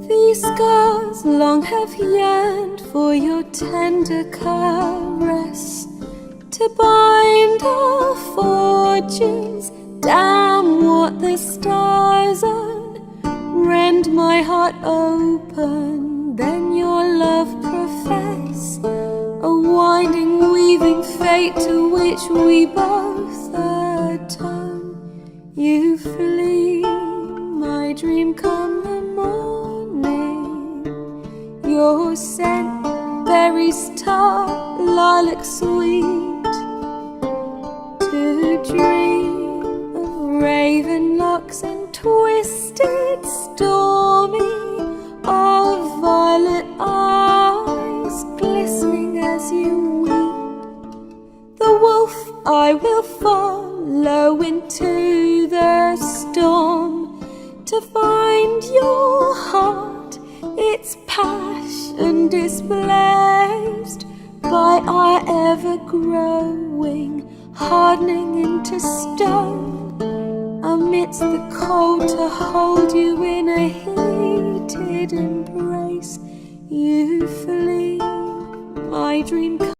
These scars long have yearned for your tender caress, to bind our fortunes. Damn what the stars on, rend my heart open, then your love profess, a winding weaving fate to which we both atone. You flee, my dream come the morning, your scent berries tart, lilac sweet, to dream of raven locks and twisted stormy, of violet eyes glistening as you weep. The wolf I will follow into the storm, to find your heart, its passion displaced by our ever-growing, hardening into stone, amidst the cold to hold you in a heated embrace. You flee, my dream come.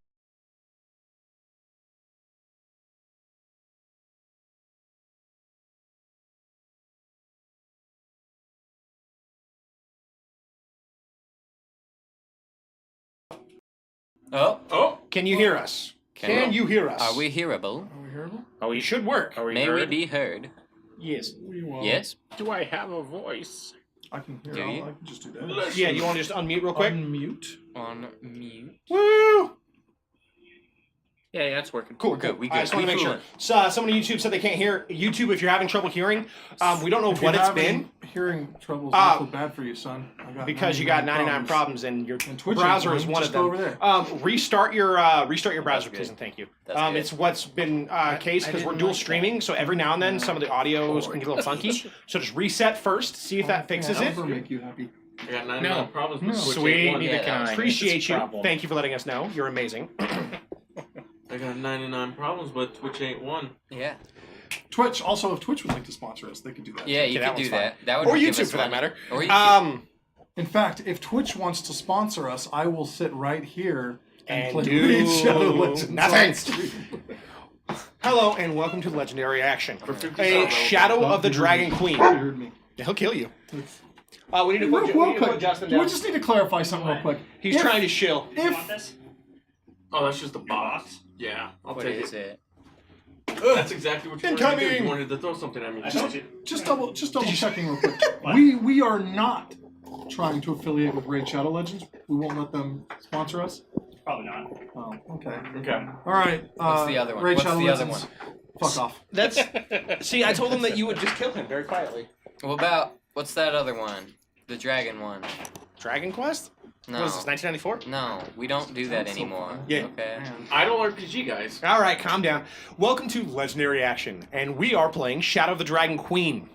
Oh! Can you hear us? Can you hear us? Are we hearable? Oh, we should work. May we be heard? Yes. Yes? Do I have a voice? I can hear. Do you? I can just do that. Yeah, you want to just unmute real quick? Unmute. On mute. Woo! Yeah, that's working. Cool, Good, we good. I just want to We make sure. cool. So, someone on YouTube said they can't hear. YouTube, if you're having trouble hearing, we don't know If what you're it's having been. Hearing trouble's awful bad for you, son. I got Because you got 99 problems and your And Twitch browser is is one. one Just of go them. over there. Restart your browser, good. please, and thank you. That's good. It's what's been case because we're didn't dual like that. streaming, so every now and then some of the audios can get a little funky. So just reset first, see if that fixes it. Ever make you happy? I got 99 problems with Switch Sweet. 8.1. Yeah, that was Appreciate you. Thank you for letting us know. You're amazing. I got 99 problems, but Twitch 8.1. Yeah. Twitch. Also, if Twitch would like to sponsor us, they could do that. Yeah, you that could one's do fine. that. That would Or give YouTube us for that money. matter. Or YouTube. In fact, if Twitch wants to sponsor us, I will sit right here and play do Raid Shadow Legends nothing. on stream. Hello and welcome to Legendary Action. For 50 A subs. Shadow of the Dragon Queen. You heard me. He'll kill you. We need to Real put, we need to quick, put Justin do down. we just need to clarify something real quick? He's If- trying to shill. If Oh, that's just the boss? Yeah, I'll What take is it? That's exactly what you wanted to do. Incoming! You wanted to throw something at me. just double checking real quick. We are not trying to affiliate with Raid Shadow Legends. We won't let them sponsor us. Probably not. Oh, okay. Okay. All right. What's the other one? Raid What's Shadow the other Legends. one? Fuck off. That's see. I told him that you would just kill him very quietly. What about, what's that other one? The dragon one. Dragon Quest? No. What is this? 1994? No, we don't do that Sounds so anymore. fun. Yeah. Okay. I don't RPG, guys. All right, calm down. Welcome to Legendary Action, and we are playing Shadow of the Dragon Queen.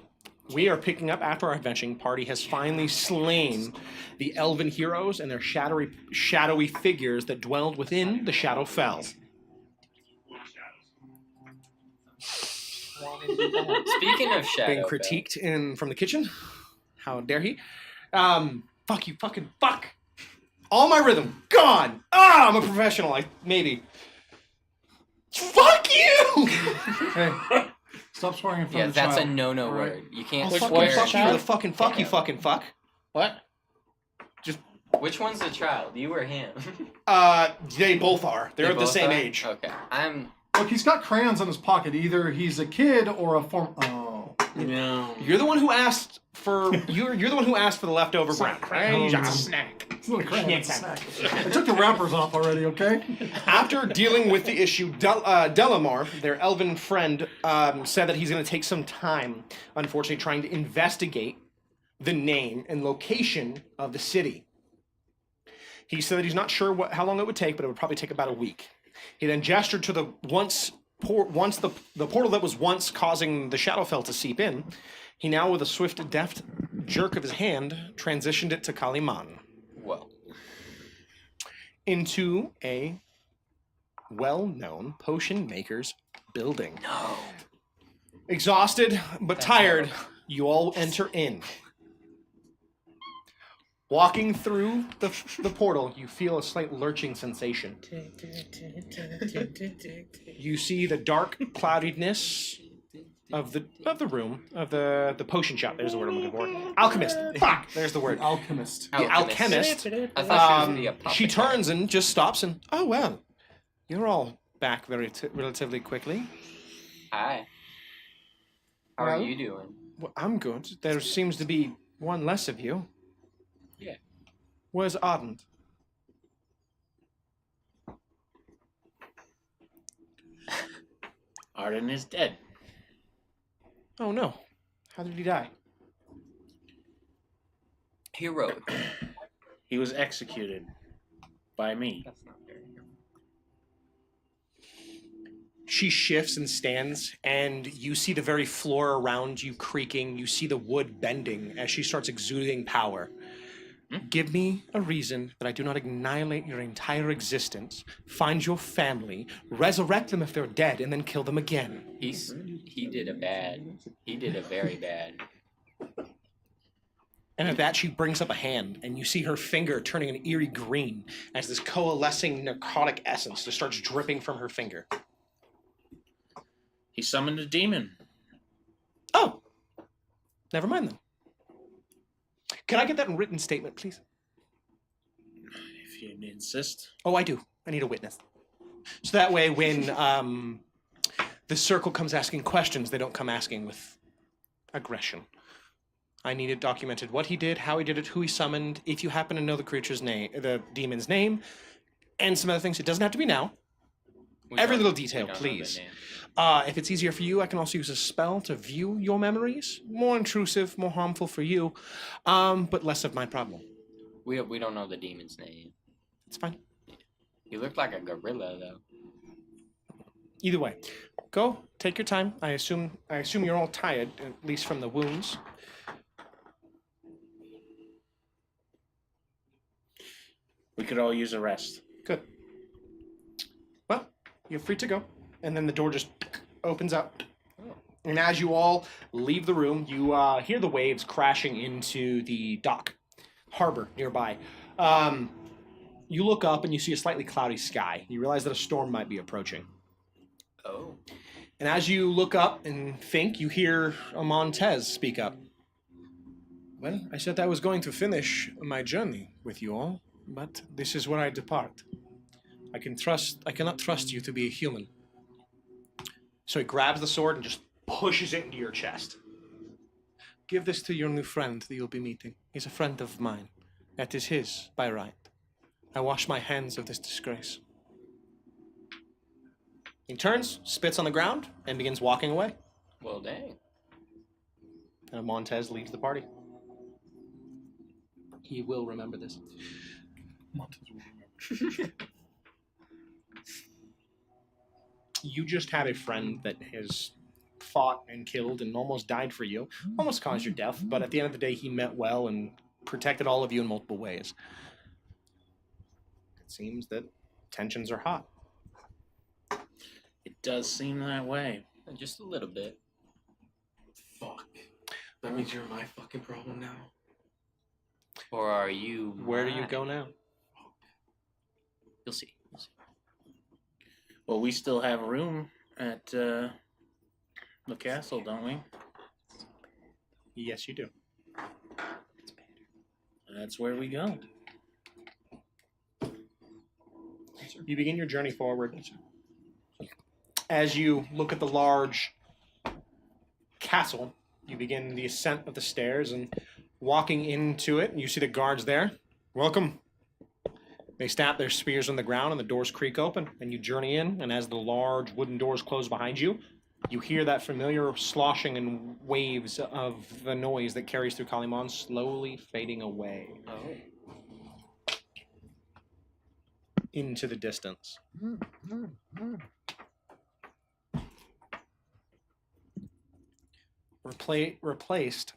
We are picking up after our adventuring party has finally slain the elven heroes and their shadowy figures that dwelled within the Shadowfell. Speaking of Shadow. Being critiqued from the kitchen. How dare he? Fuck you, fucking fuck. All my rhythm gone. Ah, I'm a professional. Maybe. Fuck you. Hey, stop swearing in front Yeah, of the that's a child. no-no All right. word. You can't I'll swear. fucking fuck you child? with a fucking fuck you fucking fuck. What? Which one's the child? You or him? They both are. They're They at the both same are? age. Okay. I'm... Look, he's got crayons in his pocket. Either he's a kid or a form. Oh. No. You're the one who asked for you're the one who asked for the leftover brown. Snack. It's not a crayon. It's a snack. I took the wrappers off already. Okay. After dealing with the issue, Delamar, their elven friend, said that he's going to take some time, unfortunately, trying to investigate the name and location of the city. He said that he's not sure how long it would take, but it would probably take about a week. He then gestured to the the portal that was once causing the Shadowfell to seep in. He now, with a swift, deft jerk of his hand, transitioned it to Kaliman. Whoa. Into a well-known potion maker's building. No. Exhausted but tired, you all enter in. Walking through the portal, you feel a slight lurching sensation. You see the dark cloudiness of the room, of the potion shop. There's the word I'm looking for. Alchemist. Fuck. There's the word. Alchemist. The alchemist. I thought she was the She apothecary. turns and just stops and, oh well, you're all back relatively quickly. Hi. How Well, are you doing? Well, I'm good. There seems to be one less of you. Yeah. Where's Ardent? Arden is dead. Oh no. How did he die? Heroic. He was executed by me. That's not very heroic. She shifts and stands, and you see the very floor around you creaking. You see the wood bending as she starts exuding power. Give me a reason that I do not annihilate your entire existence, find your family, resurrect them if they're dead, and then kill them again. He did a very bad. And at that, she brings up a hand, and you see her finger turning an eerie green as this coalescing narcotic essence just starts dripping from her finger. He summoned a demon. Oh! Never mind then. Can I get that in written statement, please? If you insist. Oh, I do. I need a witness. So that way, when the circle comes asking questions, they don't come asking with aggression. I need it documented what he did, how he did it, who he summoned, if you happen to know the creature's name, the demon's name, and some other things. It doesn't have to be now. Every little detail, please. If it's easier for you, I can also use a spell to view your memories. More intrusive, more harmful for you, but less of my problem. We don't know the demon's name. It's fine. He looked like a gorilla though. Either way, go, take your time. I assume you're all tired, at least from the wounds. We could all use a rest. Good. Well, you're free to go. And then the door just opens up. And as you all leave the room, you hear the waves crashing into the dock, harbor nearby. You look up and you see a slightly cloudy sky. You realize that a storm might be approaching. Oh. And as you look up and think, you hear a Montez speak up. Well, I said I was going to finish my journey with you all, but this is where I depart. I cannot trust you to be a human. So he grabs the sword and just pushes it into your chest. Give this to your new friend that you'll be meeting. He's a friend of mine. That is his by right. I wash my hands of this disgrace. He turns, spits on the ground, and begins walking away. Well, dang. And Montez leaves the party. He will remember this. Montez will remember. You just had a friend that has fought and killed and almost died for you, almost caused your death, but at the end of the day, he meant well and protected all of you in multiple ways. It seems that tensions are hot. It does seem that way. Just a little bit. Fuck. That means you're my fucking problem now. Or are you? Where do you mine? go now? You'll see. You'll see. Well, we still have room at the castle, don't we? Yes, you do. That's where we go. You begin your journey forward. As you look at the large castle, you begin the ascent of the stairs and walking into it, you see the guards there. Welcome. They stamp their spears on the ground and the doors creak open, and you journey in, and as the large wooden doors close behind you, you hear that familiar sloshing and waves of the noise that carries through Kaliman slowly fading away. Oh. into the distance. Replaced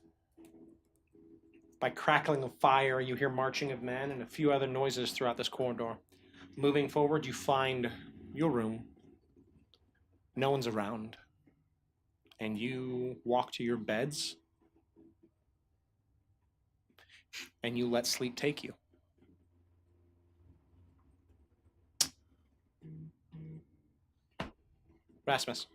by crackling of fire, you hear marching of men and a few other noises throughout this corridor. Moving forward, you find your room. No one's around. And you walk to your beds. And you let sleep take you. Rasmus.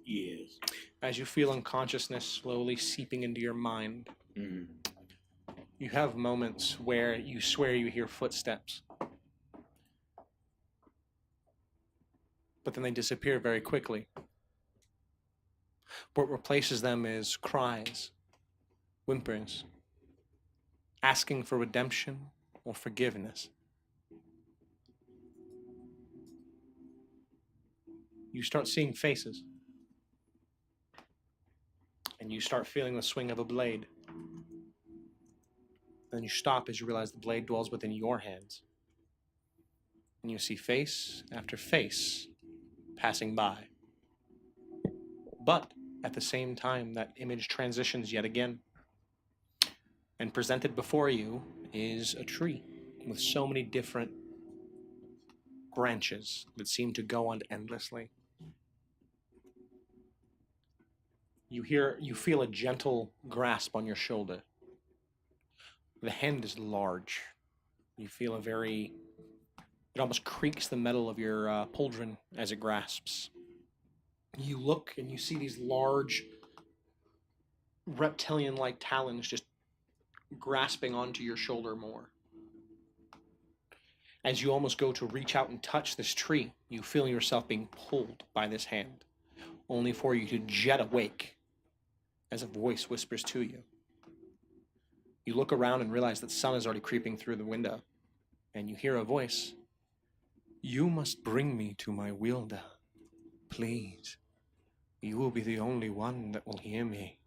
Yes. As you feel unconsciousness slowly seeping into your mind, you have moments where you swear you hear footsteps. But then they disappear very quickly. What replaces them is cries, whimpers, asking for redemption or forgiveness. You start seeing faces. And you start feeling the swing of a blade. Then you stop as you realize the blade dwells within your hands. And you see face after face passing by. But at the same time, that image transitions yet again. And presented before you is a tree with so many different branches that seem to go on endlessly. You feel a gentle grasp on your shoulder. The hand is large. You feel it almost creaks the metal of your pauldron as it grasps. You look and you see these large reptilian-like talons just grasping onto your shoulder more. As you almost go to reach out and touch this tree, you feel yourself being pulled by this hand, only for you to jet awake as a voice whispers to you. You look around and realize that sun is already creeping through the window, and you hear a voice. You must bring me to my wielder. Please. You will be the only one that will hear me.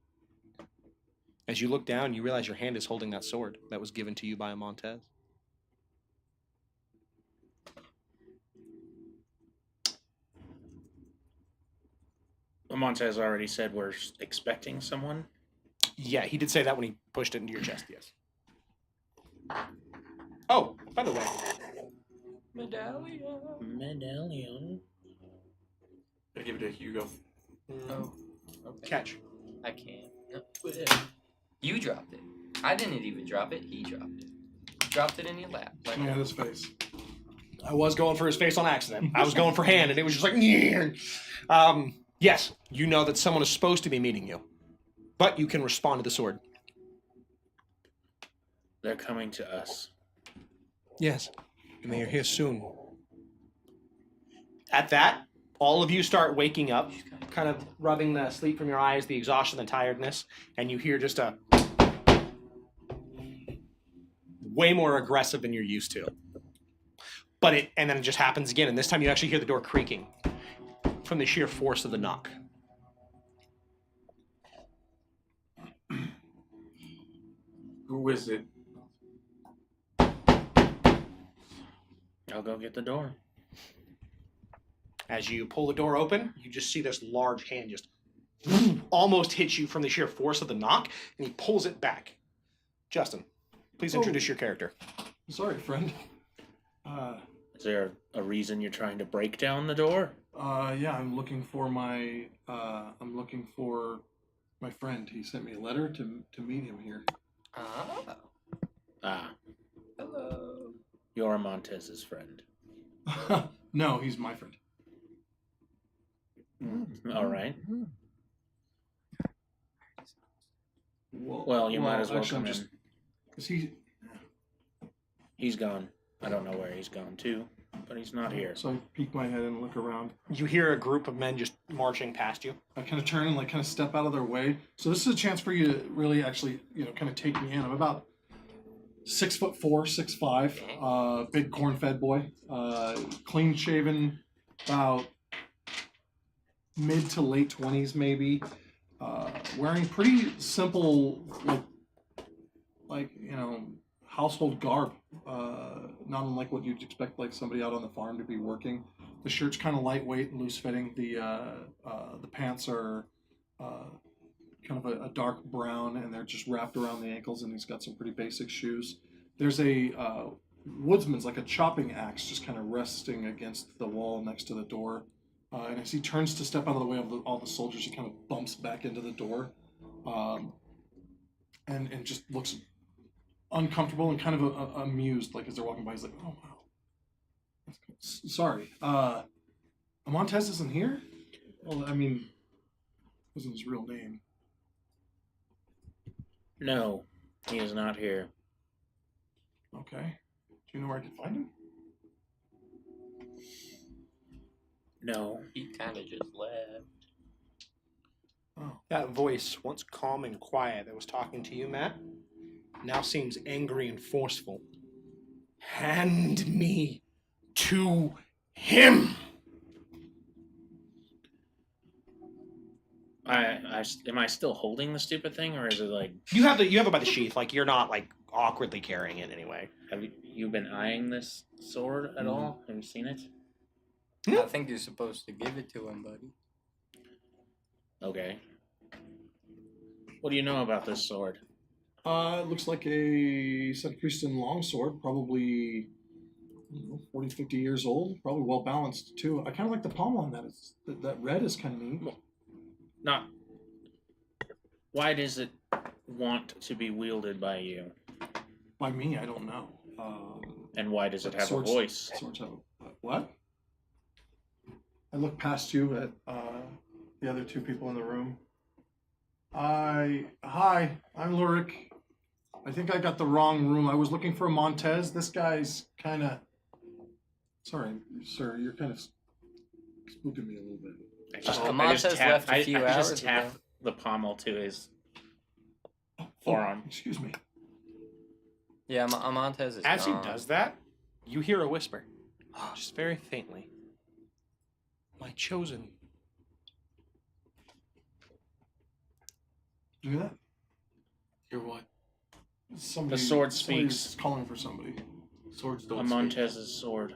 As you look down, you realize your hand is holding that sword that was given to you by a Montez. Montez already said we're expecting someone. Yeah, he did say that when he pushed it into your chest, yes. Oh, by the way. Medallion. I give it to Hugo. Oh, okay. Catch. I can't. No. You dropped it. I didn't even drop it. He dropped it. Dropped it in your lap. Like, Look at his face. I was going for his face on accident. I was going for hand, and it was just like, yes, you know that someone is supposed to be meeting you, but you can respond to the sword. They're coming to us. Yes, and they are here soon. At that, all of you start waking up, kind of rubbing the sleep from your eyes, the exhaustion, the tiredness, and you hear just a way more aggressive than you're used to. And then it just happens again, and this time you actually hear the door creaking from the sheer force of the knock. Who is it? I'll go get the door. As you pull the door open, you just see this large hand just almost hit you from the sheer force of the knock, and he pulls it back. Justin, please introduce your character. Sorry, friend. Is there a reason you're trying to break down the door? Yeah, I'm looking for my friend. He sent me a letter to meet him here. hello. You're Montez's friend. No, he's my friend. All right. Well, you might as well come in. He's gone. I don't know where he's gone to, but he's not here. So I peek my head and look around. You hear a group of men just marching past you. I kind of turn and kind of step out of their way. So this is a chance for you to really actually, kind of take me in. I'm about 6'4", 6'5", big corn-fed boy, clean shaven, about mid to late 20s maybe, wearing pretty simple, household garb, not unlike what you'd expect like somebody out on the farm to be working. The shirt's kind of lightweight and loose fitting. The pants are kind of a dark brown, and they're just wrapped around the ankles, and he's got some pretty basic shoes. There's a woodsman's, like a chopping axe, just kind of resting against the wall next to the door. And as he turns to step out of the way of all the soldiers, he kind of bumps back into the door, and just looks uncomfortable and kind of amused, like as they're walking by. He's like, "Oh wow, sorry, Montez isn't here." Well, I mean, wasn't his real name. No, he is not here. Okay. Do you know where I can find him? No. He kind of just left. Oh. That voice, once calm and quiet, that was talking to you, Matt, now seems angry and forceful. Hand me to him. Am I still holding the stupid thing, or is it like You have it by the sheath. Like you're not like awkwardly carrying it anyway. have you been eyeing this sword at all? Have you seen it? I think you're supposed to give it to him, buddy. Okay. What do you know about this sword? It looks like a Christian longsword, probably 40, 50 years old, probably well balanced too. I kind of like the pommel on that. That red is kind of neat. Not. Why does it want to be wielded by you? By me, I don't know. And why does it have Swords- a voice? Swords have what? I look past you at the other two people in the room. Hi, I'm Lurik. I think I got the wrong room. I was looking for Montez. This guy's kind of... Sorry, sir, you're kind of spooking me a little bit. Montez left a few I hours just tap ago. the pommel to his Oh, forearm. excuse me. Yeah, Montez is As he gone. does that, you hear a whisper, just very faintly. My chosen. Did you hear that? Hear what? Somebody, The sword somebody's speaks. calling for somebody. Swords don't A speak. Montez's sword.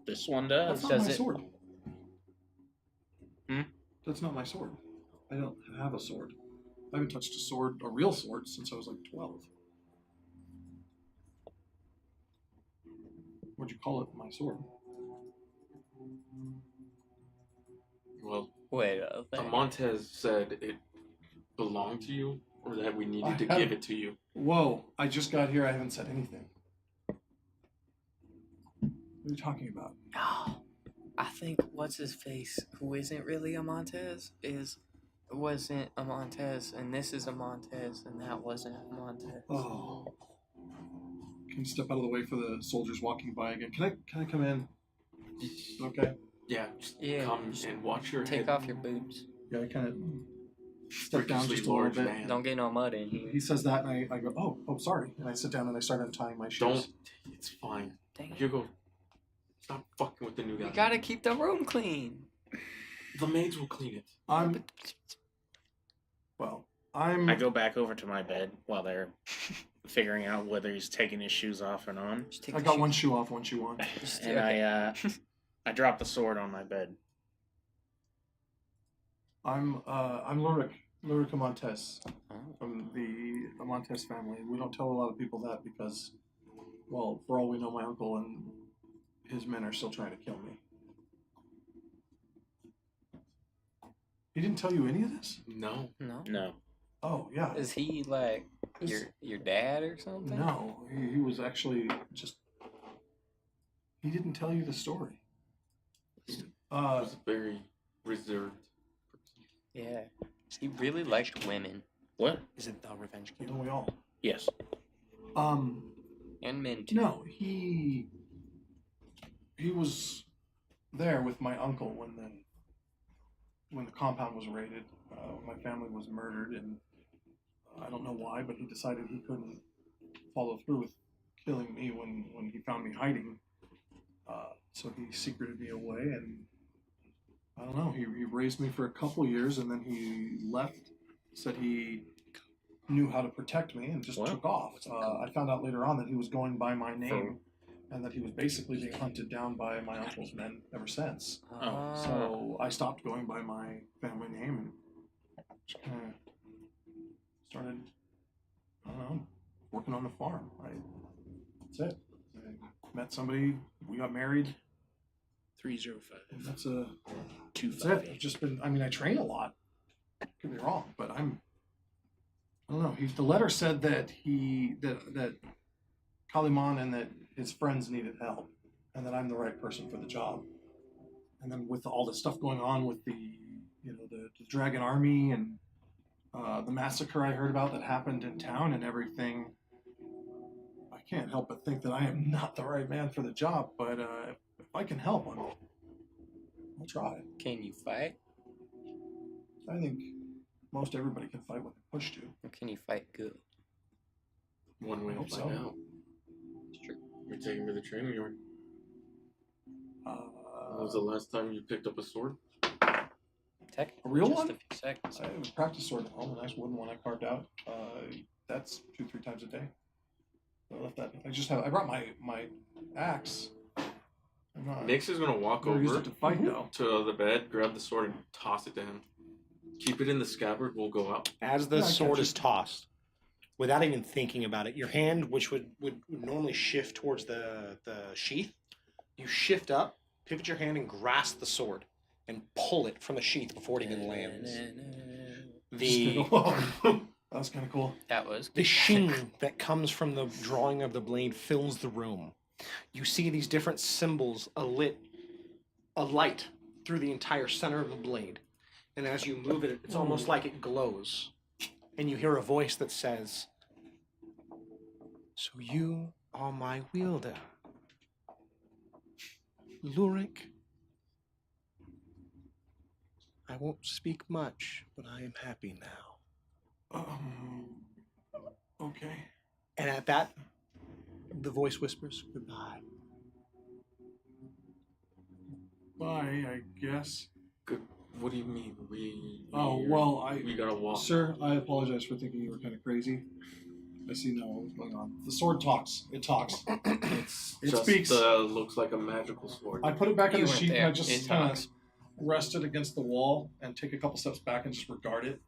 This one That's does. not Does my it- sword. Hmm? That's not my sword. I don't have a sword. I haven't touched a real sword, since I was like 12. What'd you call it? My sword. Well, Wait, Montez said it belonged to you, or that we needed to I give have- it to you. Whoa, I just got here. I haven't said anything. What are you talking about? Oh, I think what's his face, who isn't really a Montez, wasn't a Montez, and this is a Montez, and that wasn't a Montez. Oh. Can you step out of the way for the soldiers walking by again? Can I come in? Okay. Yeah, just Yeah, come just and watch your Take head. off your boots. Yeah, I kind of step down Freakishly just a little large bit. man. Don't get no mud in here. He says that, and I go, oh, sorry. And I sit down and I start untying my shoes. Don't. It's fine. Dang it. Hugo, stop fucking with the new guy. You gotta keep the room clean. The maids will clean it. I'm. I go back over to my bed while they're figuring out whether he's taking his shoes off or on. Just take I the got shoe- one shoe off, one shoe on. just- And okay. I drop the sword on my bed. I'm Lurik Montez Oh. from the Montez family. We don't tell a lot of people that because, well, for all we know, my uncle and his men are still trying to kill me. He didn't tell you any of this? No. No. No. Oh yeah. Is he like Is- your dad or something? No, he was actually just. He didn't tell you the story. He was a very reserved person. Yeah. He really liked women What? Is it the Revenge don't King? we all? Yes. and men too. No, he was there with my uncle when the compound was raided. My family was murdered, and I don't know why, but he decided he couldn't follow through with killing me when he found me hiding. So he secreted me away, and I don't know. He raised me for a couple years, and then he left. Said he knew how to protect me and just Well, took off. I found out later on that he was going by my name and that he was basically being hunted down by my uncle's men ever since. Oh. So I stopped going by my family name and just kind of started, I don't know, working on the farm. That's it. I met somebody, we got married. 305. That's 258. it. I've just been, I mean, I train a lot. Don't get me wrong, but I don't know. The letter said that that Kaliman and that his friends needed help, and that I'm the right person for the job. And then with all the stuff going on with the dragon army and the massacre I heard about that happened in town and everything, I can't help but think that I am not the right man for the job. But if I can help, I'll try. Can you fight? I think most everybody can fight when they're pushed to. Or can you fight good? One way to Hope find so. out. It's true. You're taking me to the training yard. When was the Uh, last time you picked up a sword? Technically, A real just one? a few seconds. I have a practice sword at home, a nice wooden one I carved out. That's 2-3 times a day. I left that. I brought my axe. I'm not. Nix is gonna walk never used over it to fight though. to the bed, grab the sword, and toss it to him. Keep it in the scabbard. We'll go out. As the Yeah, I sword catch is it. tossed, without even thinking about it, your hand, which would normally shift towards the sheath, you shift up, pivot your hand, and grasp the sword and pull it from the sheath before it even lands. The That was kind of cool. That was the sheen that comes from the drawing of the blade fills the room. You see these different symbols alight through the entire center of the blade. And as you move it, it's almost like it glows. And you hear a voice that says, "So you are my wielder, Lurik. I won't speak much, but I am happy now." Okay. And at that, the voice whispers, "Goodbye." Bye, I guess. Good. What do you mean? We gotta walk. Sir, I apologize for thinking you were kind of crazy. I see now what's going on. The sword talks. It talks. It Just speaks. looks like a magical sword. I put it back in You the weren't sheath and I there. just It kind talks. of rest it against the wall and take a couple steps back and just regard it.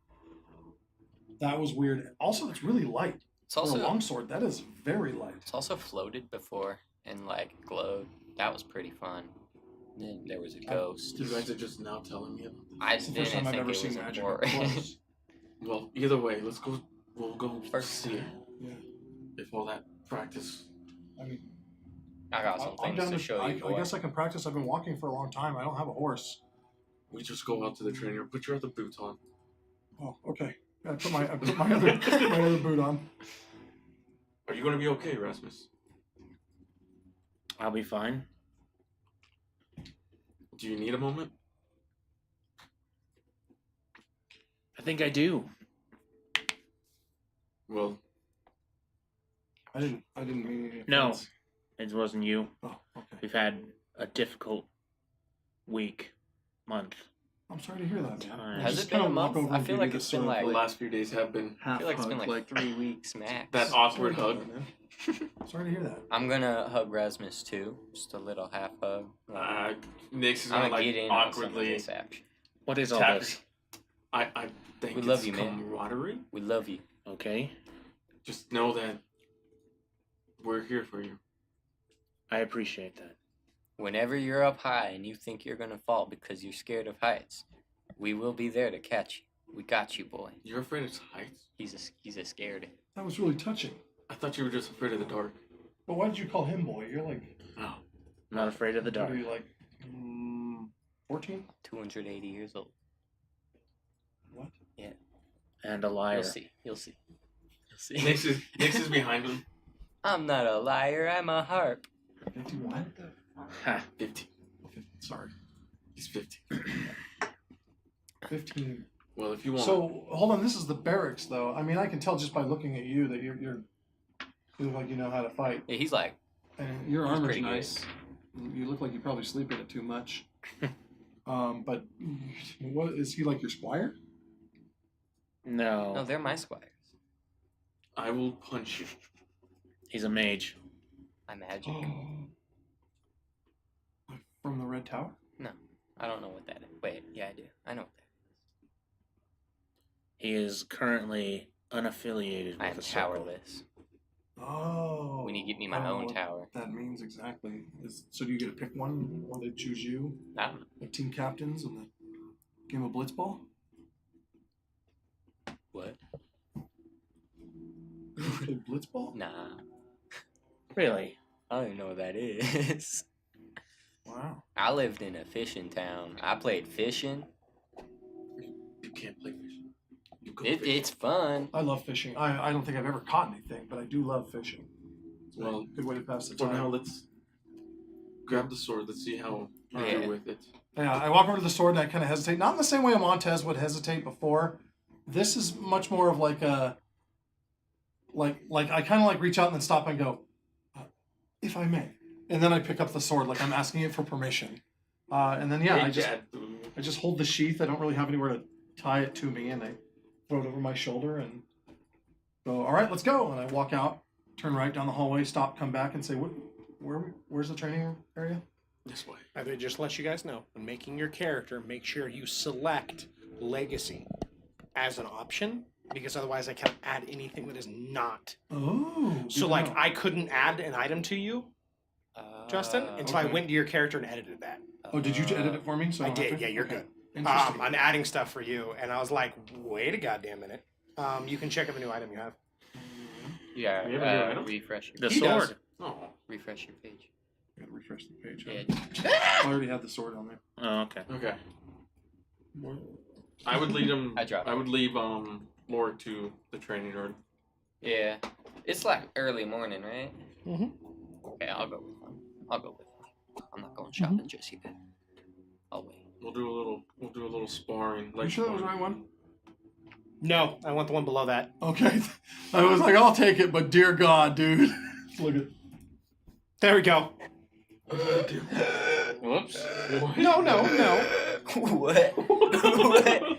That was weird. Also, it's really light. It's For a also longsword, that is very light. it's also floated before and like glowed. That was pretty fun. Then there was a ghost. You guys are just now telling me about this. I It's the first didn't time I've think ever it seen was magic up important. close. Well, either way, let's go. We'll go First see it. Yeah. If all that practice. I mean, I got some I'm things down to show you. I guess I can practice. I've been walking for a long time. I don't have a horse. We just go out to the trainer. Put your other boots on. Oh, okay. I put my other boot on. Are you gonna be okay, Rasmus? I'll be fine. Do you need a moment? I think I do. Well, I didn't mean any No. offense. It wasn't you. Oh, okay. We've had a difficult week, month. I'm sorry to hear that, man. Time. I Has just it been kinda a walk month? over I and feel give like you it's this been sort of, like- the last few days have been I feel like it's been like 3 weeks max. that awkward Sorry to hug. hear that, man. Sorry to hear that. I'm gonna hug Rasmus too. Just a little half hug. Nix is I'm gonna gonna like get in on some of awkwardly. this action. What is all Tap- this? I think We it's love you, man. camaraderie. We love you. Okay. Just know that we're here for you. I appreciate that. Whenever you're up high and you think you're gonna fall because you're scared of heights, we will be there to catch you. We got you, boy. You're afraid of heights? He's a scared. That was really touching. I thought you were just afraid of the dark. But why did you call him boy? You're like, Oh. I'm not afraid of the what dark. are you like, 14? 280 years old. What? And a liar. You'll see. You'll see. You'll see. Nix is behind him. I'm not a liar. I'm a harp. 51? Ha. 15. Sorry. He's 15. 15. Well, if you want. So, hold on. This is the barracks, though. I mean, I can tell just by looking at you that you look like you know how to fight. Yeah, he's like, And your He's armor's pretty good. nice. You look like you probably sleep in it too much. But what is he like your squire? no, No. they're my squires. I will punch you. He's a mage. I'm magic. From the Red Tower? No, I don't know what that is. Wait, yeah, I do. I know what that He is currently unaffiliated is. I with am the circle. towerless. Oh. When you give me I my don't know own what tower. That means exactly. So do you get to pick one? Or they choose you? I don't know. Like team captains in the game of Blitzball? What? You ever played Blitzball? Nah. Really? I don't even know what that is. Wow. I lived in a fishing town. I played fishing. You can't play fishing. You go fishing. It's fun. I love fishing. I don't think I've ever caught anything, but I do love fishing. It's a Well, good way to pass the For time. now, let's grab the sword. Let's see how you Yeah. do with it. Yeah, I walk over to the sword and I kind of hesitate. Not in the same way Montez would hesitate before. This is much more of like a, like I kind of like reach out and then stop and go, if I may, and then I pick up the sword like I'm asking it for permission. And then Hey, I Jad. just hold the sheath. I don't really have anywhere to tie it to me, and I throw it over my shoulder and go, all right, let's go. And I walk out, turn right down the hallway, stop, come back, and say, where's the training area? This way. I would just let you guys know, when making your character, make sure you select legacy as an option, because otherwise I can't add anything that is not. Oh. So, good like, to know. I couldn't add an item to you, Justin, until I okay. went to your character and edited that. Oh, did you edit it for me? So I don't have did, to? yeah, you're Okay. good. Interesting. I'm adding stuff for you, and I was like, wait a goddamn minute. You can check every new item you have. Yeah, We have a new item? refresh your The He does. sword. Oh. refresh your page. I gotta refresh the page. Yeah. I already had the sword on there. Oh, okay. Okay. I would lead him. I dropped I would leave Lord to the training yard. Yeah. It's like early morning, right? Mhm. Okay, I'll go with him. I'm not going shopping just yet. I'll wait. We'll do a little sparring. Are you sure that was the right one? No, I want the one below that. Okay. I was like, I'll take it, but dear God, dude. Look at. There we go. Whoops. No. What? What?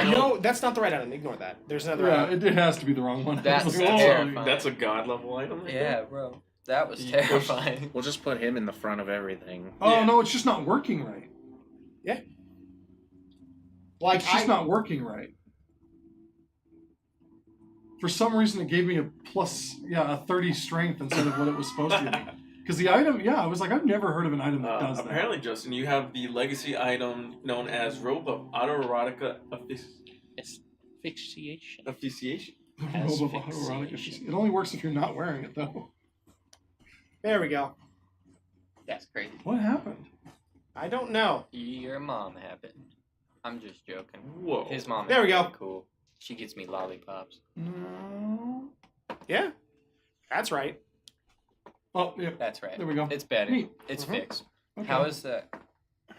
No, that's not the right item. Ignore that. There's another Yeah, item. it has to be the wrong one. I was That's like, oh. terrifying. That's a god level item. Right Yeah, there. bro. That was You terrifying. We'll just put him in the front of everything. Oh Yeah. no, it's just not working right. Like, It's just not working right. For some reason, it gave me a 30 strength instead of what it was supposed to be. Because the item, I was like, I've never heard of an item that does that. Apparently, Justin, you have the legacy item known as Robe of Autoerotica Asphyxiation. Asphyxiation. Robe of autoerotic efficiency. It only works if you're not wearing it, though. There we go. That's crazy. What happened? I don't know. Your mom happened. I'm just joking. Whoa. His mom There we is go. really cool. She gets me lollipops. No. Yeah, that's right. Oh, yeah. That's right. There we go. It's better. Neat. It's Mhm. fixed. Okay. How is that?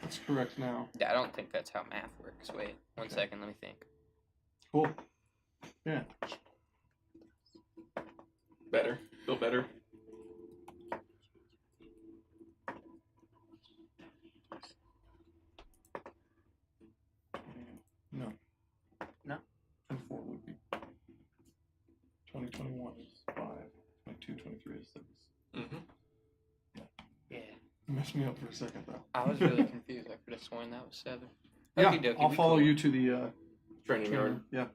That's correct now. Yeah, I don't think that's how math works. Wait, one second. Let me think. Cool. Yeah. Better. Feel better. No. No? 24 would be. 2021 is 5. 22, 23 is 6. Mm-hmm. Yeah. You messed me up for a second, though. I was really confused. I could have sworn that was 7. Yeah, Okey-dokey, I'll we follow cool. you to the Training yard. Yeah.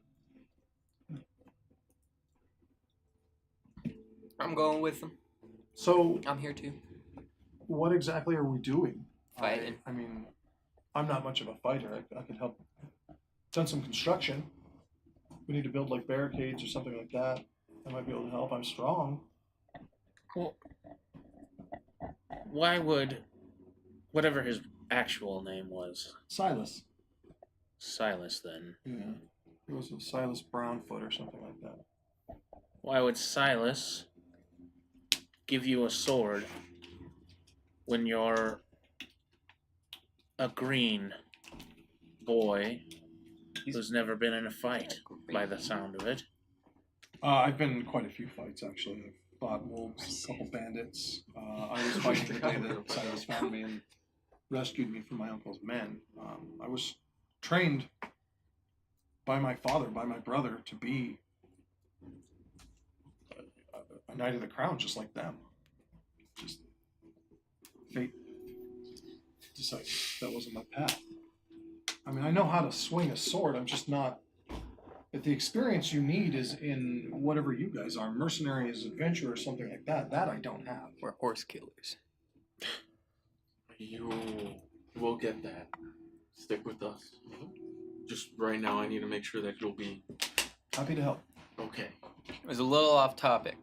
I'm going with them. So, I'm here too. what exactly are we doing? Fighting. I mean, I'm not much of a fighter. I could help. Done some construction. We need to build like barricades or something like that. I might be able to help. I'm strong. Well, why would whatever his actual name was, Silas. Silas, then? Yeah. It was a Silas Brownfoot or something like that. Why would Silas give you a sword when you're a green boy who's never been in a fight, by the sound of it? I've been in quite a few fights, actually. I've fought wolves, a couple bandits. I was fighting the day that Silas found me and rescued me from my uncle's men. I was trained by my father, by my brother, to be a Knight of the Crown just like them. Just fate decided that wasn't my path. I mean, I know how to swing a sword. I'm just not. If the experience you need is in whatever you guys are, mercenaries, adventure, or something like that, that I don't have. We're horse killers. You will get that. Stick with us. Just right now, I need to make sure that you'll be Happy to help. okay. It was a little off topic,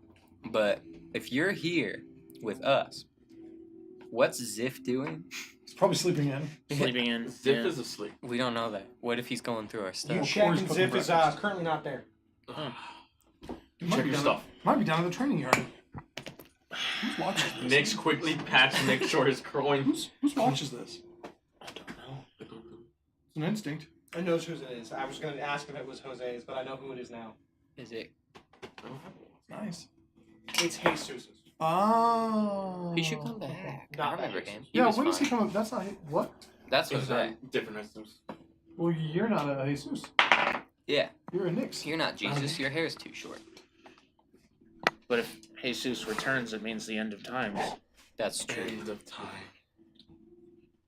but if you're here with us, what's Ziff doing? He's probably sleeping in. Sleeping in. Zip yeah. is asleep. We don't know that. What if he's going through our You stuff? check, Corey's and cooking Ziff is breakfast. currently not there. Might Check be your down- stuff. Might be down in the training yard. Who's watches this? Nix quickly pats Nick Shore's groin. Whose watches this? I don't know. It's an instinct. I know whose it is. I was going to ask if it was Jose's, but I know who it is now. Is it? Nice. It's Jesus's. Oh. He should come back. I Not remember that him. Yeah, was when does he fine. come up? That's not what? That's It's Jose. different systems. Well, you're not a Jesus. Yeah, You're a Nix. you're not Jesus. Your hair's too short. But if Jesus returns, it means the end of times. That's true. End of time.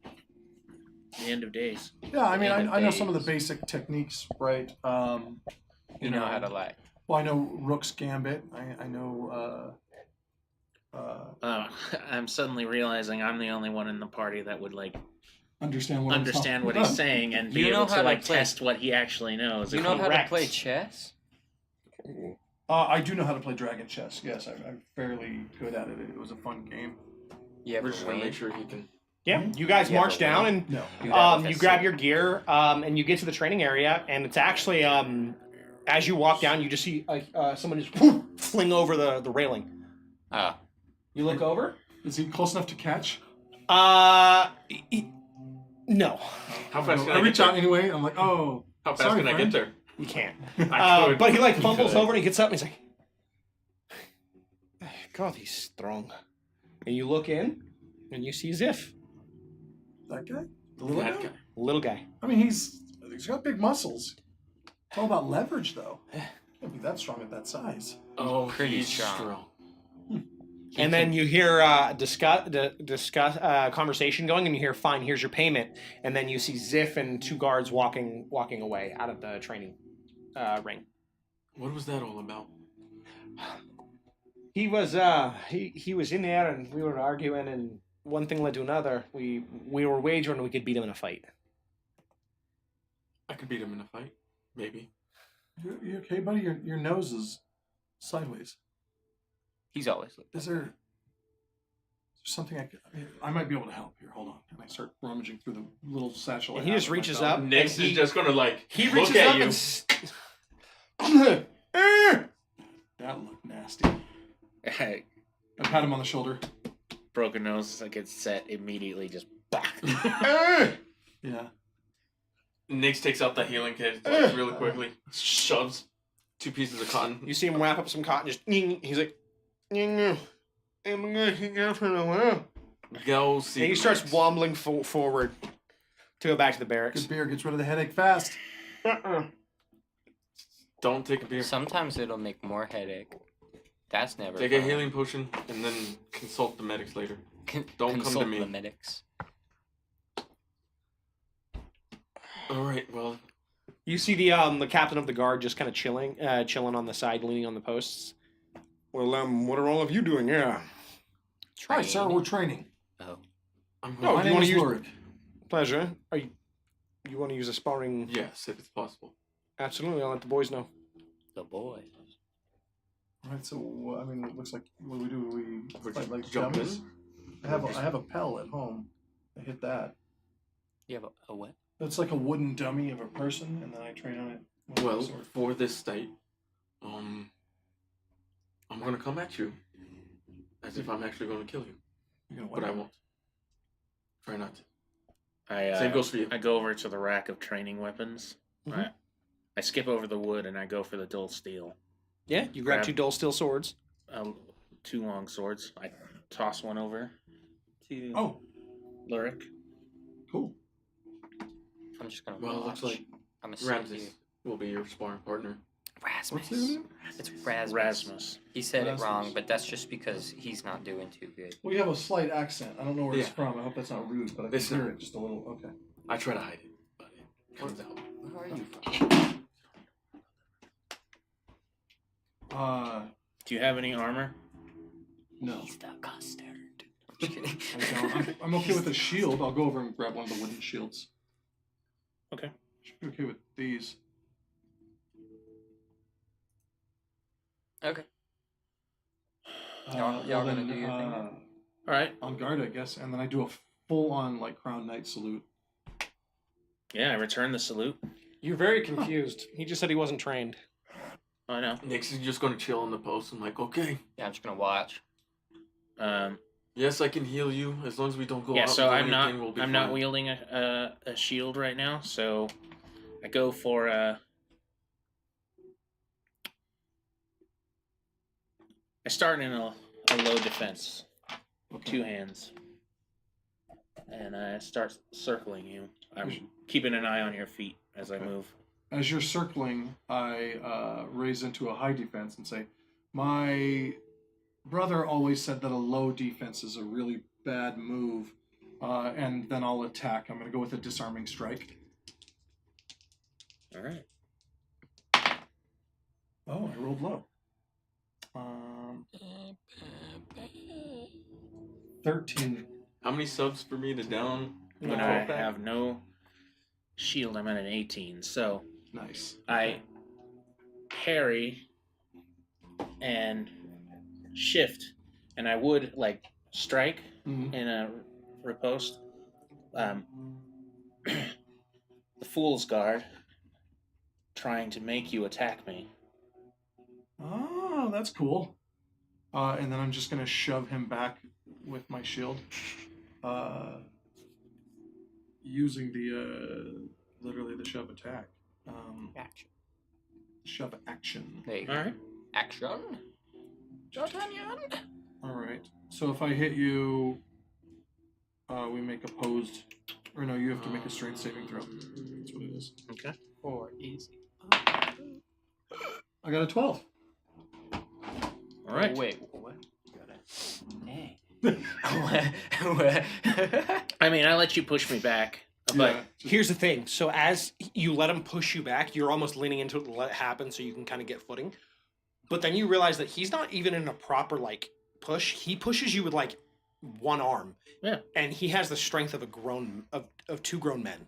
The end of days. Yeah, I mean, End of I know some of the days. basic techniques, right? You know how to lie. Well, I know Rook's Gambit. I know. I'm suddenly realizing I'm the only one in the party that would like Understand what understand what he's saying and be You know able how to to like play- test what he actually knows. You know how to Correct. play chess? I do know how to play Dragon Chess. Yes, I'm fairly good at it. It was a fun game. You We're ever just gonna win? make sure he can. Yeah, you guys Yeah, march but down when- and No. Do that with you a grab sword. your gear and you get to the training area, and it's actually as you walk down, you just see someone just fling over the railing. Ah, You look over. Is he close enough to catch? No, How fast can I I reach get out there? anyway. I'm like, oh. How fast sorry, can I friend. get there? you can't. I could. But he like fumbles Could. over and he gets up and he's like, God, he's strong. And you look in and you see Ziff, That guy? The little That guy? guy. little guy. I mean, he's got big muscles. It's all about leverage, though. Can't be that strong at that size. Oh, Pretty he's strong. And then you hear discuss conversation going, and you hear, "Fine, here's your payment." And then you see Ziff and two guards walking away out of the training ring. What was that all about? He was he was in there, and we were arguing, and one thing led to another. We were wagering we could beat him in a fight. I could beat him in a fight. Maybe. You okay, buddy? Your nose is sideways. he's always like Is there something I might be able to help here? Hold on. And I start rummaging through the little satchel. And I he have just in my reaches belt. up. Nix and is just gonna like he look reaches at up you. and That looked nasty. I pat him on the shoulder. Broken nose gets set immediately. Just Yeah. Nix takes out the healing kit like, really quickly, shoves 2 pieces of cotton. you see him wrap up some cotton. Just he's like, I'm gonna hang out for a while. Go see. And he the starts Nix. wobbling forward to go back to the barracks. Good beer gets rid of the headache fast. Don't take a beer. Sometimes it'll make more headache. That's never Take a fun. healing potion and then consult the medics later. Con- Don't come to consult me. the medics. All right. Well, You see the captain of the guard just kind of chilling on the side, leaning on the posts. Well, what are all of you doing? Yeah, Hi, sir. Training. We're training. Oh, I'm Oh, My you name wanna is use- Lurik. pleasure. You want to use a sparring? Yes, if it's possible. Absolutely. I'll let the boys know. the boy. All right. So I mean, it looks like what do we do? We Would fight you like jump dummies. in? I have a Pell at home. I hit that. You have a what? It's like a wooden dummy of a person, and then I train on it. with Well, my sword. for this state, I'm gonna come at you as if I'm actually going to kill you, You're gonna but I win. won't. Try not to. I Same goes for you. I go over to the rack of training weapons. Mhm. I skip over the wood and I go for the dull steel. Yeah, you grab Grab- 2 dull steel swords. 2 long swords. I toss one over to Oh, Lurik. cool. I'm just gonna Well, it watch. looks like I'm gonna sit here. Ramses will be your sparring partner. What's their name? It's Rasmus. Rasmus. He said it wrong, Rasmus. but that's just because he's not doing too good. Well, you have a slight accent. I don't know where it's Yeah. from. I hope that's not rude, but I can It's hear not. it just a little. Okay. I try to hide it, but it comes out. Where are you from? Do you have any armor? No. He's the custard. I'm just kidding. I don't. I'm okay with a shield. I'll go over and grab one of the wooden shields. Okay. Should be okay with these. Okay. Y'all gonna do your thing? All right. On guard, I guess, and then I do a full-on like Crown Knight salute. Yeah, I return the salute. You're very confused. He just said he wasn't trained. I know. Next is just gonna chill on the post. I'm like, okay. Yeah, I'm just gonna watch. Yes, I can heal you as long as we don't go Yeah, out. so and I'm do not. anything, we'll be I'm not fine. wielding a shield right now, so I go for I start in a low defense, Okay. 2 hands, and I start circling you. I'm keeping an eye on your feet as I Okay. move. As you're circling, I raise into a high defense and say, "My brother always said that a low defense is a really bad move," and then I'll attack. I'm going to go with a disarming strike. All right. Oh, I rolled low. 13. How many subs for me to down? When the I back? have no shield, I'm at an 18. So Nice. I parry and shift, and I would like strike Mhm. in a riposte. The Fool's Guard trying to make you attack me. Oh, that's cool. And then I'm just going to shove him back with my shield. Using the, literally the shove attack. Action. Shove action. There you All go. right. Action. D'Artagnan. All right. So if I hit you, we make opposed. Or no, you have to make a strength saving throw. That's what it is. Okay. 4 easy. I got a 12. All right. Oh, wait, what? You got it. Hey. What? I mean, I let you push me back, but Yeah. Here's the thing. So as you let him push you back, you're almost leaning into it to let it happen so you can kind of get footing. But then you realize that he's not even in a proper like push. He pushes you with like one arm. Yeah. And he has the strength of of 2 grown men.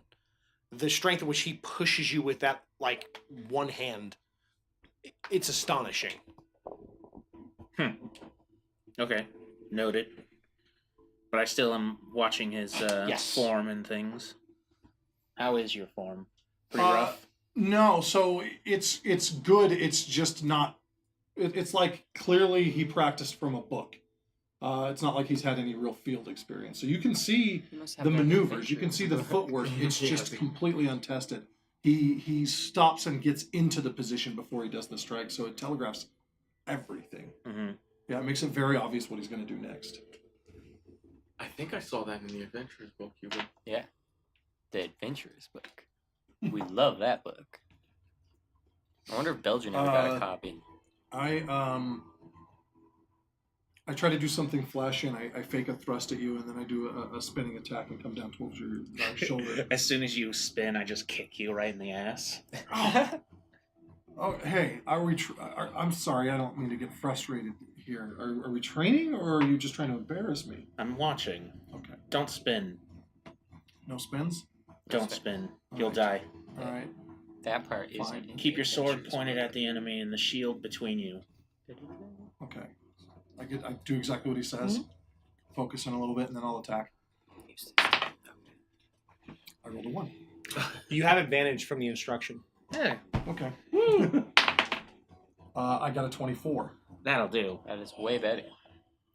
The strength at which he pushes you with that like one hand. It's astonishing. okay, noted. But I still am watching his Yes. form and things. How is your form? Pretty Uh, rough. No, so it's good. It's just not. It's like clearly he practiced from a book. It's not like he's had any real field experience. So you can see You must have the been maneuvers. You adventurous. can see the footwork. It's Yeah. just completely untested. He stops and gets into the position before he does the strike, so it telegraphs everything. Mm-hmm. Yeah, it makes it very obvious what he's going to do next. I think I saw that in the Adventures book, Hugo. Yeah. The Adventurous book. We love that book. I wonder if Belgian ever got a copy. I try to do something flashy, and I fake a thrust at you, and then I do a spinning attack and come down towards your shoulder. As soon as you spin, I just kick you right in the ass. Oh, hey, are we? I'm sorry, I don't mean to get frustrated here. Are we training, or are you just trying to embarrass me? I'm watching. Okay, Don't spin. no spins. Don't spin. You'll Alright. die. All right. That part isn't. Fine. in Keep the your sword Adventurous pointed book. at the enemy and the shield between you. Okay. I do exactly what he says. Focus in a little bit, and then I'll attack. I rolled a 1. You have advantage from the instruction. Yeah, Okay. I got a 24. that'll do. That is way better.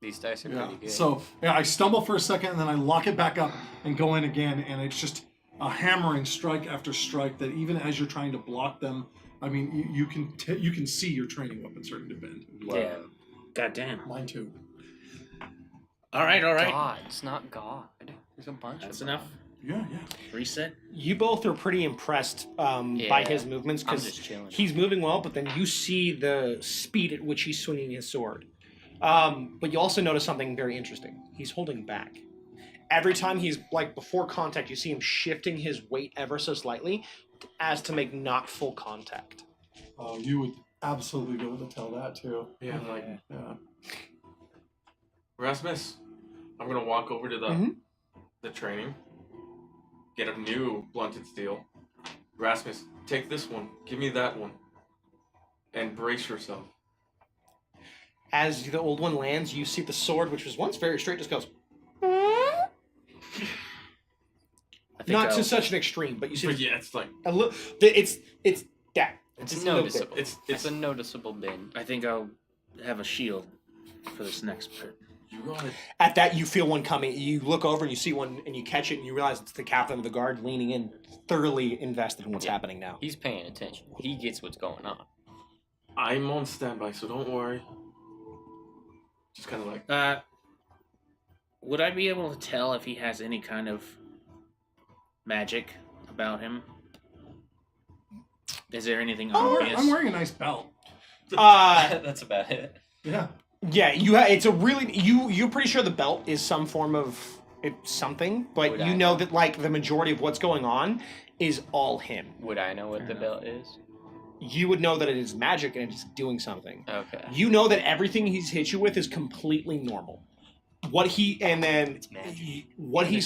These dice are Yeah. pretty good. So I stumble for a second, and then I lock it back up and go in again, and it's just a hammering strike after strike that even as you're trying to block them, I mean, you can see your training weapon starting to bend. Yeah. God damn. Mine too. All right. God, it's not God. There's a bunch That's of enough. Yeah. Reset. You both are pretty impressed by his movements I'm because just chilling. he's moving well, but then you see the speed at which he's swinging his sword. But you also notice something very interesting. He's holding back. Every time he's, like, before contact, you see him shifting his weight ever so slightly as to make not full contact. Oh, you would absolutely be able to tell that, too. Yeah. Yeah. Rasmus, I'm gonna walk over to the training, get a new blunted steel. Rasmus, take this one, give me that one, and brace yourself. As the old one lands, you see the sword, which was once very straight, just goes. I think Not I'll- to such an extreme, but you see But yeah, it's like a little. It's that. It's just a little bit. noticeable. it's It's a noticeable bend. I think I'll have a shield for this next part. you got it. At that, you feel one coming. You look over and you see one, and you catch it, and you realize it's the captain of the guard leaning in, thoroughly invested in what's happening now. He's paying attention. He gets what's going on. I'm on standby, so don't worry. Just kind of like Would I be able to tell if he has any kind of magic about him? Is there anything obvious? I'm wearing a nice belt. That's about it. Yeah. Yeah, it's a really you're pretty sure the belt is some form of something, but Would you I know know? that like the majority of what's going on is all him. Would I know what the belt is? You would know that it is magic and it's doing something. Okay. You know that everything he's hit you with is completely normal. What he's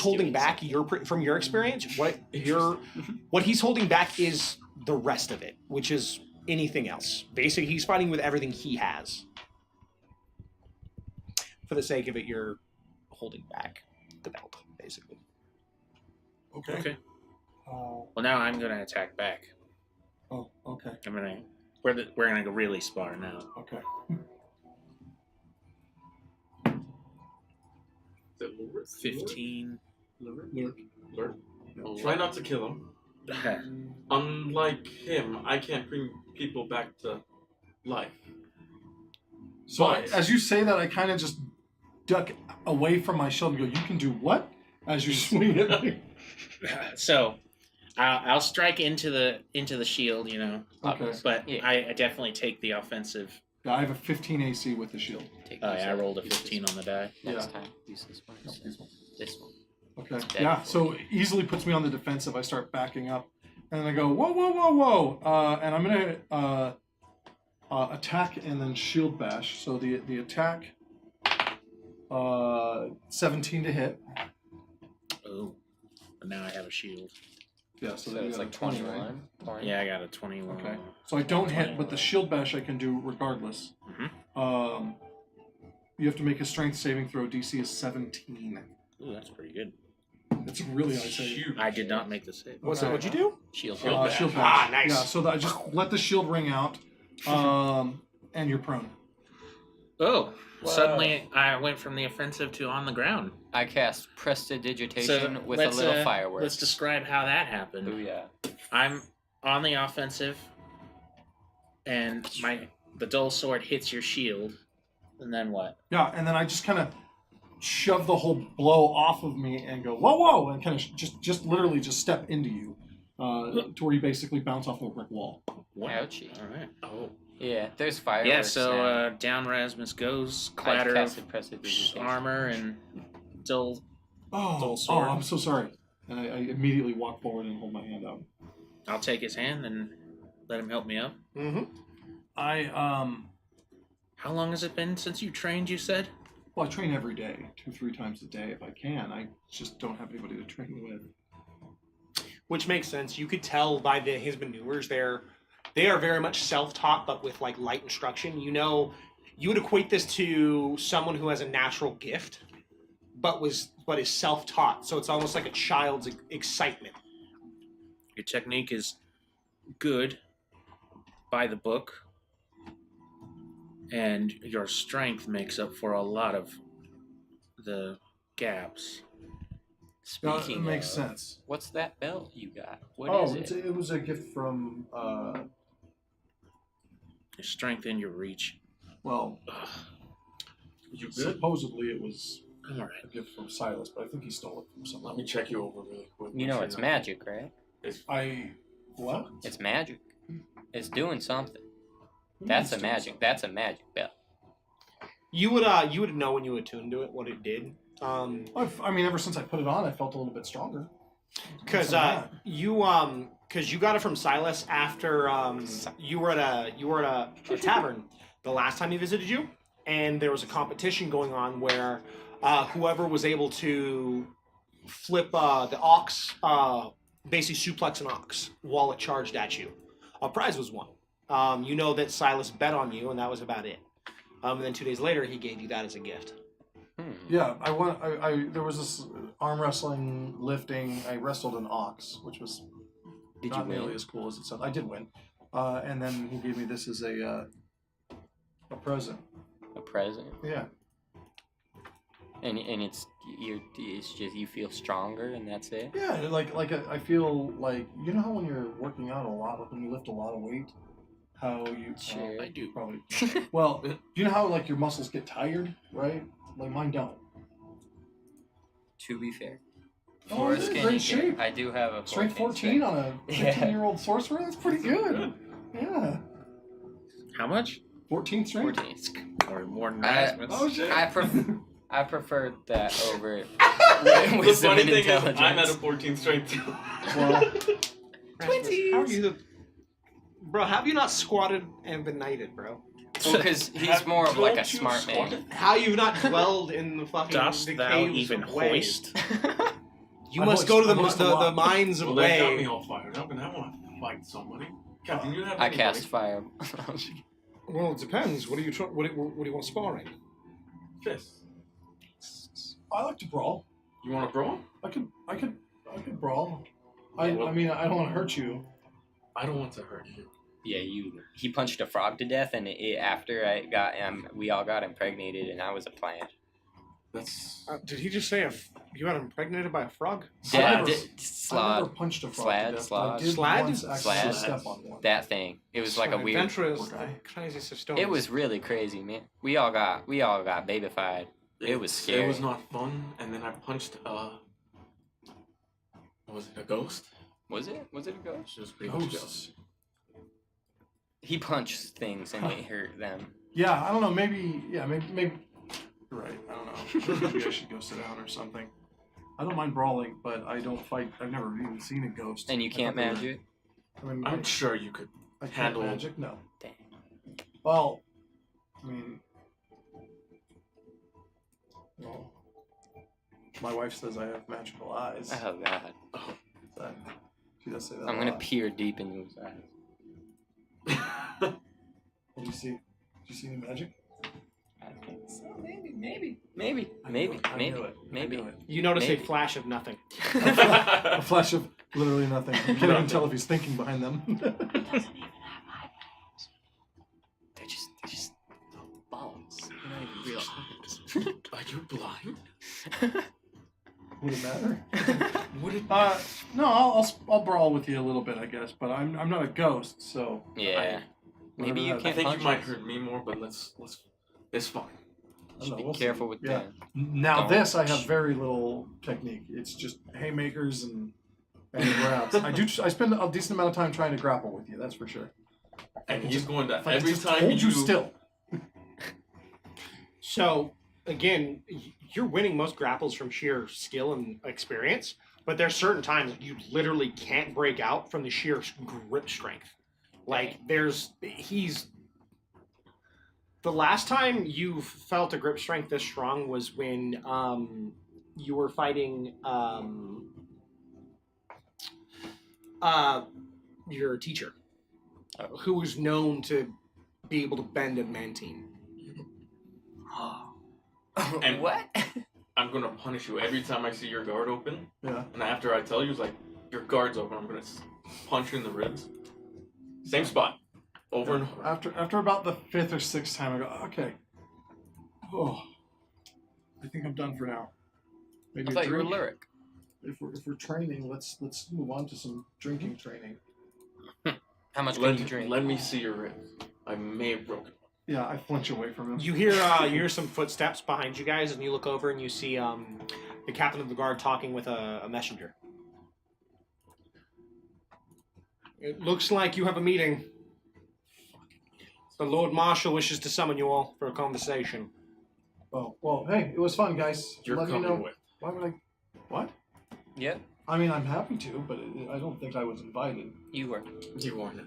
holding doing back, from your experience, what he's holding back is the rest of it, which is anything else. Basically, he's fighting with everything he has. For the sake of it, you're holding back the belt, basically. Okay. Oh, Well, now I'm gonna attack back. okay. We're gonna go really spar now. Okay. the lure? 15. Lure? Lure. Lure? Try not to kill him. Unlike him, I can't bring people back to life. So But- as you say that, I kind of just duck away from my shield and go, "You can do what?" As you swing at me. So, I'll strike into the shield, you know. Okay. But Yeah. I definitely take the offensive. Yeah, I have a 15 AC with the shield. Take Oh this yeah, I out. rolled a Use this 15 on the die. one. Next Yeah. time, use this one. No, instead. these ones. This one. Okay. Dead Yeah. before So you- easily puts me on the defensive. I start backing up, and then I go, "Whoa, whoa, whoa, whoa!" And I'm gonna attack and then shield bash. So the attack, 17 to hit. Oh, but now I have a shield. Yeah. So, So then you it's got like a 20, right? 21. 20. Yeah, I got a 21. Okay. So I don't hit, but the shield bash I can do regardless. Mhm. You have to make a strength saving throw. DC is 17. Ooh, that's pretty good. It's really high save. Huge. I did not make the save. What'd you do? Shield. bash. Shield bash. Ah, nice. Yeah, so that I just let the shield ring out, and you're prone. Oh, Wow. suddenly I went from the offensive to on the ground. I cast Prestidigitation So with a little fireworks. Let's describe how that happened. Booyah. I'm on the offensive, and the dull sword hits your shield, and then what? Yeah, and then I just kind of shove the whole blow off of me and go whoa, whoa, and kind of just literally just step into you, to where you basically bounce off a brick wall. What? Ouchie. All right. Oh. Yeah, there's fireworks. Yeah. So now. down Rasmus goes, I clatter of casted Prestidigitation. armor and dull. Oh, Dull sword. I'm so sorry. And I immediately walk forward and hold my hand out. I'll take his hand and let him help me up. Mm-hmm. How long has it been since you trained? You said. Well, I train every day, 2-3 times a day if I can. I just don't have anybody to train with. Which makes sense. You could tell by his maneuvers they are very much self-taught, but with like light instruction. You know, you would equate this to someone who has a natural gift, but is self-taught. So it's almost like a child's excitement. Your technique is good, by the book, and your strength makes up for a lot of the gaps. No, Speaking it makes of, sense. what's that belt you got? What is it? It was a gift from, Your strength and your reach. well, You good? supposedly it was All right. a gift from Silas, but I think he stole it from Let someone. me check you over really quick. You know it's magic, right? What? It's magic. It's doing something. That's a magic. That's a magic bell. You would know when you attuned to it what it did. I mean, ever since I put it on, I felt a little bit stronger. Because you got it from Silas after you were at a tavern the last time he visited you, and there was a competition going on where whoever was able to flip the ox, basically suplex an ox while it charged at you, a prize was won. You know that Silas bet on you, and that was about it. And then 2 days later, he gave you that as a gift. Yeah, there was this arm wrestling, lifting. I wrestled an ox, which was not nearly as cool as it sounded. I did win, and then he gave me this as a present. A present. Yeah. And it's just you feel stronger and that's it. Yeah, I feel like, you know how when you're working out a lot, when you lift a lot of weight, how you Sure. I do. probably. Well, do you know how like your muscles get tired, right? Like mine don't. To be fair. Oh, For a you're in skinny great kid, shape. I do have a Strength 14 on a 15-year-old sorcerer. That's pretty good. Yeah. How much? 14 strength. 14. Or more than I- that? Oh shit. I prefer that over The wisdom funny and thing is, intelligence. I'm at a 14 strength too. Well, Twinsies! How are you bro, have you not squatted and been knighted, bro? Well, because he's more of like a smart man. How you've not dwelled in the fucking Dost the thou caves even of Way? hoist? You I must hoist- go to I hoist a the lot. mines of Well, that got me Way. all fired up, and I want to fight somebody. Captain, you have I anybody? cast fire. Well, it depends. What do you what do you want sparring? Fists. I like to brawl. You want to brawl? I could brawl. I mean, I don't want to hurt you. I don't want to hurt you. Yeah, he punched a frog to death, and after I got we all got impregnated, and I was a plant. That's. Did he just say you got impregnated by a frog? I never Slod, punched a frog Slad, to death, but I Slod. did Slad? once actually Slad. step on one. that thing. It was like a weird. Adventurous, Poor guy. craziest of stones. It was really crazy, man. We all got babyfied. It was scary. It was not fun, and then I punched was it a ghost? Was it? Was it a ghost? It was pretty much a ghost. Ghosts. He punched things and it hurt them. Yeah, I don't know. Maybe. Yeah, maybe. You're right. I don't know. Maybe I should go sit down or something. I don't mind brawling, but I don't fight. I've never even seen a ghost. And you I can't thought they were- magic? I mean, I'm sure you could. I can't handle- magic. No. Dang. Well, I mean, well, my wife says I have magical eyes. Oh god. That, she does say that. I'm a gonna lot. peer deep into his eyes. What do you see? Do you see any magic? I think so. Maybe. I knew it. I knew it. You notice Maybe. a flash of nothing. A flash of literally nothing. You can't even tell if he's thinking behind them. They're just balls. They're not even real eyes. Are you blind? Would it matter? Would it? No, I'll brawl with you a little bit, I guess. But I'm not a ghost, so. Yeah. Maybe you I I can't think you punch might us. hurt me more, but let's. It's fine. I don't Just know, be we'll see. careful with Yeah. that. Now Don't. this I have very little technique. It's just haymakers and grabs. I spend a decent amount of time trying to grapple with you. That's for sure. And he's going to If I every just time hold you still. So again, you're winning most grapples from sheer skill and experience, but there's certain times you literally can't break out from the sheer grip strength. Like he's the last time you felt a grip strength this strong was when you were fighting your teacher, who was known to be able to bend a mantine. And What? I'm gonna punish you every time I see your guard open. Yeah. And after I tell you, it's like your guard's open. I'm gonna punch you in the ribs. Same spot, over and over. After about the 5th or 6th time, I go, okay. Oh, I think I'm done for now. Maybe I a thought you were drink? lyric. If we're training, let's move on to some drinking training. How much can you drink? Let me see your ribs. I may have broken. Yeah, I flinch away from him. You hear some footsteps behind you guys, and you look over and you see the captain of the guard talking with a messenger. It looks like you have a meeting. The Lord Marshal wishes to summon you all for a conversation. Oh, well, hey, it was fun, guys. You're Let me coming know. with. Why would I? What? Yeah, I mean, I'm happy to, but I don't think I was invited. you were. You are now.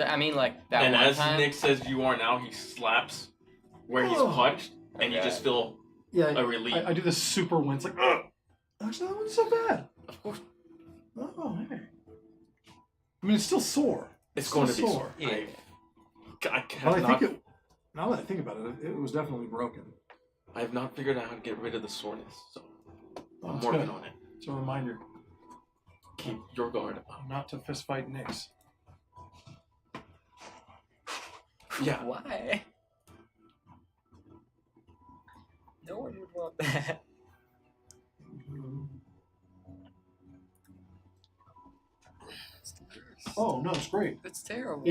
I mean, like that And one as time. Nick says you are now, he slaps where he's Oh. punched, and you Okay. just feel Yeah, a relief. I do this super wince, like, ugh! Actually, that wasn't so bad. Of course, Oh, hey. I mean, it's still sore. it's going to be sore. sore. Yeah. I But I cannot. think now that I think about it, it was definitely broken. I have not figured out how to get rid of the soreness, so Oh, I'm that's working good. on it. It's a reminder Keep your guard up. not to fist fight Nyx. Yeah. Why? No one would want that. Oh no, it's great. That's terrible.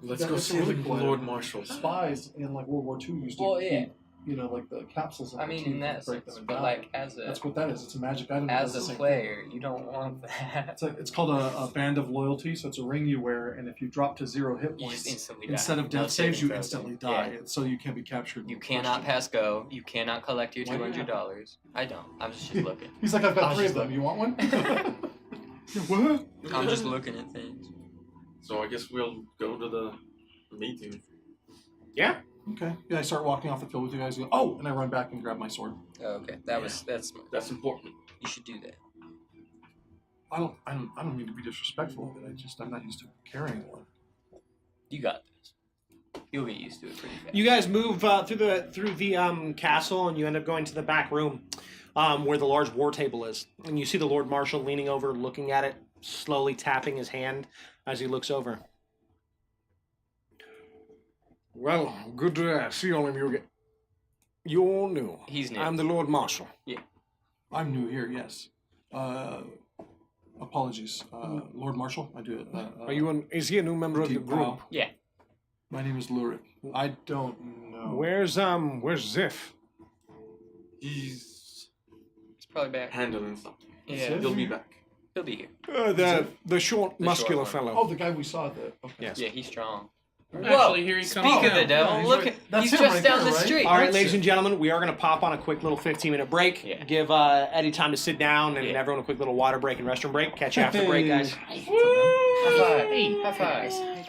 Let's go it's see really the cool. Lord Marshal. Spies in like World War II used to Well, yeah. keep, like the capsules. I mean, in that break sense, them but down. like as a That's what that is. It's a magic item. that as does a the same player, you don't want that. thing. It's called a band of loyalty. So it's a ring you wear, and if you drop to 0 hit You just points, instantly die. instead of No death saves, saving you throws. instantly Yeah. die. So you can't be captured. You cannot pass go. You cannot collect your Why do you have $200. I don't. I'm just looking. He's like, I've I got was 3 of just them. You want one? Yeah, what? I'm just looking at things. So I guess we'll go to the meeting. Yeah. Okay. Yeah, I start walking off the field with you guys. And go, oh, and I run back and grab my sword. Oh, okay, that's smart. That's important. You should do that. I don't mean to be disrespectful of it. I'm not used to carrying one. You got this. You'll get used to it pretty fast. You guys move through the castle, and you end up going to the back room where the large war table is. And you see the Lord Marshal leaning over, looking at it, slowly tapping his hand as he looks over. Well, good to see all of you again. You're all new. He's new. I'm the Lord Marshal. I'm new here, yes. Apologies. Lord Marshal, I do it. Is he a new member of the Deep group? bow. Yeah. My name is Lurik. I don't know. Where's Ziff? He's It's probably back. handling something. Yeah. He'll be back. He'll be here. The short, The muscular short one. fellow. Oh, the guy we saw at the... Okay. Yes. Yeah, he's strong. Actually, here he comes. Speak of the now. devil, he's look right- at that's he's him just right down there, the right? street. All right, That's ladies it. and gentlemen, we are going to pop on a quick little 15-minute break. Yeah. Give Eddie time to sit down and Yeah. everyone a quick little water break and restroom break. Catch you after the break, guys. High five. High five.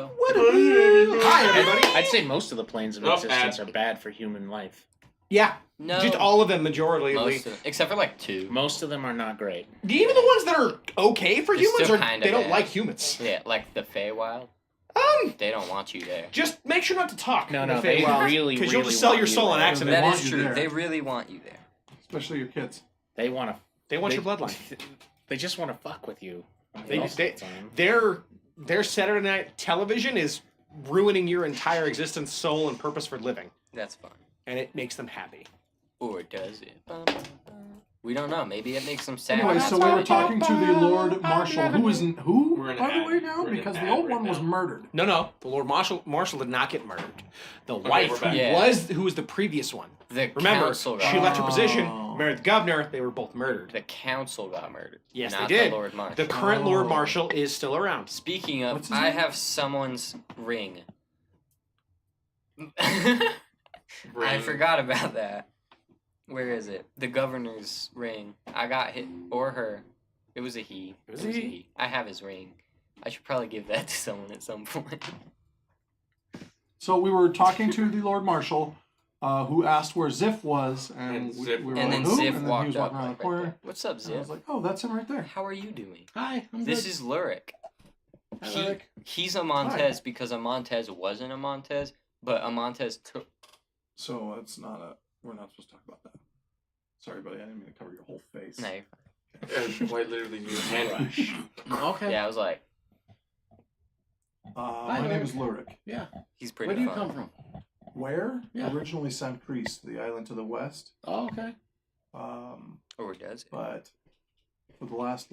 Hi, everybody. I'd say most of the planes of existence are bad for human life. Yeah, No. just all of them, majorly. Most of, except for like 2. Most of them are not great. Even the ones that are okay for They're humans, still are kinda they don't bad. like humans. Yeah, like the Feywild. They don't want you there. Just make sure not to talk. No, in the no, they Feywild, really, because really you'll just sell want your you soul on there. accident. They That want is you true. there. They really want you there. Especially your kids. They want to. They want your bloodline. They just want to fuck with you. They- most they- of the time. Their Saturday night television is ruining your entire existence, soul, and purpose for living. That's fine. and it makes them happy. Or does it? We don't know. Maybe it makes them sad. Anyway, so we were talking to the Lord Marshal, who isn't who, We're in by the an way, ad. now? We're in Because an the ad old right one was now. murdered. No, the Lord Marshal did not get murdered. The we're wife back. who was the previous one. The Remember, council she got left her position, Oh. married the governor. They were both murdered. The council got murdered. Yes, not they did. The Lord Marshal. The current Lord Oh. Marshal is still around. Speaking of, What's his I name? have someone's ring. I Ring. forgot about that. Where is it? The governor's ring. I got hit, or her. It was a he. It was a he. I have his ring. I should probably give that to someone at some point. So we were talking to the Lord Marshal, who asked where Ziff was, and And we Ziff- were And like, then who? Ziff And then he walked was up walking around like the right corner. there. What's up, And I was Ziff? like, oh, that's him right there. How are you doing? Hi, I'm This good. is Lurik. Hi, He, Lurik. he's a Montez because a Montez wasn't a Montez, but a Montez took. So it's not a. We're not supposed to talk about that. Sorry, buddy. I didn't mean to cover your whole face. No, you're And quite literally, you hand rush. Okay. fine. Yeah, I was like, My name is Lurik. Yeah. he's pretty Where do you fun. come from? Where? Yeah. Originally San Cris, the island to the west. Oh, okay. Or does it? But for the last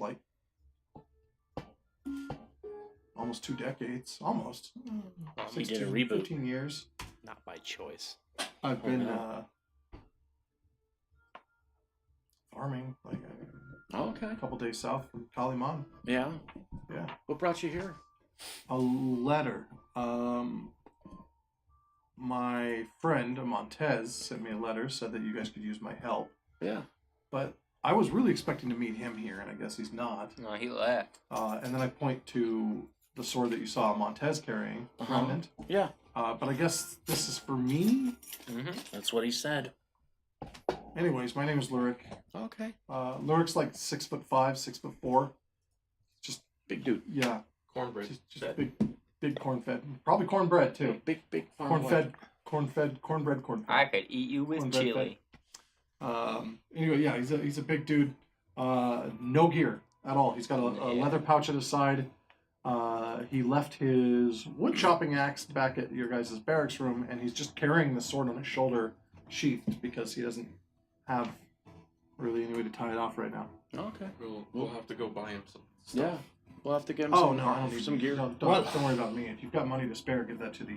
almost 2 decades, almost He did a 16, reboot. 15 years, Not by choice. I've been no. farming Oh, okay. a couple days south from Kaliman. Yeah. Yeah. What brought you here? A letter. My friend Montez sent me a letter, said that you guys could use my help, Yeah. but I was really expecting to meet him here, and I guess he's not. No, he left. And then I point to the sword that you saw Montez carrying, Uh-huh. remnant. Yeah. But I guess this is for me. Mm-hmm. That's what he said. Anyways, my name is Lurik. Okay. Lurik's like 6'5", 6'4". Big dude. Yeah, Cornbread. just big corn-fed. Probably cornbread too. Big farm Corn-fed, cornbread. I could eat you with Cornbread chili. Anyway, yeah, he's a big dude. No gear at all. He's got a Yeah. leather pouch at his side. He left his wood chopping axe back at your guys' barracks room, and he's just carrying the sword on his shoulder, sheathed, because he doesn't have really any way to tie it off right now. Okay. We'll have to go buy him some stuff. Yeah. We'll have to get him Oh some, no, I don't need some gear. Don't worry about me. If you've got money to spare, give that to the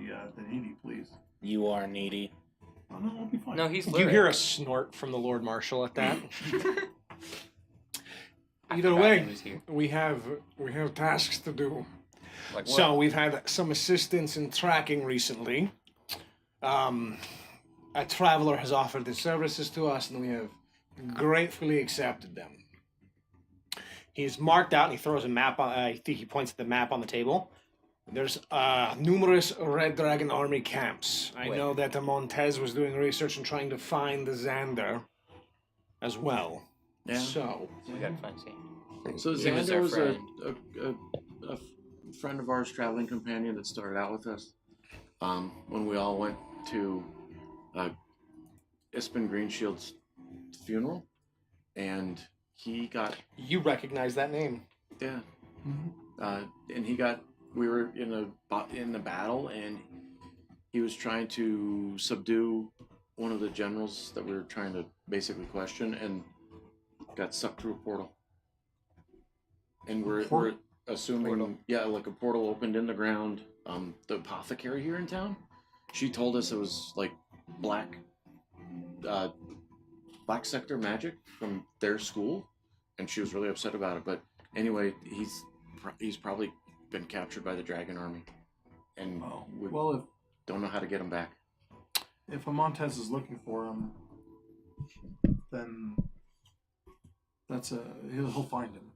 needy, please. You are needy. Oh no, I'll be fine. No, he's You Lurik. hear a snort from the Lord Marshal at that. I Either forgot way, he was here. we have tasks to do. Like what? So we've had some assistance in tracking recently. A traveler has offered his services to us, and we have gratefully accepted them. He's marked out, and he throws a map. I think he points at the map on the table. There's numerous Red Dragon Army camps. I Wait. know that the Montez was doing research and trying to find the Xander as well. Yeah. So, We gotta find Sam. So He was our Xander was friend. a friend of ours, traveling companion that started out with us. When we all went to Ispin Greenshield's funeral, and he got you recognize that name. yeah, Mhm. and he got. We were in the battle, and he was trying to subdue one of the generals that we were trying to basically question, and got sucked through a portal. And we're assuming, like a portal opened in the ground. The apothecary here in town, she told us it was like black sector magic from their school, and she was really upset about it. But anyway, he's probably been captured by the Dragon Army, and we Well, don't know how to get him back. if a Montez is looking for him, then he'll find him.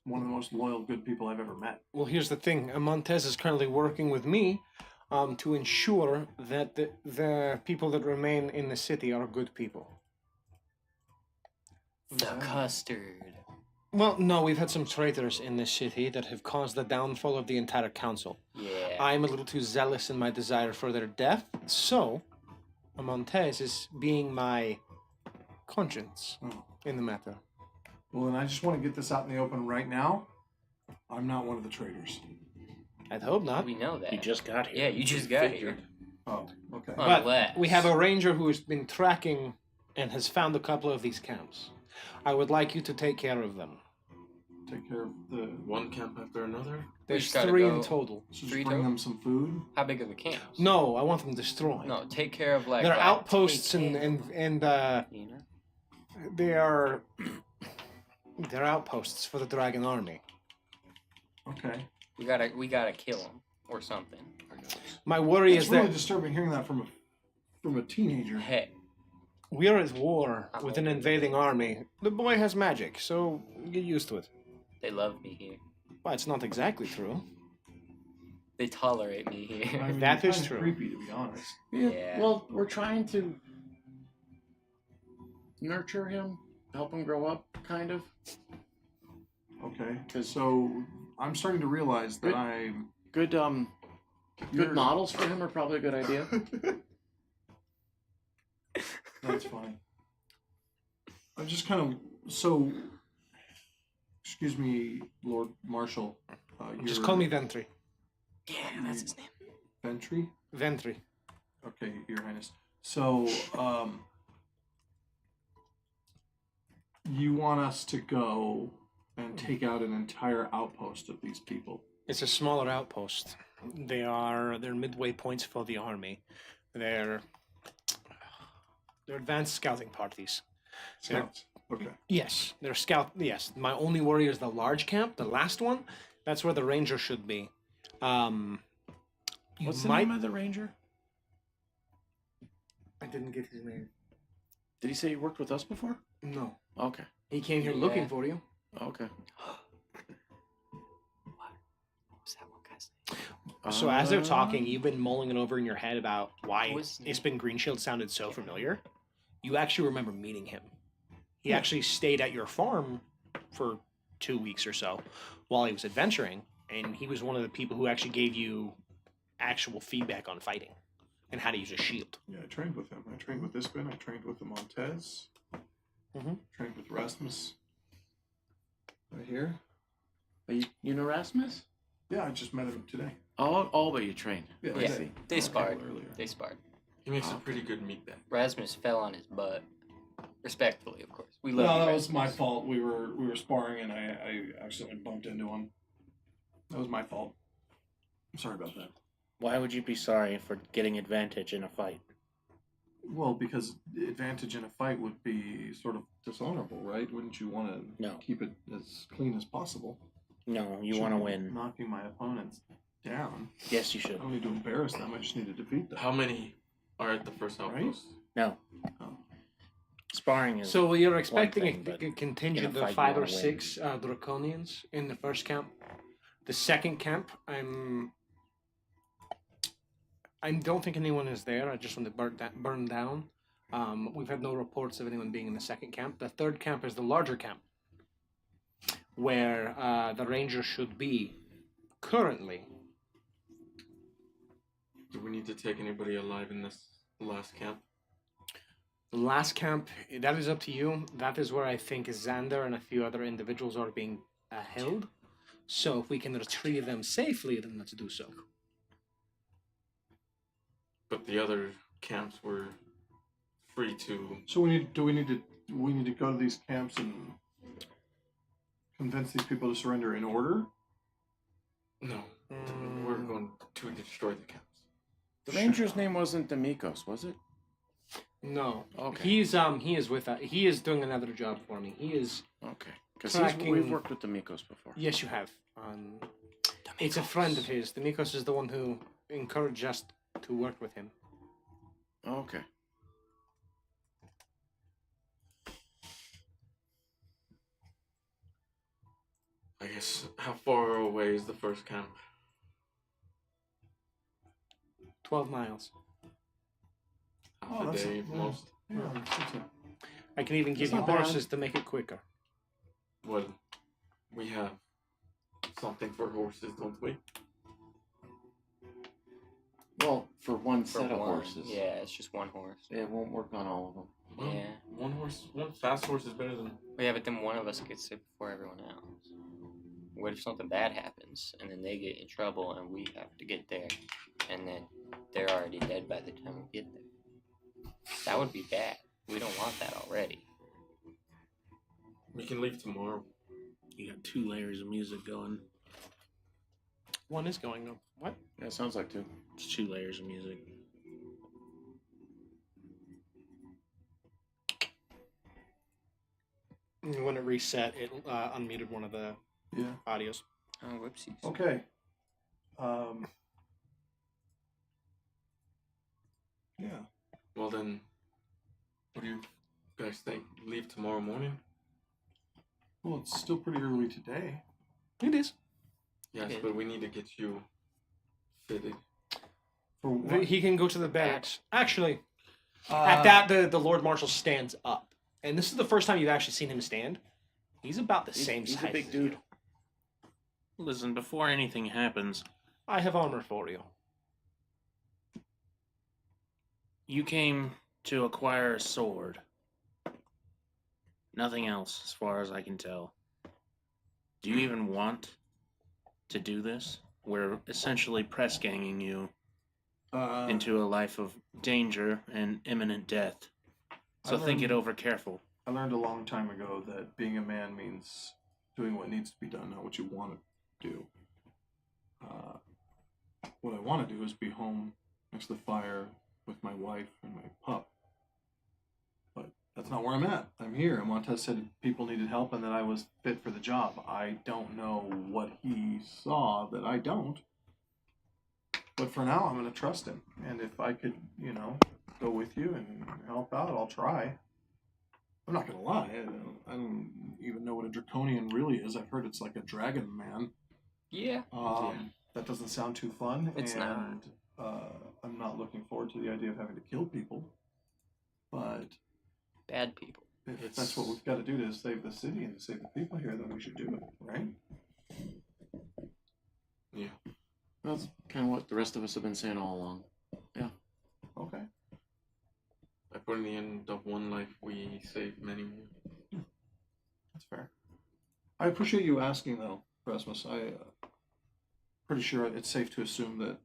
One of the most loyal, good people I've ever met. Well, here's the thing. Montez is currently working with me to ensure that the people that remain in the city are good people. The custard. Well, no, we've had some traitors in this city that have caused the downfall of the entire council. Yeah. I'm a little too zealous in my desire for their death, so Montez is being my conscience in the matter. Well, then I just want to get this out in the open right now. I'm not one of the traitors. I'd hope not. We know that. He just got here. Yeah, you just got here. Oh, okay. But Unless. we have a ranger who has been tracking and has found a couple of these camps. I would like you to take care of them. Take care of the. One camp after another. There's just gotta 3 in go- total. So Three just bring total? them some food. How big are the camps? No, I want them destroyed. No, take care of like. They're like, outposts take and you know? they are they're outposts for the dragon army. Okay. We gotta kill them or something. My worry It's is really that disturbing hearing that from a teenager. Hey, we are at war I'm with an open. invading army. The boy has magic, so get used to it. they love me here. But it's not exactly true. They tolerate me here. I mean, That is kinda true. Creepy, to be honest. Yeah. Well, we're trying to nurture him, help him grow up, kind of. Okay. 'Cause- So I'm starting to realize that Good. I'm. Good You're- good models for him are probably a good idea. That's funny. I'm just kind of so. Excuse me, Lord Marshal. Just you're call me Ventry. Yeah, that's his name. Ventry. Ventry. Okay, Your Highness. So, you want us to go and take out an entire outpost of these people? It's a smaller outpost. They're midway points for the army. They're advanced scouting parties. Scouts. Okay. Yes, they're scout. Yes, my only worry is the large camp, the last one. That's where the ranger should be. You What's the might. name of the ranger? I didn't get his name. Did he say he worked with us before? No, Okay. he came here Yeah. looking for you. Okay. What's that one guy's name? So as they're talking, you've been mulling it over in your head about why What's his name? Ispin Greenshield sounded so familiar. You actually remember meeting him. He actually stayed at your farm for 2 weeks or so while he was adventuring, and he was one of the people who actually gave you actual feedback on fighting and how to use a shield. Yeah, I trained with him. I trained with Ispin. I trained with the Montez. Mhm. Trained with Rasmus. Right here. You know Rasmus? Yeah, I just met him today. Oh, but you trained. Yeah, I Yeah. see. They a sparred. couple earlier. They sparred. He makes a pretty good meatbag. Rasmus fell on his butt. Respectfully, of course. We No, love you, that was my Rasmus. fault. We were sparring and I accidentally bumped into him. That was my fault. I'm sorry about that. Why would you be sorry for getting advantage in a fight? Well, because the advantage in a fight would be sort of dishonorable, right? Wouldn't you want to No. keep it as clean as possible? No, you Shouldn't want to be win. Knocking my opponents down. Yes, you I should. don't need to embarrass them. I just need to defeat them. How many are at the first outpost? No. Oh. Sparring is. So you're expecting thing, but a contingent in a of fight, 5 you or wanna win. 6 draconians in the first camp. The second camp, I don't think anyone is there. I just want to burn down. We've had no reports of anyone being in the second camp. The third camp is the larger camp, where the ranger should be currently. Do we need to take anybody alive in this last camp? The last camp, that is up to you. That is where I think Xander and a few other individuals are being held. So if we can retrieve them safely, then let's do so. But the other camps were free to. So we need to go to these camps and convince these people to surrender in order? No, we're going to destroy the camps. The ranger's name wasn't Demikos, was it? No. Okay. He is with us. He is doing another job for me. He is. Okay. Because Tracking- we've worked with Demikos before. Yes, you have. It's a friend of his. Demikos is the one who encouraged us to work with him. Okay. I guess. How far away is the first camp? 12 miles. Half Oh, a that's day not- most. Yeah, that's it. I can even give That's you not bad. horses to make it quicker. Well, we have something for horses, don't we? Well, for one For set of one. horses. Yeah, it's just one horse. It won't work on all of them. Well, Yeah. one fast horse is better than. Yeah, but then one of us gets it before everyone else. What if something bad happens and then they get in trouble and we have to get there and then they're already dead by the time we get there. That would be bad. We don't want that already. We can leave tomorrow. You got 2 layers of music going. One is going on. What? Yeah, it sounds like 2. It's 2 layers of music. When it reset, it unmuted one of the Yeah. audios. Oh, whoopsies. Okay. Yeah. Well then, what do you guys think? Leave tomorrow morning? Well, it's still pretty early today. It is. Yes, Okay. but we need to get you fitted. For what? He can go to the barracks. Actually, Uh, at that, the Lord Marshal stands up. And this is the first time you've actually seen him stand. He's about the same He's size. a big as dude. you. Listen, before anything happens, I have armor for you. you came to acquire a sword. Nothing else, as far as I can tell. Do you even want to do this? We're essentially press ganging you into a life of danger and imminent death. So think it over careful. I learned a long time ago that being a man means doing what needs to be done, not what you want to do. What I want to do is be home next to the fire with my wife and my pup. But that's not where I'm at. I'm here. Montez said people needed help and that I was fit for the job. I don't know what he saw that I don't. But for now, I'm going to trust him. And if I could, go with you and help out, I'll try. I'm not going to lie. I don't even know what a draconian really is. I've heard it's like a dragon man. Yeah. That doesn't sound too fun. It's not. I'm not looking forward to the idea of having to kill people. But Bad people. if that's what we've got to do to save the city and to save the people here, then we should do it, right? Yeah. That's kind of what the rest of us have been saying all along. Okay. I put in the end of one life, we save many more. That's fair. I appreciate you asking, though, Rasmus. I pretty sure it's safe to assume that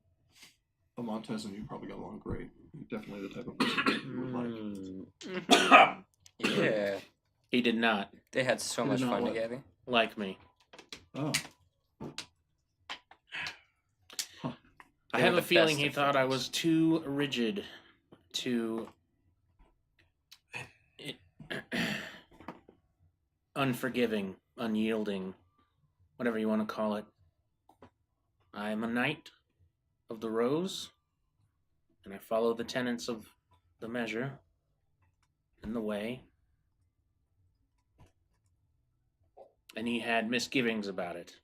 Montez and you probably got along great. You're definitely the type of person that you would like. Yeah. He did not They had so Did much not fun what? together. like me. Oh. I They have were a the feeling best he of thought I friends. was too rigid, too unforgiving, unyielding, whatever you want to call it. I am a knight of the rose, and I follow the tenets of the measure and the way. And he had misgivings about it.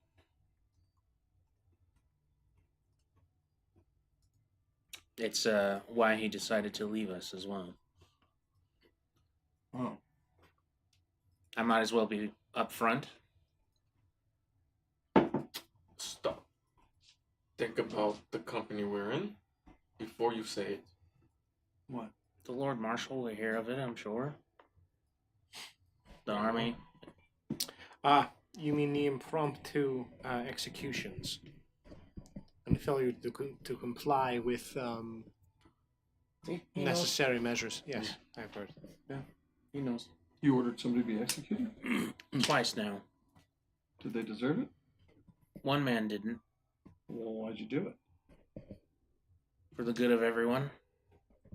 It's why he decided to leave us as well. Oh. I might as well be upfront. Stop. Think about the company we're in before you say it. What? The Lord Marshal will hear of it, I'm sure. The army. You mean the impromptu executions and failure to comply with necessary measures? Yes, I've heard. He knows. You ordered somebody to be executed? Twice now. Did they deserve it? One man didn't. Well, why'd you do it? For the good of everyone.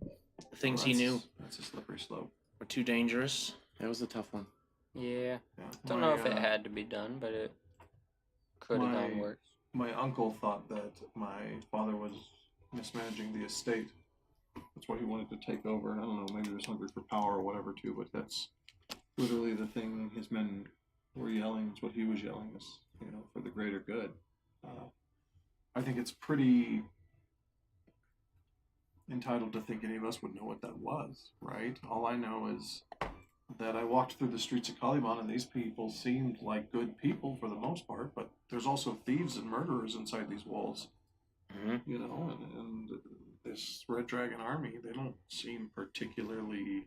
The things he knew That's a slippery slope. were too dangerous. That was a tough one. Yeah. Yeah. Don't know if it had to be done, but it could have gone worse. My uncle thought that my father was mismanaging the estate. That's why he wanted to take over. And I don't know, maybe he was hungry for power or whatever too, but that's literally the thing his men were yelling. It's what he was yelling is, for the greater good. I think it's pretty entitled to think any of us would know what that was, right? All I know is that I walked through the streets of Caliban and these people seemed like good people for the most part, but there's also thieves and murderers inside these walls, Mm-hmm. and this Red Dragon army, they don't seem particularly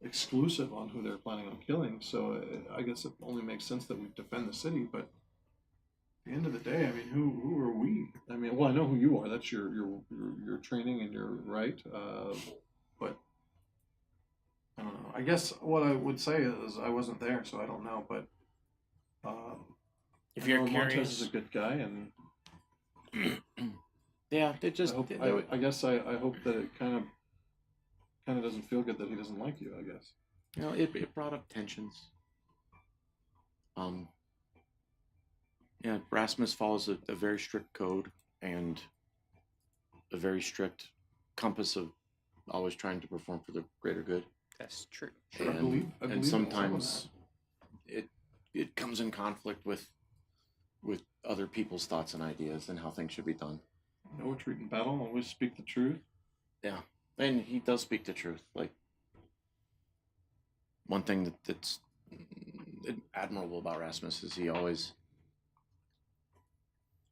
exclusive on who they're planning on killing, so I guess it only makes sense that we defend the city, but the end of the day, I mean, who are we? I mean, well, I know who you are. That's your training and your right. But I don't know. I guess what I would say is I wasn't there, so I don't know. But If you're Montez curious, is a good guy, and yeah, they just. I guess I hope that it kind of doesn't feel good that he doesn't like you. I guess. You know, it brought up tensions. Yeah, Rasmus follows a very strict code and a very strict compass of always trying to perform for the greater good. That's true. I believe And sometimes it comes in conflict with other people's thoughts and ideas and how things should be done. No retreat in battle. Always speak the truth. Yeah, and he does speak the truth. Like, one thing that's admirable about Rasmus is he always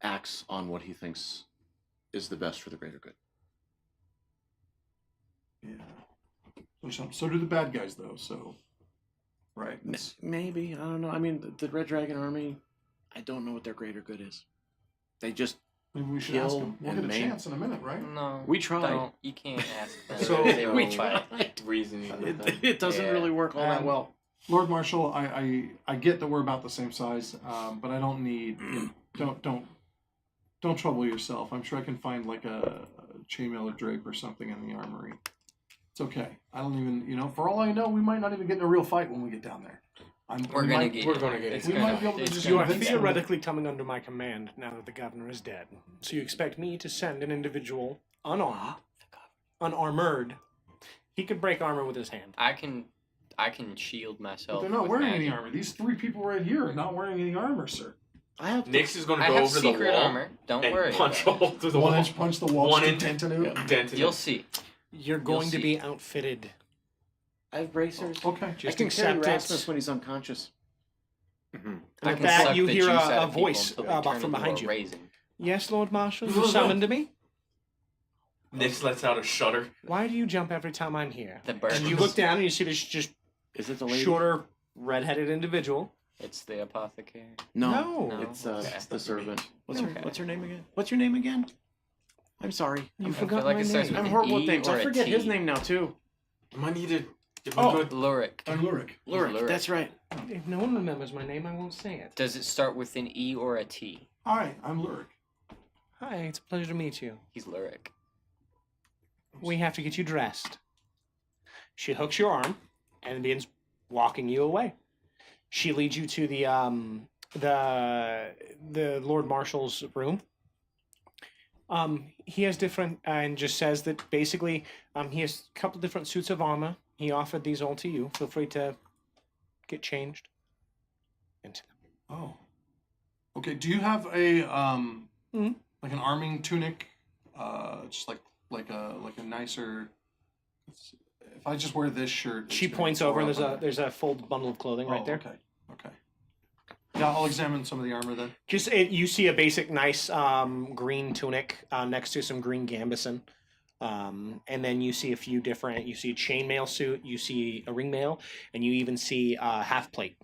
acts on what he thinks is the best for the greater good. Yeah. So do the bad guys, though. So, right. that's- Maybe, I don't know. I mean, the Red Dragon Army, I don't know what their greater good is. They just Maybe we should ask Kill them. We'll and get a maim. chance in a minute, right? No. We tried. Don't. You can't ask them. So- they we will fight. Reasoning with them. it doesn't Yeah. really work all that And- well. Lord Marshal, I get that we're about the same size, but I don't need don't trouble yourself. I'm sure I can find like a chainmail or drape or something in the armory. It's okay. I don't even for all I know, we might not even get in a real fight when we get down there. We're gonna get. we're gonna get it's we gonna- might be able to it's just You gonna are convince be- them. theoretically coming under my command now that the governor is dead. So you expect me to send an individual unarmored. He could break armor with his hand. I can shield But myself. they're not with wearing magic. any armor. These 3 people right here are not wearing any armor, sir. I have Nix is gonna I go have over to the secret wall armor. Don't and worry. punch a about hole through the 1 wall. inch punch the wall. 1 just inch. dent into it. Dent it. it. You'll see. You're going to be outfitted. I have bracers. Okay. I Just can carry accept it. Rasmus when he's unconscious. And I with can that, suck you the hear juice out a of people voice until they turn from into behind a you. raisin. Yes, Lord Marshal, you summoned me. Nix lets out a shudder. Why do you jump every time I'm here? The bird. And you look down and you see this just Is it the lady? shorter, red-headed individual. It's the apothecary. No. No. It's Okay. it's the servant. What's Okay. her name again? What's your name again? I'm sorry. You I forgot feel like my it starts name. with I'm horrible E with names. or I a forget T. his name now too. I might need to give Oh. a good. Lurik. I'm Lurik. Lurik. Lurik. That's right. If no one remembers my name, I won't say it. Does it start with an E or a T? Hi, I'm Lurik. Hi, it's a pleasure to meet you. He's Lurik. We have to get you dressed. She hooks your arm and begins walking you away. She leads you to the Lord Marshal's room. He has different and just says that basically he has a couple different suits of armor. He offered these all to you. Feel free to get changed into them. Oh. Okay. Do you have a Mhm. like an arming tunic? Just like a nicer. If I just wear this shirt, She it's gonna points go over and up there's a folded bundle of clothing right there. Okay. Yeah, I'll examine some of the armor then. Just you see a basic, nice green tunic next to some green gambeson, and then you see a few different. You see a chainmail suit, you see a ringmail, and you even see a half plate.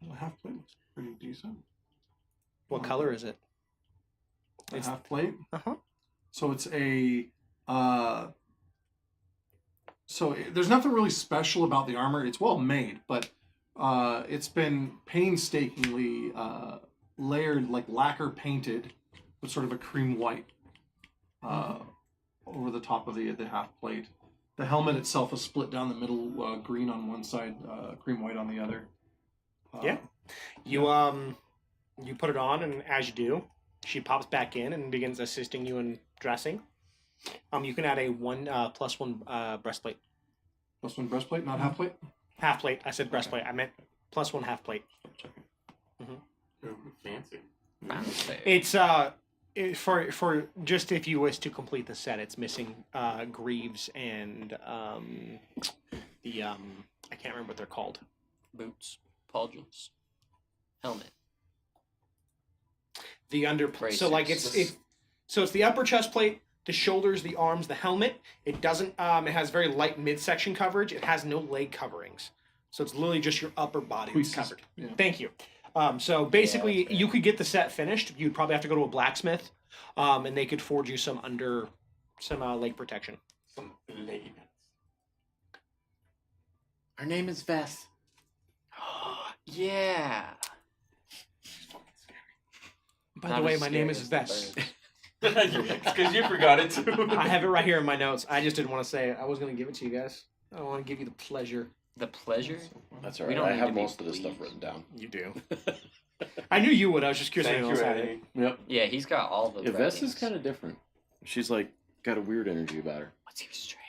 Well, half plate looks pretty decent. What color is it? A It's- half plate. Uh-huh. So it's a. There's nothing really special about the armor. It's well made, but it's been painstakingly layered, like lacquer painted, with sort of a cream white over the top of the half plate. The helmet itself is split down the middle, green on one side, cream white on the other. Yeah. You you put it on, and as you do, she pops back in and begins assisting you in dressing. You can add a +1 breastplate. Plus 1 breastplate, not half plate. Half plate. I said breastplate. I meant +1 half plate. Fancy. Fancy. It's for just if you wish to complete the set, it's missing greaves and the I can't remember what they're called. Boots. Pauldrons. Helmet. The under so like Bracers. it's the upper chest plate, the shoulders, the arms, the helmet. It doesn't it has very light midsection coverage. It has no leg coverings. So it's literally just your upper body that's Cuisses. covered. Yeah. Thank you. So basically, that's you could get the set finished. You'd probably have to go to a blacksmith, and they could forge you some lake protection. Some lady. Her name is Vess. Yeah. By Not the way, as my name scary is as the Vess. bird. It's because you forgot it too. I have it right here in my notes. I just didn't want to say it. I was going to give it to you guys. I don't want to give you the pleasure. The pleasure? That's all We right. don't I need have to be most of this stuff pleased. written down. You do. I knew you would. I was just curious if Thank anyone you, else had it. Eddie. Yep. Yeah, he's got all the Yeah, Vess is writings. kind of different. She's like got a weird energy about her. What's your strength?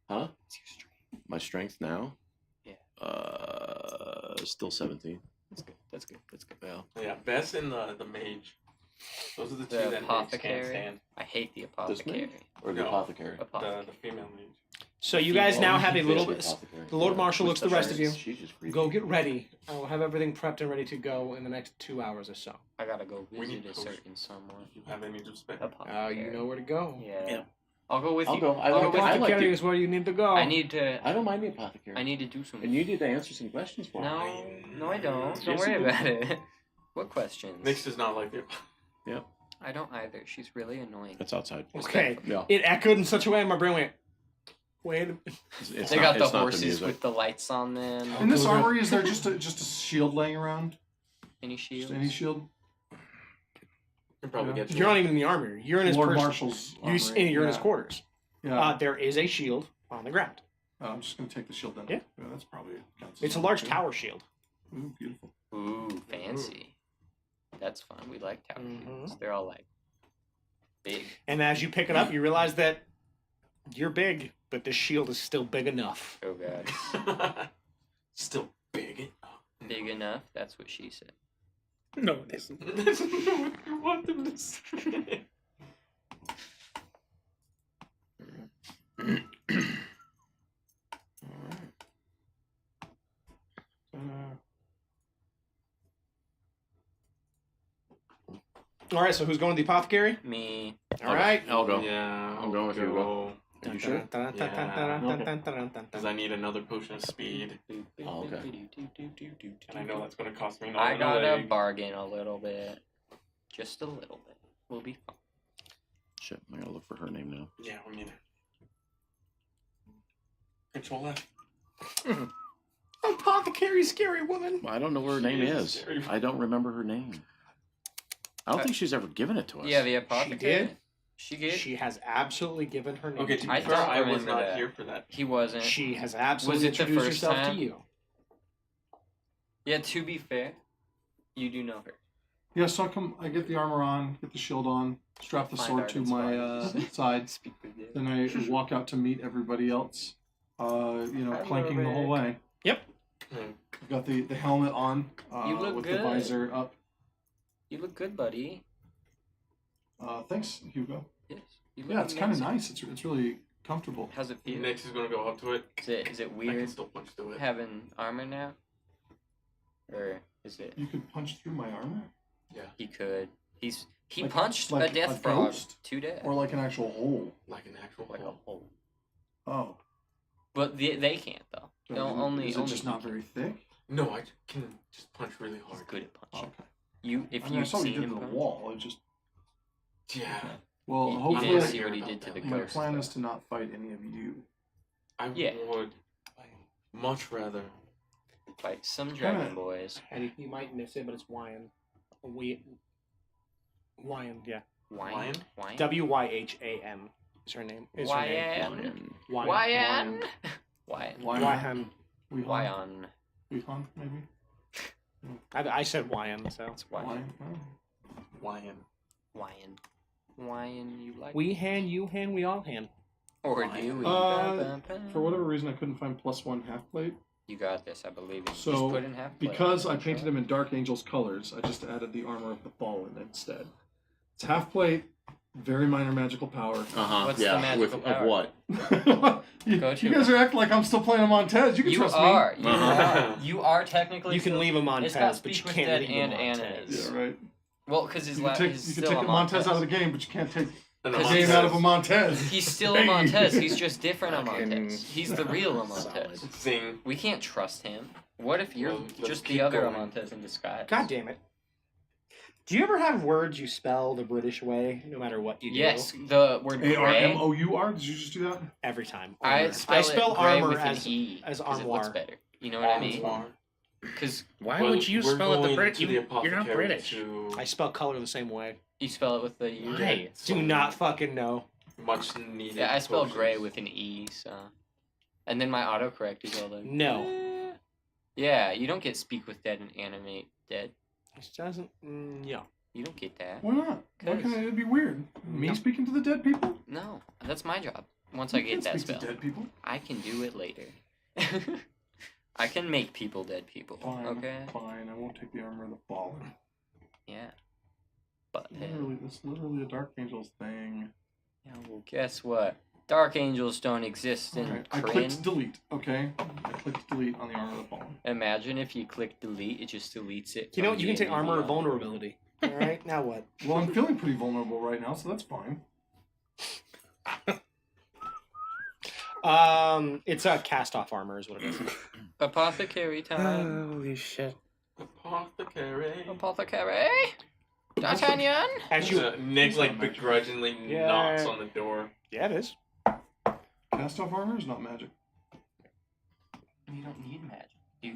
Huh? What's your strength? My strength now? Yeah. Still 17. That's good. That's good. That's good. Yeah. Yeah, Bess and the mage. Those are the two The that mages can't apothecary. stand. I hate the This apothecary. mage? Or the No. apothecary? Apothecary. The female mage. So you guys now have a little The bit. apothecary. The Lord Marshal With looks the rest of you. She's just creepy. Go get ready. I will have everything prepped and ready to go in the next 2 hours or so. I gotta go We need visit a potions. certain someone. If you have any respect. Apothecary. You know where to go. Yeah. Yeah. I'll go with I'll you. go. I I'll like go the- with I you. like Apothecary the- is where you need to go. I need to. I don't mind the apothecary. I need to do some. And you need to answer some questions for me. No, I don't. Don't Yes, worry you do. about it. What questions? Nix does not like it. I don't either. She's really annoying. It's outside. Okay. Yeah. It echoed in such a way, my brain went, wait a minute. It's They not- got the it's not horses music. with the lights on them. In this Go ahead. armory, is there just a shield laying around? Any Just shields? any shield? You probably Yeah. get You're not even in the armory. You're in his Lord person- Marshal's You're armory. in his Yeah. quarters. Yeah. There is a shield on the ground. I'm just gonna take the shield then. Yeah. That's probably counts as It's a armor, large too. tower shield. Ooh, beautiful. Ooh, fancy. That's fun. We like tower Mhm. shields. They're all like big. And as you pick it up, you realize that you're big, but this shield is still big enough. Oh god. Still big. Big enough. That's what she said. No, it isn't. That's not what you want them to say. All right, so who's going to the apothecary? Me. All right. I'll go. Yeah, I'm going with you, Will. Are you sure? Because I need another potion of speed, Oh, okay. and I know that's going to cost me. I got a leg. bargain a little bit. Just a little bit. We'll be fine. Shit, I gotta look for her name now. Yeah, we need it. Control F. Apothecary, scary woman. I don't know what her She name is a is. scary- I don't remember her name. I don't think she's ever given it to us. Yeah, the apothecary. did? She did. She has absolutely given her name. Okay, to to you. I be fair, don't I was remember not that. here for that. He wasn't. She has absolutely Was it the introduced first herself time? to you. Yeah, to be fair, you do know her. Yeah, so I get the armor on, get the shield on, strap the Find sword art to and my sparks. side. Speak with you. Then I walk out to meet everybody else. Clanking the whole way. Yep. I've got the helmet on. You look with good. the visor up. You look good, buddy. Thanks, Hugo. Yes. You look Yeah, it's kind of amazing. nice. It's really comfortable. How's it feel? Nix is going to go up to it. Is it I can weird still punch through it. having armor now? Or is it? You could punch through my armor, He could. He Like- punched like a death a frog ghost? to death. or like an actual hole. Like an actual Like a hole. hole. Oh, But they can't though. so No, only is it only just you not can. very thick? No, I can just punch really He's hard. good at Oh, punching. okay. You if I mean, you I saw what seen you did him to the punch, wall. It just Yeah. well, you hopefully didn't I- see what he did to the my ghost. plan though. is to not fight any of you. I Yeah. would much rather. Fight some Kinda- dragon boys. And you might miss it, but it's Wyan. Wyan, yeah. Wyan. Wyan. Whyhan is her name. Is her name. Wyan. Wyan. Wyan. Wyan. Wyan. Wehan, maybe. I said Wyan, so. It's Wyan. Wyan. Oh. Lion. Wyan. Wyan. You like? We hand, you hand, we all hand. Or do we? For whatever reason, I couldn't find +1 half plate. You got this, I believe you. So, Just put in half plate. Because I painted him in Dark Angel's colors, I just added the armor of the Fallen instead. It's half plate, very minor magical power. Uh-huh. What's the yeah. magical power? Of what? you, Go to you guys are acting like I'm still playing a Montez. You can You trust are. me. You Uh-huh. are. You are technically. You can still- leave him on It's Tez, got but you Speak with can't Dead leave him and on Animes. Tez. Yeah, right. Well, because his You last can is take still a Montez out of the Montez. game, but you can't take An Cause Came out of a Montez. He's still a Montez. He's just different Amontez. He's the real Solid. Amontez. Zing. We can't trust him. What if you're Well, let's just keep the other going. Amontez in disguise? God damn it. Do you ever have words you spell the British way, no matter what you do? Yes, the word gray. ARMOUR? Did you just do that? Every time. I Armor. spell, I spell it gray armor with as an E as 'cause it looks armoire. better. You know what I mean? Armoire. Because Why Well, would you we're spell it the going British? to the You're not apothecary British. to I spell color the same way. you spell it with the U. Why? Do not fucking know. much needed. Yeah, I spell potions. gray with an E. So, and then my autocorrect is all like, No. "Eh." Yeah, you don't get speak with dead and animate dead. It doesn't. Yeah. You don't get that. Why not? Why can't it? It'd be weird. Me No. speaking to the dead people? No, that's my job. Once I You get can't that speak spell, to dead people. I can do it later. I can make people dead people. Fine. Okay. Fine. I won't take the armor of the fallen. Yeah. But Literally a Dark Angels thing. yeah, well, guess what? Dark angels don't exist in Alright, I Kryn. clicked delete, okay? I clicked delete on the armor of the fallen. Imagine if you click delete, it just deletes it. You know, from you can take D&D armor of Beyond. vulnerability. All right. Now what? Well, I'm feeling pretty vulnerable right now, so that's fine. It's a cast-off armor, is what it is. Apothecary time. Holy shit. Apothecary. Apothecary. D'Artagnan. As you. Nick like begrudgingly Yeah. knocks on the door. Yeah, it is. Cast off armor is not magic. You don't need magic, do you?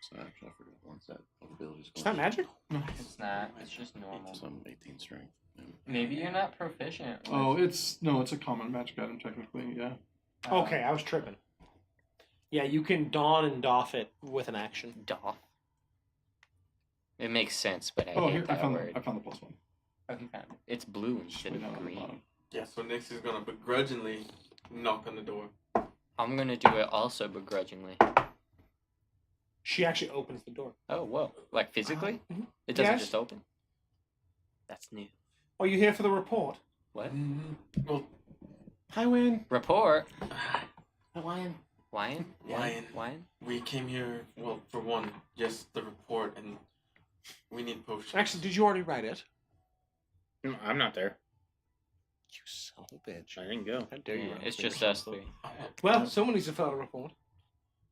So actually, I forgot once that ability. It's not magic. It's not. It's just normal. Some 18 strength. Yeah. Maybe you're not proficient. with- Oh, it's a common magic item technically, yeah. Okay, I was tripping. Yeah, you can don and doff it with an action. Doff. It makes sense, but I Oh, hate here I that found word. the +1. Okay, it's blue Just instead way down of at the green. bottom. Yeah, so Nick's is gonna begrudgingly knock on the door. I'm gonna do it also begrudgingly. She actually opens the door. Oh, whoa! Like physically? Mhm. It doesn't Yes. just open. That's new. Are you here for the report? What? Well, Hi, Wayne. Report? Hi, Wayne. Lion? Lion. Lion? we came here. Well, for one, yes, the report, and we need potions. Actually, did you already write it? No, I'm not there. You son of a bitch. I didn't go. How dare you? Yeah, run it's a just paper us shot? three. Well, someone needs to fill out a report.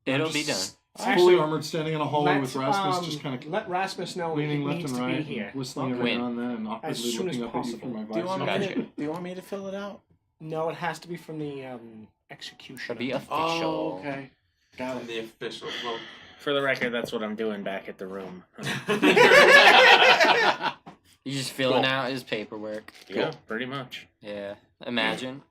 It'll I'm be done. just Actually, fully armored, standing in a hallway Let, with Rasmus, just kind of let Rasmus know leaning he left needs and to right, be here. and whistling every When? now and then, and awkwardly soon as looking up at you possible. from my Do you want me visor. Gotcha. to? Do you want me to fill it out? No, it has to be from the executioner. It'll be official. Oh, okay. Got From it. the official. Well, For the record, that's what I'm doing back at the room. You're just filling Cool. out his paperwork. Yeah, pretty much. Yeah. Imagine.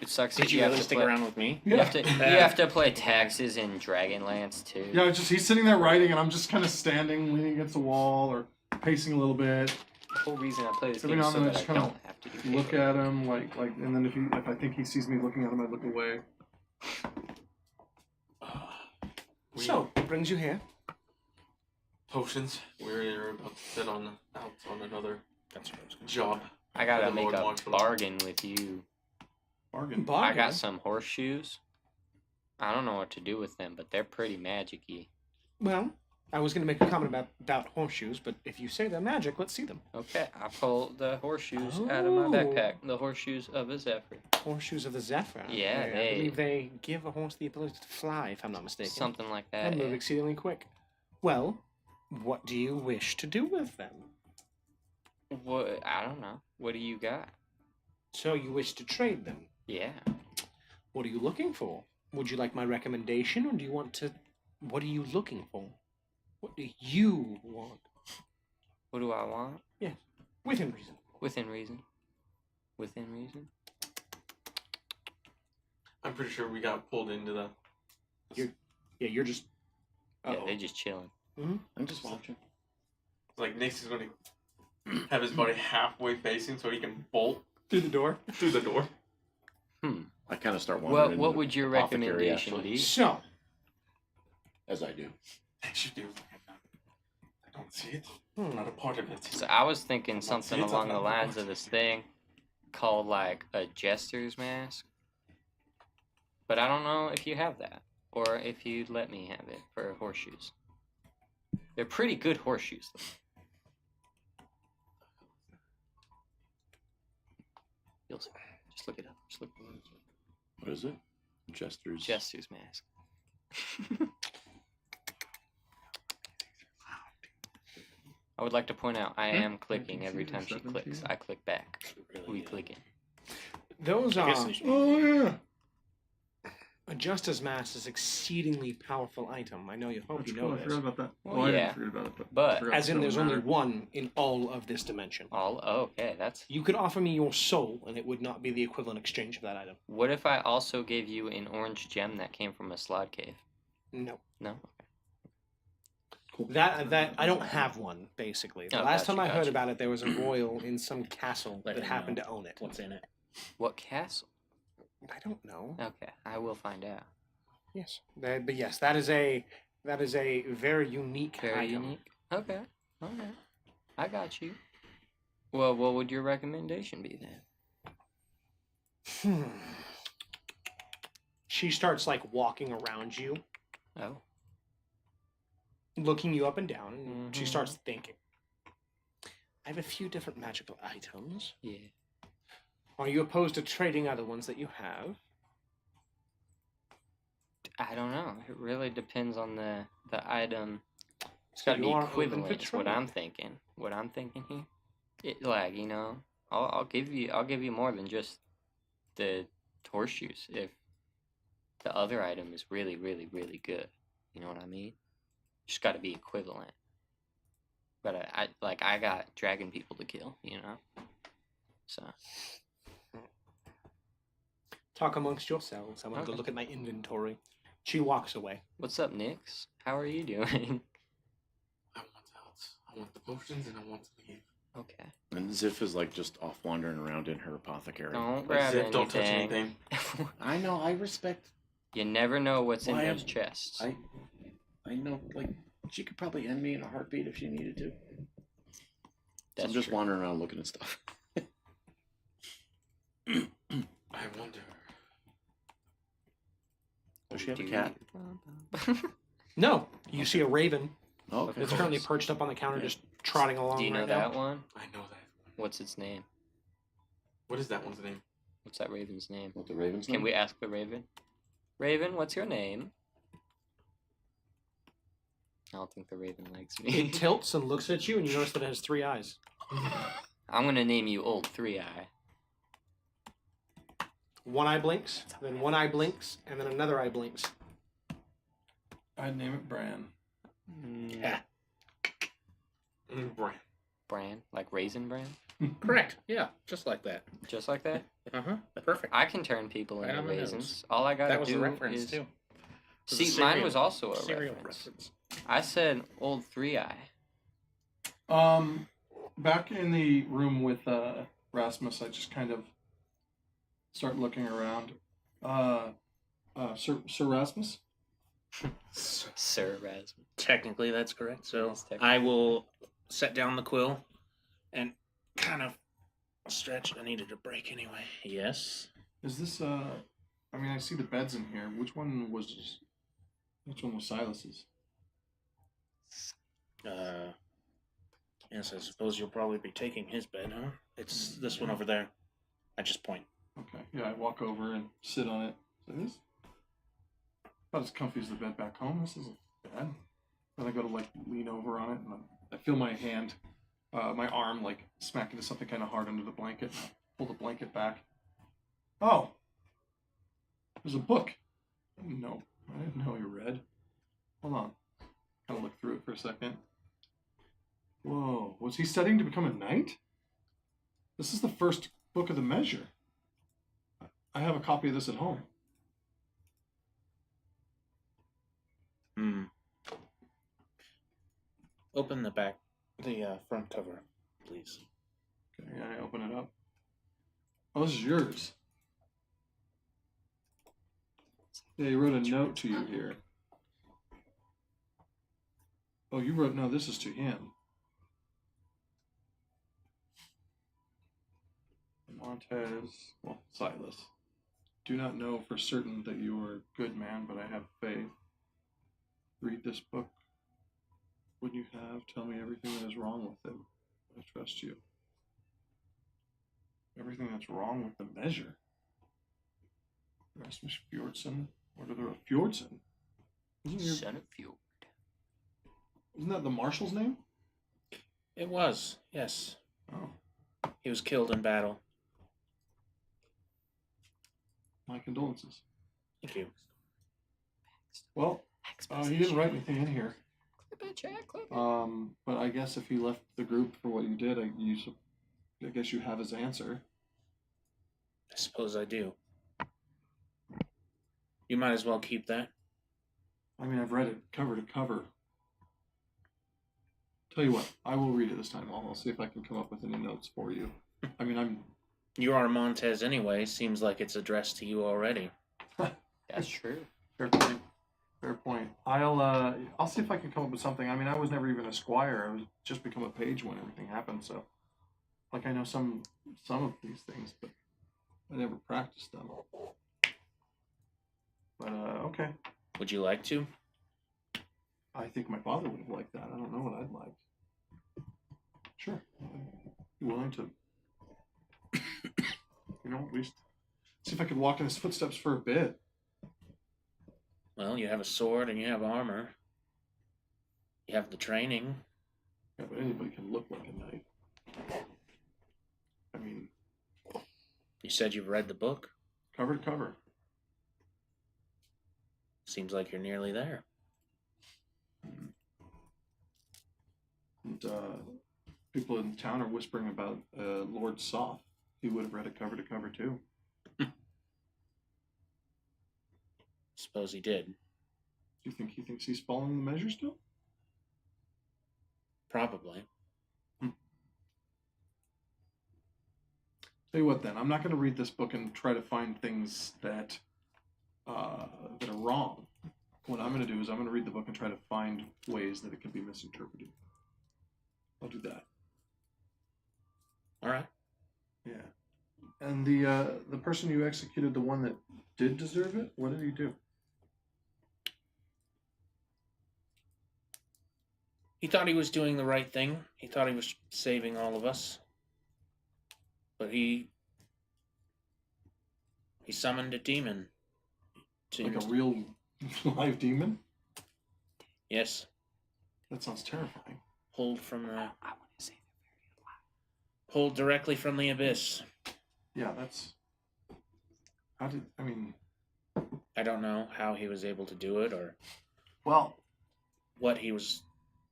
It sucks that Did you have really to stick play, around with me? You have to. You have to play taxes in Dragonlance too. Yeah, it's just he's sitting there writing, and I'm just kind of standing, leaning against the wall, or pacing a little bit. The whole reason I play this Every game now is and so then I that I just kinda don't have to do Look paperwork. at him, like, and then if I think he sees me looking at him, I look away. we So, what brings you here? potions. We're about to set out on another That's what I was gonna job. I gotta The make Lord a Marshal. bargain with you. Bargain. I got some horseshoes. I don't know what to do with them, but they're pretty magic-y. Well, I was going to make a comment about horseshoes, but if you say they're magic, let's see them. Okay, I pull the horseshoes out of my Oh. backpack. The horseshoes of a zephyr. Horseshoes of the Zephyr. Yeah, I they- believe they give a horse the ability to fly, if I'm not mistaken. Something like that. And move yeah. exceedingly quick. Well, what do you wish to do with them? What? I don't know. What do you got? So you wish to trade them? Yeah. What are you looking for? Would you like my recommendation, or do you want to... What are you looking for? What do you want? What do I want? Within reason. Within reason. Within reason. I'm pretty sure we got pulled into the. Yeah, you're just... Yeah, Uh-oh. they're just chilling. I'm just watching. Like Nick's is going to have his body halfway facing so he can bolt Through the door. through the door. I kind of start wondering. What would your apothecary, recommendation actually, be? So, As I do. I should do. I don't see it. hmm, I'm not a part of it. So I was thinking something it's along not the that lines of this thing called like a jester's mask. But I don't know if you have that or if you'd let me have it for horseshoes. They're pretty good horseshoes though. You'll see. Just look it up. Just look. What is it? Jester's. Jester's mask. I would like to point out I am clicking every time she clicks. I click back. We clicking. Those I are. guess they- Oh yeah. A Justice Mask is exceedingly powerful item. I know you hope That's you cool. know I this. forgot about that. Well, I yeah. didn't forget about it. But- I forgot As in, it there's doesn't only matter. one in all of this dimension. All okay. That's. You could offer me your soul, and it would not be the equivalent exchange of that item. What if I also gave you an orange gem that came from a slot cave? No. No. Cool. That I don't have one. Basically, the Oh, last gotcha, time I heard gotcha. about it, there was a royal in some castle Let that me happened know. to own it. What's in it? What castle? I don't know. Okay, I will find out. Yes, but yes, that is a very unique Very item. unique. Okay. Okay. I got you. Well, what would your recommendation be then? She starts like walking around you, Oh. looking you up and down, and she Mhm. starts thinking. I have a few different magical items. Yeah. Are you opposed to trading other ones that you have? I don't know. It really depends on the item. It's So got to you be are open for equivalent. Is what trade. I'm thinking. What I'm thinking here. It like I'll give you more than just the horseshoes if the other item is really really really good. You know what I mean? Just got to be equivalent. But I got dragon people to kill. You know. So. Talk amongst yourselves. I want to go Okay. look at my inventory. She walks away. What's up, Nix? How are you doing? I want out. I want the potions and I want to leave. Okay. And Ziff is like just off wandering around in her apothecary. Don't Like, grab Zip, don't touch anything. anything. I know. I respect. You never know what's in Why those am- chests. I know. Like she could probably end me in a heartbeat if she needed to. So That's I'm just true. wandering around looking at stuff. I wonder. Does she have a cat? No, you see a raven Oh, okay. that's currently perched up on the counter, Yeah. just trotting along Do you know right that now. one? I know that. What's its name? What is that one's name? What's that raven's name? What the Ravens? Can we ask the raven? Raven, what's your name? I don't think the raven likes me. It tilts and looks at you, and you notice that it has 3 eyes. I'm gonna name you Old Three Eye. One eye blinks, then one eye blinks, and then another eye blinks. I'd name it Bran. Yeah. Brian. Bran, like Raisin Bran, Correct. Yeah, just like that. just like that. Perfect. I can turn people Right into on the raisins. nose. All I gotta That was do a reference is too. It was a see. Mine cereal- was also a cereal reference. I said Old Three Eye. Back in the room with Rasmus, I just kind of start looking around. Sir Rasmus? Sir Rasmus. Technically, that's correct. So Yes, technically. I will set down the quill and kind of stretch. I needed a break anyway. Yes. Is this I mean, I see the beds in here. Which one was Silas's? Yes, I suppose you'll probably be taking his bed, huh? It's this one over there. I just point. Okay. Yeah, I walk over and sit on it. So this about as comfy as the bed back home. This isn't bad. Then I go to like lean over on it, and I feel my hand, my arm like smack into something kind of hard under the blanket. And I pull the blanket back. Oh, there's a book. I didn't know you read. Hold on. Kind of look through it for a second. Whoa, was he studying to become a knight? This is the first book of the measure. I have a copy of this at home. Open the front cover, please. Okay, I open it up. Oh, this is yours. Yeah, he wrote a note to you here. Oh, you wrote, no, this is to him. Montez, well, Silas. Do not know for certain that you are a good man, but I have faith. Read this book. When you have, tell me everything that is wrong with him. I trust you. everything that's wrong with the measure. Rasmus Fjordson. Order of Fjordson. Son of Fjord. Isn't that the marshal's name? It was, yes. Oh, He was killed in battle. my condolences. Thank you. Well, he didn't write anything in here. Clip it, Jack, clip it. But I guess if he left the group for what you did, I guess you have his answer. I suppose I do. You might as well keep that. I mean, I've read it cover to cover. Tell you what, I will read it this time. I'll see if I can come up with any notes for you. I mean, You are Montez anyway. Seems like it's addressed to you already. That's true. Fair point. Fair point. I'll see if I can come up with something. I mean, I was never even a squire. I was just become a page when everything happened. So, like, I know some of these things, but I never practiced them. But okay. Would you like to? I think my father would have liked that. I don't know what I'd like. Sure. I'd be willing to, at least see if I could walk in his footsteps for a bit. Well, you have a sword and you have armor. You have the training. Yeah, but anybody can look like a knight. I mean, You said you've read the book. cover to cover. Seems like you're nearly there. And people in town are whispering about Lord Soth. He would have read it cover to cover too. Suppose he did. Do you think he thinks he's following the measure still? Probably. Tell you what, then, I'm not going to read this book and try to find things that are wrong. What I'm going to do is I'm going to read the book and try to find ways that it can be misinterpreted. I'll do that. All right. Yeah. And the person you executed, the one that did deserve it, what did he do? He thought he was doing the right thing. He thought he was saving all of us. But he summoned a demon. Like a real live demon? Yes. That sounds terrifying. Pulled from the I want to say pulled directly from the abyss. Yeah, that's... I don't know how he was able to do it or Well, what he was.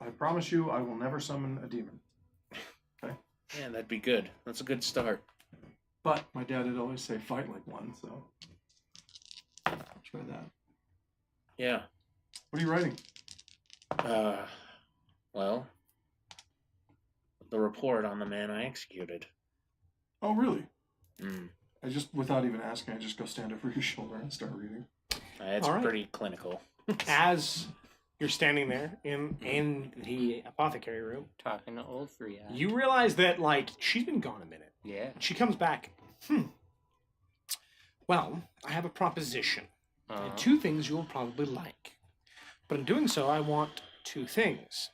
I promise you I will never summon a demon. Okay? Yeah, that'd be good. That's a good start. But my dad would always say fight like one, so... I'll try that. Yeah. What are you writing? Well, the report on the man I executed. Oh, really? Mm. I just, without even asking, I just go stand over your shoulder and start reading. It's All right. pretty clinical. As you're standing there in the apothecary room, Talking to old free eye. you realize that, like, she's been gone a minute. Yeah. She comes back. Well, I have a proposition. And two things you'll probably like. But in doing so, I want two things.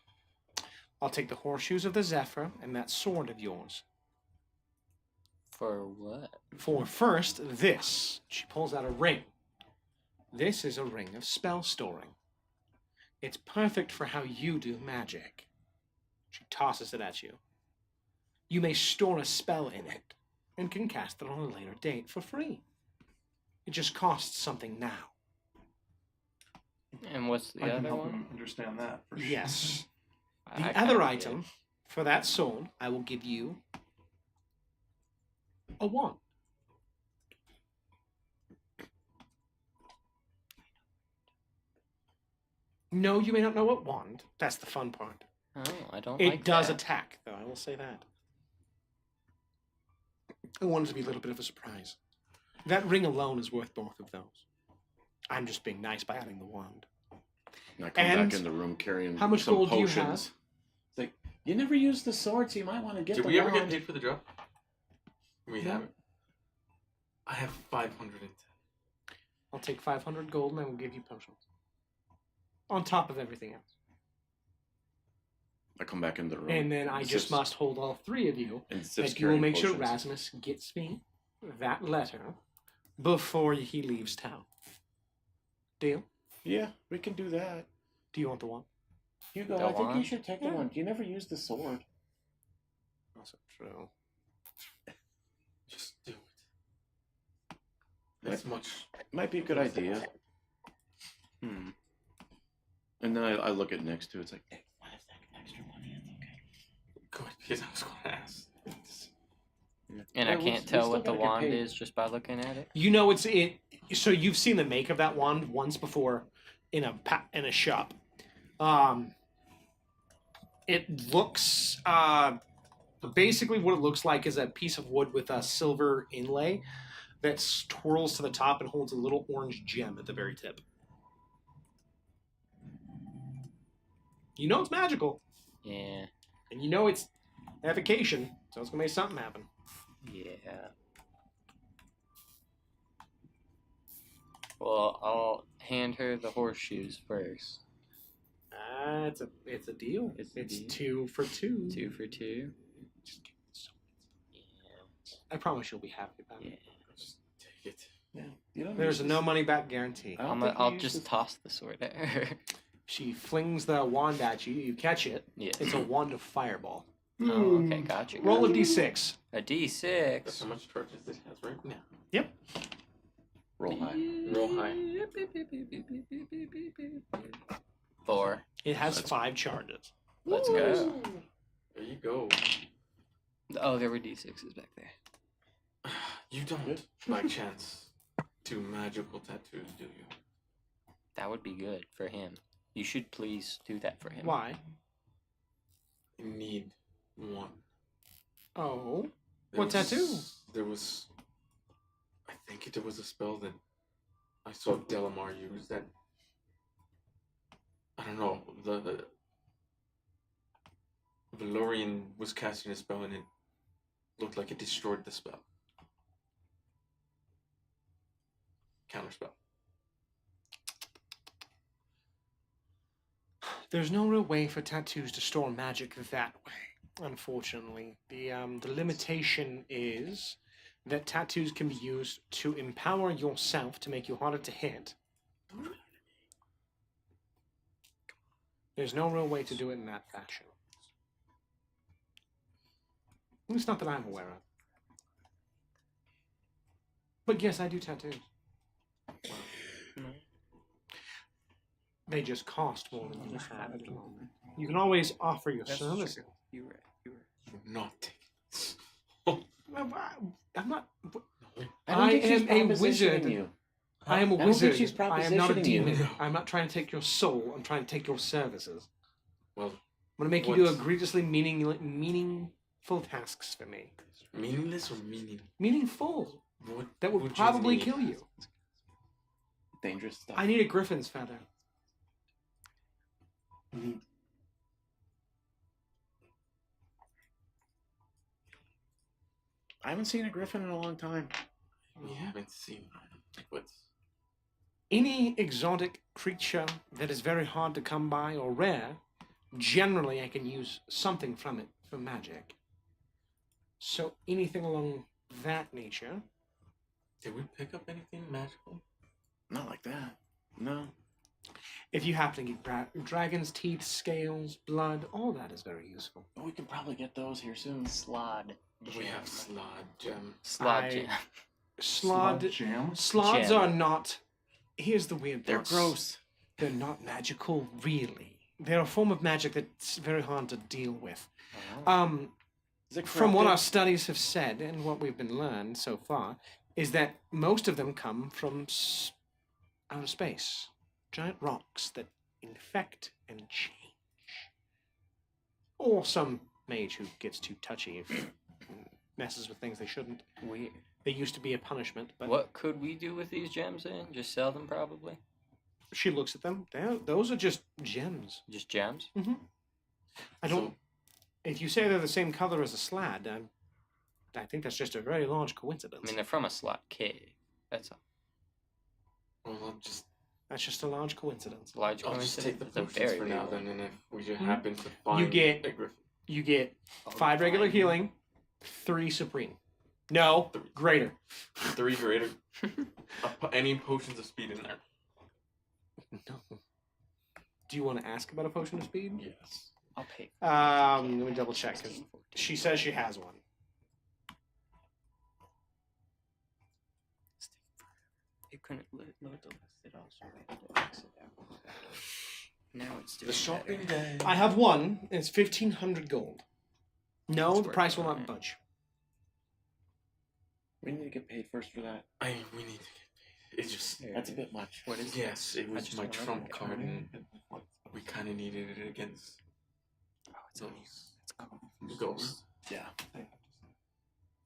I'll take the horseshoes of the Zephyr and that sword of yours. For what? For first, this. She pulls out a ring. This is a ring of spell storing. It's perfect for how you do magic. She tosses it at you. You may store a spell in it and can cast it on a later date for free. It just costs something now. And what's the I can other help one? him understand that. For sure. Yes. I The kinda other get item it. for that sword, I will give you a wand. No, you may not know what wand. That's the fun part. Oh, I don't It like does that. attack, though, I will say that. I wanted to be a little bit of a surprise. That ring alone is worth both of those. I'm just being nice by adding the wand. And I come And back in the room carrying how much some gold do you potions. It's like, you never used the sword, so you might want to get Did the we ever get wand." paid for the job? We No. haven't. I have 510. I'll take 500 gold and I will give you potions. On top of everything else. I come back into the room. And then I just Sips- must hold all three of you. and sips That you will carrying make sure potions. Rasmus gets me that letter before he leaves town. Deal? Yeah, we can do that. Do you want the one? Hugo, The I think you wand? should take the Yeah. one. You never used the sword. Also true. Just do it. That's much. Might be a good idea. And then I look at Nyx too. It's like, hey, why is that extra money? It's okay. Good, because I was going to ask. Yeah. And Yeah, I we- can't we tell still what the gotta get wand paid. is just by looking at it. You know it's it. So you've seen the make of that wand once before in a shop. It looks basically what it looks like is a piece of wood with a silver inlay that twirls to the top and holds a little orange gem at the very tip. You know it's magical, Yeah. and you know it's evocation, so it's gonna make something happen. Yeah. Well, I'll hand her the horseshoes first. It's a deal. It's a It's deal. 2 for 2. 2 for 2. Just give it so Yeah. I promise you'll be happy about Yeah. it. Just take it. Yeah. You don't There's a use no this- money back guarantee. I don't think I'll you use just this- toss the sword at her. She flings the wand at you. You catch it. Yeah. It's a wand of fireball. Oh, okay, gotcha. Roll a d6. A That's D6. how much charges it has, right? Yep. Roll high. Roll high. 4. It has 5 charges. Let's go. There you go. Oh, there were D6s back there. You don't, by chance, do magical tattoos, do you? That would be good for him. You should please do that for him. Why? I need one. Oh. There What tattoo? There was. I think there was a spell that I saw Delamar use that. I don't know. The Valorian was casting a spell and it looked like it destroyed the spell. Counterspell. There's no real way for tattoos to store magic that way, unfortunately. The limitation is that tattoos can be used to empower yourself to make you harder to hit. There's no real way to do it in that fashion. At least not that I'm aware of. But yes, I do tattoos. They just cost more than you have at the moment. You can always offer your services. You're right. You're not taking this. I'm not. I don't think she's am a propositioning wizard. you. I am a I don't think wizard. she's I am not a propositioning you. demon. I'm not trying to take your soul. I'm trying to take your services. Well, I'm going to make you do What? egregiously meaningful tasks for me. meaningless or meaning? Meaningful. What That would you probably need? kill you. Dangerous stuff. I need a griffin's feather. I haven't seen a griffin in a long time. We haven't seen what's. Any exotic creature that is very hard to come by or rare, generally I can use something from it for magic. So anything along that nature. Did we pick up anything magical? Not like that. No. If you happen to get dragon's teeth, scales, blood, all that is very useful. But we can probably get those here soon. Slod. We have slod gem. Slod I- jam. Slod, jam. slods Gem. are not. Here's the weird They're part. gross. They're not magical, really. They're a form of magic that's very hard to deal with. Oh. Is it From what our corrupted? studies have said and what we've been learned so far, is that most of them come from outer space. Giant rocks that infect and change. Or some mage who gets too touchy and messes with things they shouldn't. Weird. They used to be a punishment, but What could we do with these gems then? Just sell them probably? she looks at them. Those are just gems. Just gems? I don't. If you say they're the same color as a slad, I think that's just a very large coincidence. I mean, they're from a slot cave. That's all. Well, I'll just. That's just a large coincidence. Large I'll just take the coincidence. It's a potions very for big now one. then, and if we just happen to find You get- a griffin. You get Oh, 5 regular fine. healing, 3 supreme. No, greater. 3 greater. Any potions of speed in there? No. Do you want to ask about a potion of speed? Yes. I'll pay. Let me double check because she says she has one. You couldn't load the list. It also had to exit out. Now it's doing The shopping better. day. I have one, and it's 1,500 gold. No, That's the price will worth it, not yeah. budge. We need to get paid first for that. We need to get paid. It's just. That's a bit much. What is Yes, it I was just my don't know trump that. card, and we kind of needed it against Oh, it's those only ghosts. Yeah.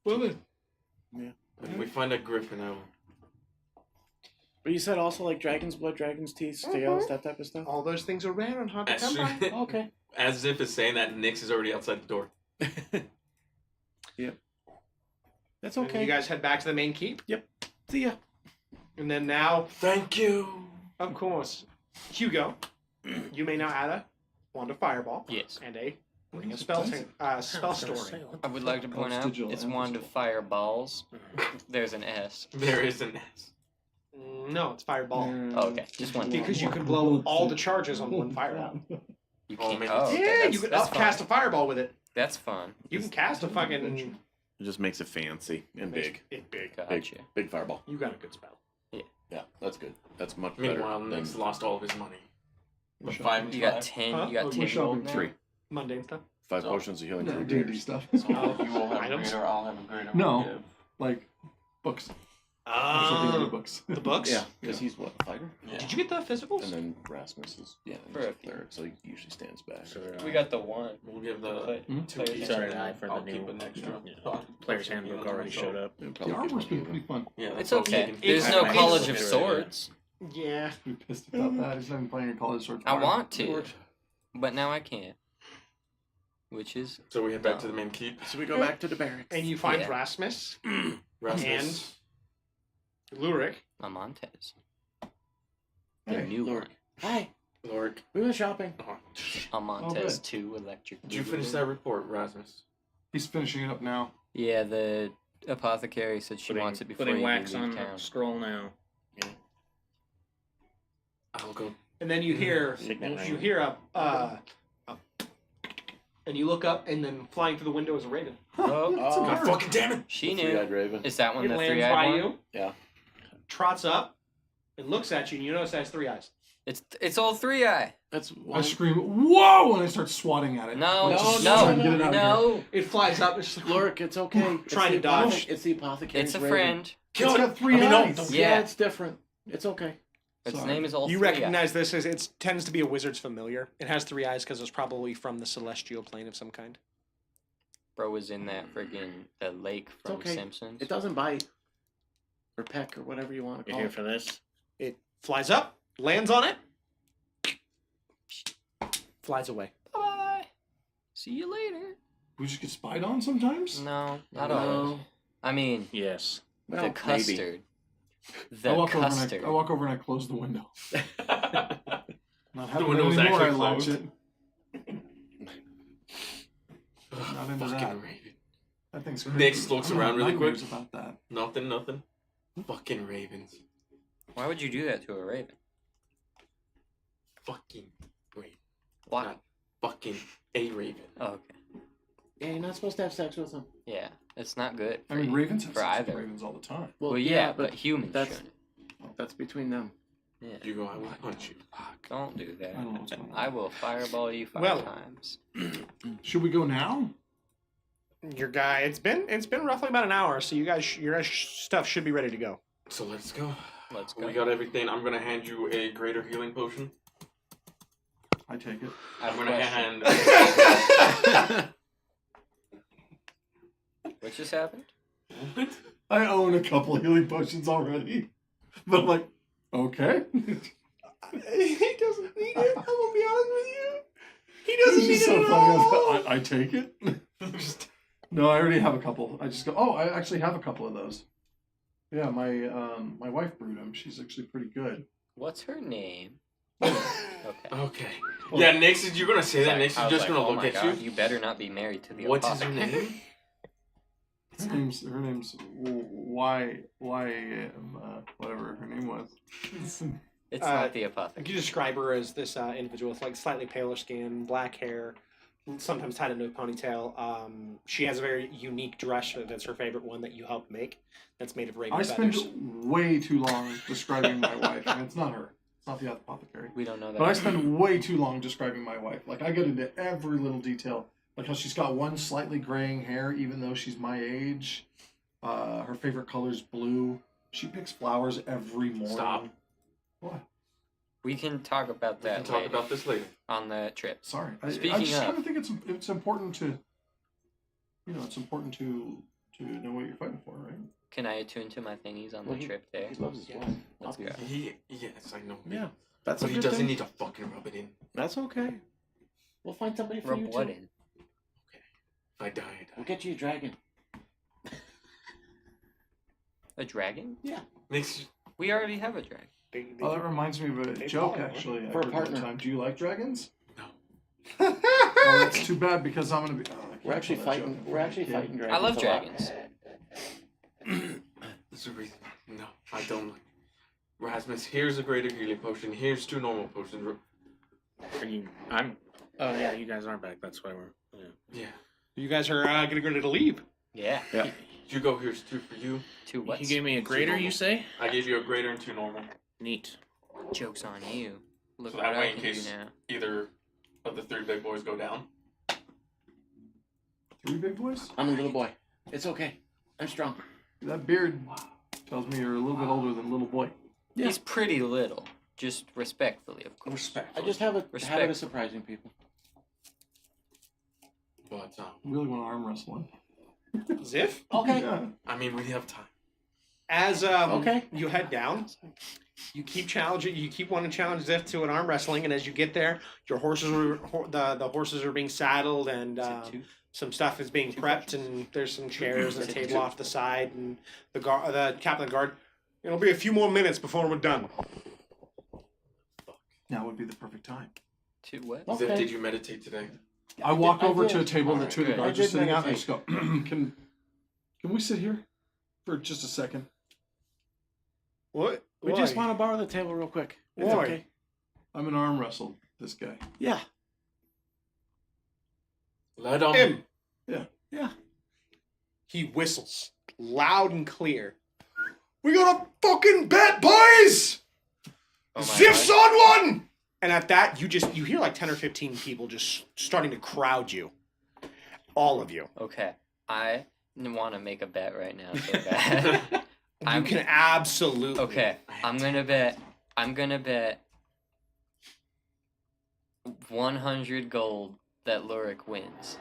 Well then. If we find a griffin, I will. But you said also like dragon's blood, dragon's teeth, scales, that type of stuff? All those things are rare and hard to As, come by. soon- Okay. as if it's saying that Nyx is already outside the door. Yep. That's And okay. you guys head back to the main keep. See ya. And then now, Thank you. of course, Hugo, you may now add a wand of fireball Yes. and a ring of spell story. I would like to point out Digital it's and wand of digital. fireballs. There's an S. There is an S. No, it's fireball. Oh, okay. Just one. Because you can blow all the charges on one fireball. You Oh, can't. man. Oh, okay, Yeah, that's, you can that's upcast a fun. fireball with it. That's fun. You can cast a fucking... It just makes it fancy and big. It's big. Gotcha. Big fireball. You got a good spell. Yeah, that's good. That's much better. Meanwhile, than Nyx lost all of his money. We're But shopping. 5 and You got 5. 10. Huh? You got Oh, 10 we're shopping gold now? 3. Mundane stuff. 5 So- potions of healing. No, 3 D&D days. stuff. So you will have Items? a greater, I'll have a greater. No. Give. Like books. Actual D&D Oh, books. the books? Yeah, because he's what, a fighter? Yeah. Did you get the physicals? And then Rasmus is, yeah, For he's a a few. third, so he usually stands back. We got the one. We'll give the But Hmm? 2 players each. Sorry, and I for the I'll new keep an extra. Player's handbook already showed up. He'll The probably get artwork's one been of pretty them. fun. Yeah, It's that's all okay. taken. There's It's no nice. College of It's Swords. Yeah. We pissed about that. He's been playing a college sword. I want to, but now I can't. Which is So we head back to the main keep. So we go back to the barracks. And you find Yeah. Rasmus, Rasmus. Lurik, a Montez. Hey, The new Lord. one. Hi, Lord. we went shopping. Oh. A Montez good. 2 electric. Did you finish that report, Rasmus? He's finishing it up now. Yeah, the apothecary said she wants it before Putting you wax leave on town. the scroll now. I'll go. and then you hear Signet ring. you hear and you look up, and then flying through the window is a raven. Oh, God fucking damn it! she The knew. three-eyed raven. Is that one It the lands three-eyed by one? you, Yeah. trots up, and looks at you, and you notice it has 3 eyes. It's all three-eye. That's I one. scream, "Whoa!" and I start swatting at it. No, Like, just no, trying to get it out of here. no. It flies up. It's like, Lurk, it's okay. It's Trying the to dodge. apothe- It's the apothecary. It's a friend. It's got 3 I mean, no, eyes. don't- Yeah. yeah, it's different. It's okay. Its Sorry. name is all you three-eye. recognize this as it tends to be a wizard's familiar. It has 3 eyes because it's probably from the celestial plane of some kind. Bro was in that friggin' the lake from okay. Simpsons. It doesn't bite or peck or whatever you want to You call here it. for this? It flies up, lands on it, flies away. Bye. See you later. We just get spied on sometimes. No, not No. always. I mean, Yes. Well, the maybe. custard. The I walk custard. over and I close the window. Not having window it was anymore, actually I latch closed. it. Not into Fucking that. raven. That thing's Nyx looks I'm around having really quick. nightmares about that. Nothing. Fucking ravens. Why would you do that to a raven? Fucking raven. Why? Not fucking a raven. Oh, okay. Yeah, you're not supposed to have sex with them. Yeah, it's not good. I For mean, you- ravens have for sex with either. ravens all the time. Well, yeah, but humans that's- shouldn't. That's between them. Yeah. You go, I will punch you. Don't do that. I don't know what's going on. I will fireball you 5 Well- times. Should we go now? Your guy, it's been roughly about an hour, so your guys' stuff should be ready to go. So let's go. Let's go. We got everything. I'm gonna hand you a greater healing potion. I take it. I I'm have a gonna question. hand. What just happened? I own a couple healing potions already, but I'm like, okay. He doesn't need it. I'm gonna be honest with you. He This doesn't is need just it so at funny. all. I take it. No, I already have a couple. I just go. Oh, I actually have a couple of those. Yeah, my wife brewed them. She's actually pretty good. What's her name? Okay. Yeah, Nix, is you gonna say that? Nix is I was just like, gonna oh look my at God, you. you better not be married to the What's his apothecary. name? Her name's whatever her name was. It's not the apothecary. Could you describe her as this individual with like slightly paler skin, black hair, sometimes tied into a ponytail? She has a very unique dress that's her favorite one that you helped make. That's made of raven I feathers. spend way too long describing my wife, and it's not her. It's not the apothecary. We don't know that. But I spend way too long describing my wife. Like, I get into every little detail. Like how she's got one slightly graying hair, even though she's my age. Her favorite color is blue. She picks flowers every morning. Stop. What? We can talk about We that can talk later about this later. on the trip. Sorry. I Speaking just of- kind of think it's important to, it's important to know what you're fighting for, right? Can I attune to my thingies on Well, the trip there? He loves his wife. Let's go. Yes, I know. Yeah, that's But a he good doesn't thing. need to fucking rub it in. That's okay. We'll find somebody for you Rub what too. in? If I die, I die. We'll get you a dragon. A dragon? Nix, We already have a dragon. Oh, that reminds me of a They joke, follow, actually. I For a heard one partner. time. Do you like dragons? No. Oh, that's too bad because I'm gonna be. Oh, I can't We're actually tell that joke fighting. in We're front of actually a kid. fighting dragons. I love a lot. dragons. There's a reason. No, I don't like. Rasmus, here's a greater healing potion. Here's 2 normal potions. Oh yeah, you guys are back. That's why we're. Yeah. Yeah. You guys are gonna go to leave. Yeah. Yeah. You go. Here's 2 for you. Two what? You gave me a greater, you say? I gave you a greater and 2 normal. Neat. Joke's on you. Look So what that way, I in can do case now. either of the 3 big boys go down. 3 big boys? I'm a little boy. It's okay. I'm strong. That beard tells me you're a little bit older than little boy. Yeah. He's pretty little. Just respectfully, of course. Respect. I just have a habit Respect. of surprising people. But I really want to arm wrestle him. Ziff. Okay. Yeah. I mean, we have time. As Okay. you head down, you keep challenging. You keep wanting to challenge Ziff to an arm wrestling, and as you get there, your horses are the horses are being saddled, and Is it two? some stuff is being prepped, and there's some chairs and a table off the side, and the captain of the guard. It'll be a few more minutes before we're done. Now would be the perfect time. Two what? Okay. Ziff, did you meditate today? I walk I over did. to a table and the Alright, 2 of the good. guards I are did sitting out and I just meditate. go, can we sit here for just a second? What? We just want to borrow the table real quick. It's Why? okay. I'm an arm wrestle this guy. Yeah. Let him. him. Yeah. He whistles loud and clear. We got a fucking bet, boys! Oh my Ziff's God. on one! And at that, you hear like 10 or 15 people just starting to crowd you. All of you. Okay. I want to make a bet right now so bad. You can absolutely. Okay. I'm gonna bet 100 gold that Lurik wins.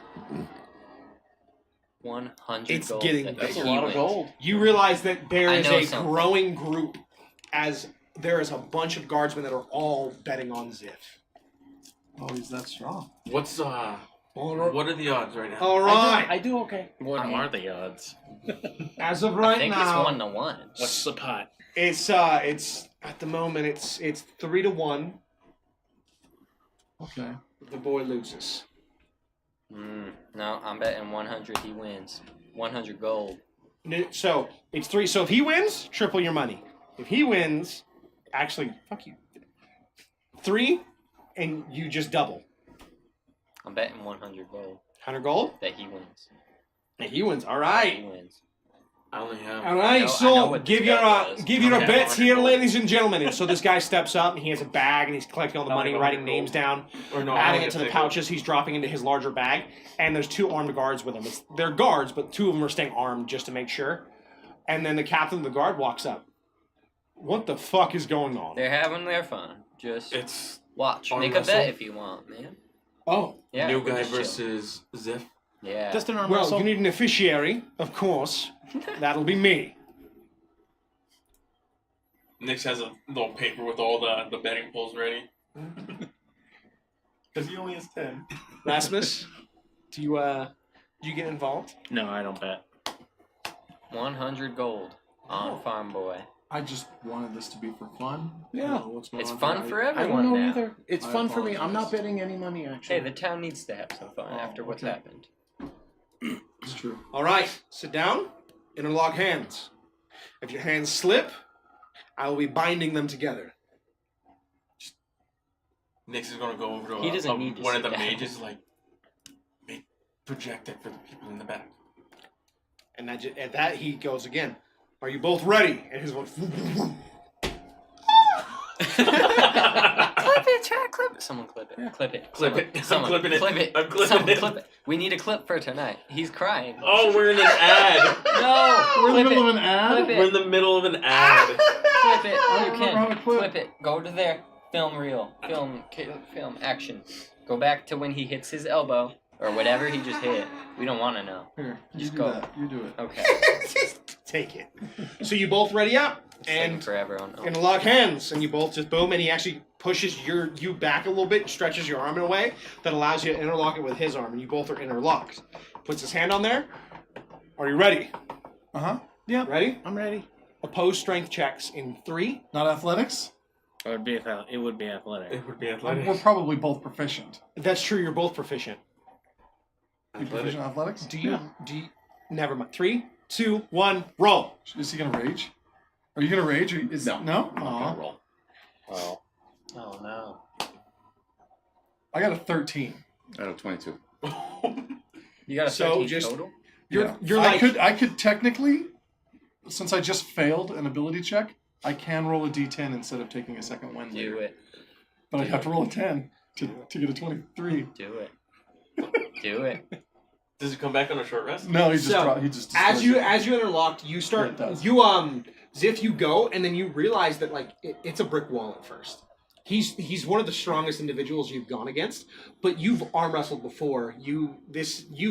100 It's gold. getting that big. That's he a lot of wins. gold. You realize that there I is know a something. growing group as there is a bunch of guardsmen that are all betting on Ziff. Oh, he's that strong. What's All what are the odds right now? All right. I do okay. What I mean- are the odds? As of I right think now, it's 1-1. What's the pot? it's at the moment it's 3-1. Okay. The boy loses. No, I'm betting 100 he wins. 100 gold. So it's 3. So if he wins, triple your money. If he wins, actually, fuck you. 3, and you just double. I'm betting 100 gold 100 gold. that he wins. And he wins. All He right. wins. I only have. All right. I know So what give this your bet was. give your Okay. bets here, ladies and gentlemen. And so this guy steps up and he has a bag and he's collecting all the money, $100 writing gold. names down, Or no, I adding only it to have the 50. pouches. He's dropping into his larger bag, and there's 2 armed guards with him. They're guards, but 2 of them are staying armed just to make sure. And then the captain of the guard walks up. What the fuck is going on? They're having their fun. Just It's watch. arm Make a wrestle? bet if you want, man. Oh, Yeah. new we're guy just chill. versus Ziff. Yeah. Just an arm well, wrestle. you need an officiary, of course. That'll be me. Nix has a little paper with all the betting pools ready. Because he only has 10. Rasmus, do you get involved? No, I don't bet. 100 gold on Farm Boy. I just wanted this to be for fun. Yeah. What's going It's on fun here? for I everyone don't know now. either. It's I fun for me. I'm not apologize. betting any money, actually. Hey, the town needs to have some fun Oh, after what's okay. happened. It's true. All right, sit down. Interlock hands. If your hands slip, I will be binding them together. Nix is gonna go over to He doesn't need to one of sit the down. mages, like, project it for the people in the back. And at that, he goes again. Are you both ready? And his voice. Clip it, try to clip it. Someone clip it. Clip it. Clip Someone- it. I'm Someone clipping it. clip it. I'm clipping Someone it. clip it. We need a clip for tonight. He's crying. Oh, we're in an ad. No! We're in the clip middle it. of an ad. Clip We're in it. the middle of an ad. Clip it. I You don't remember how to can. clip. Clip it. Go to there. Film reel. Film action. Go back to when he hits his elbow or whatever he just hit. We don't want to know. Here, you Just do go. that. You do it. Okay. Just take it. So you both ready up? It's taking And forever on. interlock hands. And you both just boom. And he actually pushes you back a little bit and stretches your arm in a way that allows you to interlock it with his arm. And you both are interlocked. Puts his hand on there. Are you ready? Yeah. Ready? I'm ready. Opposed strength checks in 3. Not athletics. It would be athletic. It would be We're athletic. probably both proficient. That's true. You're both proficient. You proficient in athletics? Do you? Never mind. 3, 2, 1, roll. Is he gonna rage? Are you gonna rage? Or is No. No. I'm not Aw. gonna roll. Oh. Oh no. I got a 13. Out of 22. You got a So 13 just- total? You're I like could technically, since I just failed an ability check, I can roll a d10 instead of taking a second win Do later. it. But I'd have to roll a 10 to get a 23. Do it. Do it. Does it come back on a short rest? No, he just So, he just as destroys you interlocked, you Yeah, start it does. Ziff you go, and then you realize that like it's a brick wall at first. He's one of the strongest individuals you've gone against, but you've arm wrestled before. You've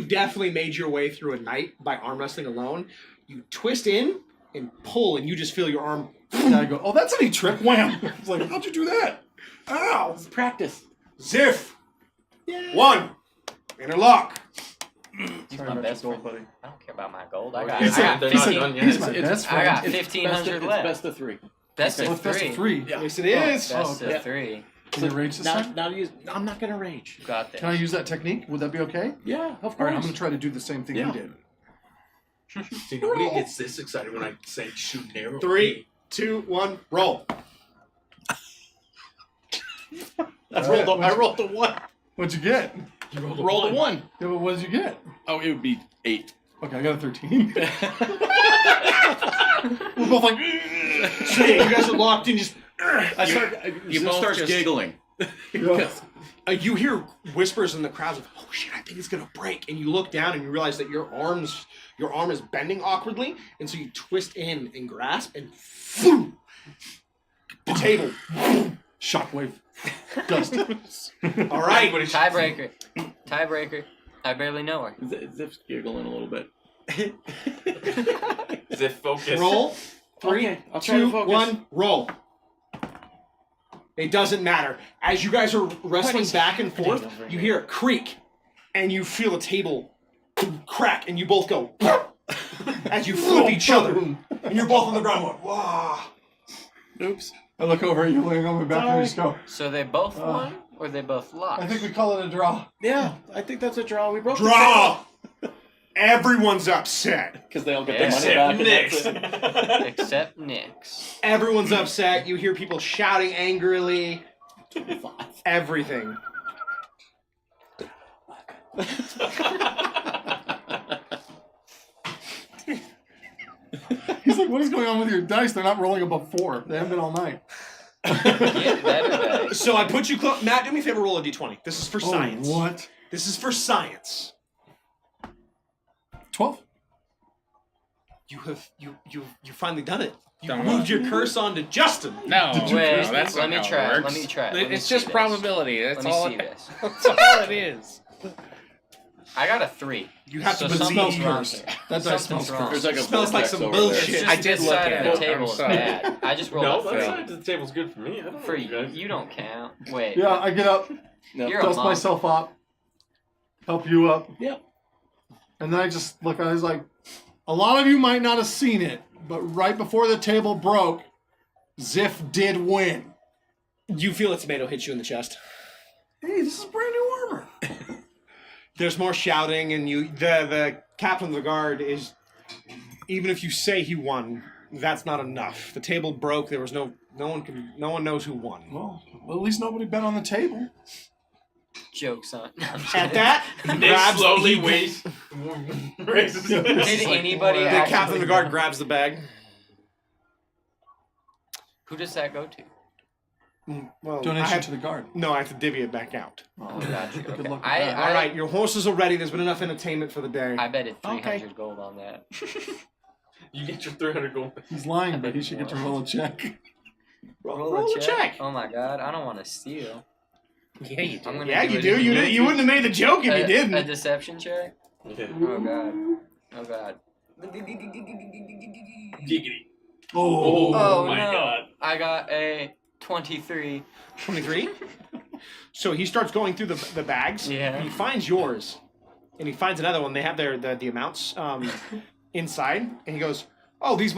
definitely made your way through a night by arm wrestling alone. You twist in and pull, and you just feel your arm. And I go, oh, that's a neat trick. Wham! It's like, how'd you do that? Ow! It's practice. Ziff. 1. Interlock. He's Sorry my about best your gold, friend. buddy. I don't care about my gold. I Okay. got, He said- they're he not said- done yet. he's my best I friend. got It's 1,500 it's left. best of 3. Best Oh, of it's best of 3. 3. Yes, it is. Best okay. of 3. Can I rage this Now, time? now use. I'm not gonna rage. Got this. Can I use that technique? Would that be okay? Yeah, of course. All right, I'm going to try to do the same thing Yeah. you did. See, nobody gets this excited when I say shoot an arrow. 3, 2, 1, roll. I rolled a 1. What'd you get? You rolled Rolled a 1. Yeah, but what did you get? Oh, it would be 8. Okay, I got a 13. We're both like, So you guys are locked in. Just You both starts just- giggling. yeah. you hear whispers in the crowds of, "Oh shit, I think it's gonna break!" And you look down and you realize that your arm is bending awkwardly, and so you twist in and grasp, and the table. Shockwave. Dust. All right, Tiebreaker. Tiebreaker. I barely know her. Zip's giggling a little bit. Ziff, focus. roll. 3, Okay, I'll try to 2, focus. 1, roll. It doesn't matter. As you guys are wrestling back and forth, over you here? hear a creak, and you feel a table crack, and you both go as you flip each other, and you're both on the ground going, "Wow!" Oops. I look over at you laying on my back and I just go, So they both won, or they both lost? I think we call it a draw. Yeah, I think that's a draw. We broke Draw. Everyone's upset. because they all get Yeah. their money back. Except And that's it. Except Nyx. Everyone's upset. You hear people shouting angrily. Everything. He's like, what is going on with your dice? They're not rolling above 4. They haven't been all night. Get better, guys. So I put you close. Matt, do me a favor. Roll a d20. This is for science. Oh, what? This is for science. 12. You finally done it. You Done moved what? your curse onto Justin. No, Wait, no, that's let not me how it try. works. Let me try. Let me It's see just this. probability. That's Let me all. see this. That's all it is. I got a 3. You have So to something's believe. wrong cursed. there. That dice Something's smells wrong. There's like a Smells like vortex some over bullshit. there. It's I just did this look side at of it. the table I'm is sorry. bad. I just rolled No, a that 3. side of the table's good for me. I don't For know, you, guys. you don't count. Wait. Yeah, I get up, No. You're a dust monk. myself up, help you up. Yep. And then I just look, I was like, a lot of you might not have seen it, But right before the table broke, Ziff did win. You feel a tomato hit you in the chest. Hey, this is brand new armor. There's more shouting, and the captain of the guard is. Even if you say he won, that's not enough. The table broke. There was no one knows who won. Well, at least nobody bet on the table. Joke's on. At that, he Nick grabs slowly he- raises. Did anybody The actually... captain of the guard grabs the bag. Who does that go to? Well, Donation to the guard. No, I have to divvy it back out. Oh, gotcha. Good Okay. luck with that. All right, your horses are ready. There's been enough entertainment for the day. I betted 300 Okay. gold on that. You get your 300 gold. He's lying, but he should get to roll a check. Roll a check. Oh my god, I don't want to steal. Yeah, you do. I'm gonna Yeah, you it do. in- You wouldn't have made the joke if you A didn't. deception check? Yeah. Oh god. Oh god. Giggity. Oh, Oh, my no. god. I got a 23. 23. So he starts going through the bags. Yeah. He finds yours, and he finds another one. They have the amounts inside, and he goes, "Oh, these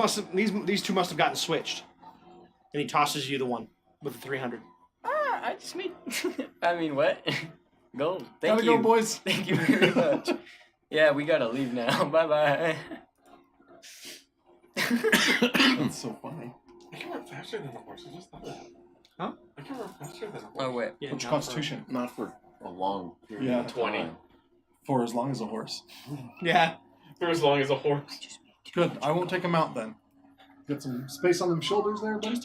two must have gotten switched." And he tosses you the one with the 300. Ah, I just made... I mean, what? Gold. Thank gotta you. go, boys. Thank you very much. Yeah, we gotta leave now. Bye-bye. That's so funny. I can run faster than a horse. I just thought that. Huh? I can run faster than a horse. Oh, wait. Yeah, What's your not constitution? Not for a long period. Yeah. of 20. time. For as long as a horse. Yeah. For as long as a horse. Good. I won't take him out then. Get some space on them shoulders there, buddy.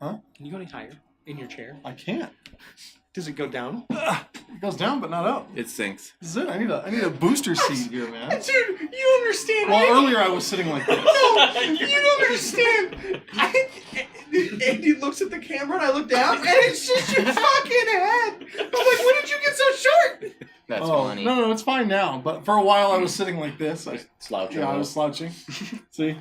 Huh? Can you go any higher in your chair? I can't. Does it go down? It goes down, but not up. It sinks. This is it. I need a booster seat here, man. Dude, you understand? Well, earlier I was sitting like this. No, you don't understand. Andy looks at the camera and I look down and it's just your fucking head. I'm like, when did you get so short? That's Oh, funny. no, it's fine now. But for a while I was sitting like this. Slouching. I was slouching. See?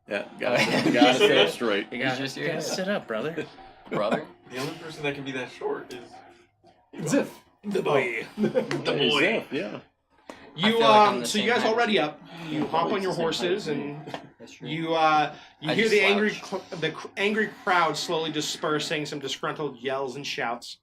Yeah, gotta stay up straight. You gotta, just your you gotta head. sit up, brother. Brother? The only person that can be that short is Ziff. The boy. The boy. Yeah. You feel like I'm the so you same guys height. already up. You Yeah, hop on it's your the same horses height. and That's true. you I hear just the angry slouch. angry crowd slowly dispersing, some disgruntled yells and shouts.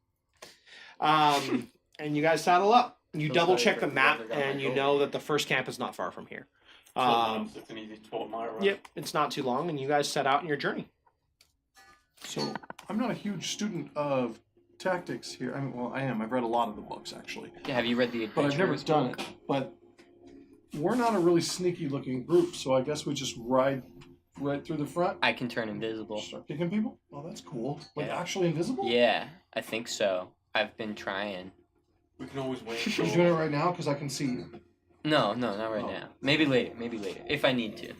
And you guys saddle up. You So double sorry check for the map, whoever got my and you gold. know that the first camp is not far from here. 12 miles. It's an easy 12-mile run. Yep, it's not too long, and you guys set out on your journey. So I'm not a huge student of tactics here. I mean, well, I am. I've read a lot of the books actually, Yeah, have you read the but I've never Adventurers done book? it. But we're not a really sneaky-looking group, so I guess we just ride right through the front. I can turn invisible. Start picking people. Oh, that's cool. Like Yeah. actually invisible. Yeah, I think so. I've been trying. We can always wait. You're doing it right now because I can see you. No, not right Oh. now. Maybe later, if I need to.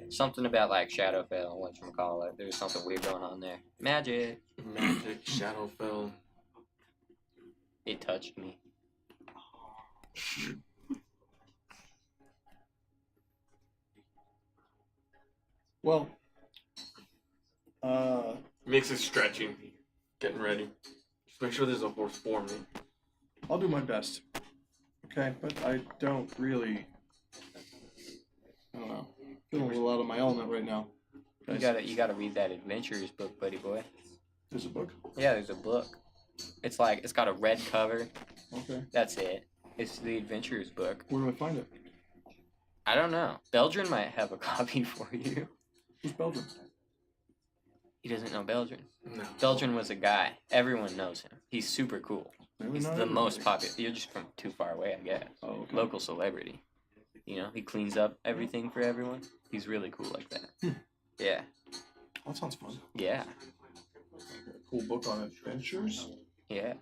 Something about like Shadowfell, whatchamacallit. There's something weird going on there. Magic. Magic, Shadowfell. It touched me. Well, Makes it stretching. Getting ready. Just make sure there's a horse for me. I'll do my best. Okay, but I don't really. I don't know. Feeling a little out of my element right now. You gotta read that Adventurers book, buddy boy. There's a book. Yeah, there's a book. It's got a red cover. Okay. That's it. It's the Adventurers book. Where do I find it? I don't know. Belgian might have a copy for you. Who's Belgium? He doesn't know Belgian. No. Belgian was a guy. Everyone knows him. He's super cool. Maybe He's not the everybody. most popular. You're just from too far away, I guess. Oh, okay. Local celebrity. You know, he cleans up everything for everyone. He's really cool like that. Yeah. That sounds fun. Yeah. Cool book on adventures. Yeah.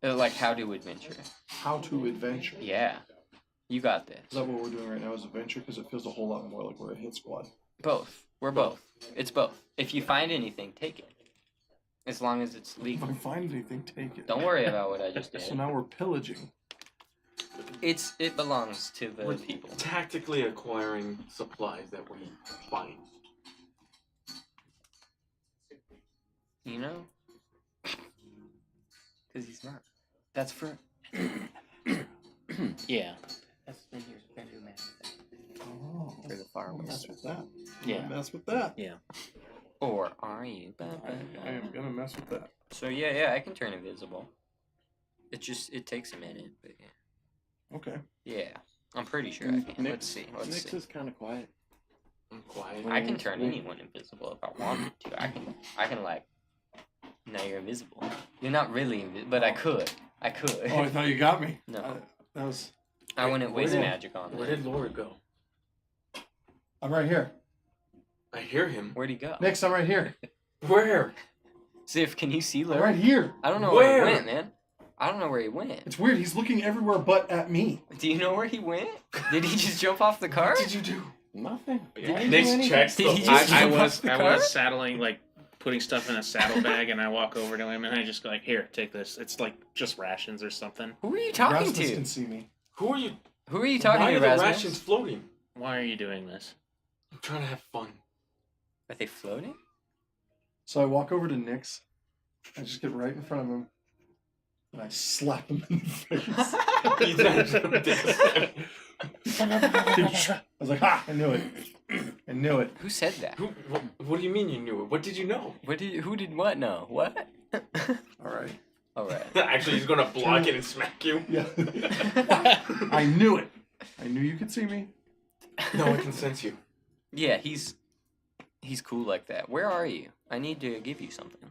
Like how to adventure. How to adventure. Yeah. You got this. Is that what we're doing right now? Is adventure? Because it feels a whole lot more like we're a hit squad. Both. We're both. It's both. If you find anything, take it. As long as it's If legal. I find anything, take it. Don't worry about what I just So did. now we're pillaging. It belongs to the We're people. tactically acquiring supplies that we find. You know? Because he's not. That's for. Yeah. That's been here. Oh. For the far Don't away. mess with that. Yeah. Don't mess with that. Yeah. Or are you? I am gonna mess with that. So yeah, I can turn invisible. It takes a minute, but yeah. Okay. Yeah, I'm pretty sure I can. Let's see. Nix is kind of quiet. I'm quiet. I can turn anyone invisible if I wanted to. I can like. Now you're invisible. You're not really invisible, but I could. Oh, I thought you got me. No. That was. I wouldn't waste did- magic on Where that. did Lord go? I'm right here. I hear him. Where'd he go? Nix, I'm right here. Where? Ziff, can you see I'm Larry? right here. I don't know where Where? he went, man. I don't know where he went. It's weird. He's looking everywhere but at me. Do you know where he went? Did he just jump off the car? What did you do? Nothing. Nick's checks. Did he the- just I jump off was the I car? was saddling, like putting stuff in a saddlebag, and I walk over to him and I just go like, "Here, take this. It's like just rations or something." Who are you talking Rasmus to? can see me. Who are you? Who are you talking Why to, are the Rasmus? rations floating? Why are you doing this? I'm trying to have fun. Are they floating? So I walk over to Nix. I just get right in front of him. And I slap him in the face. I was like, ha! I knew it. I knew it. Who said that? What do you mean you knew it? What did you know? Who did what know? What? All right. All right. Actually, he's gonna block it and smack you. Yeah. I knew it. I knew you could see me. No, I can sense you. Yeah, he's cool like that. Where are you? I need to give you something.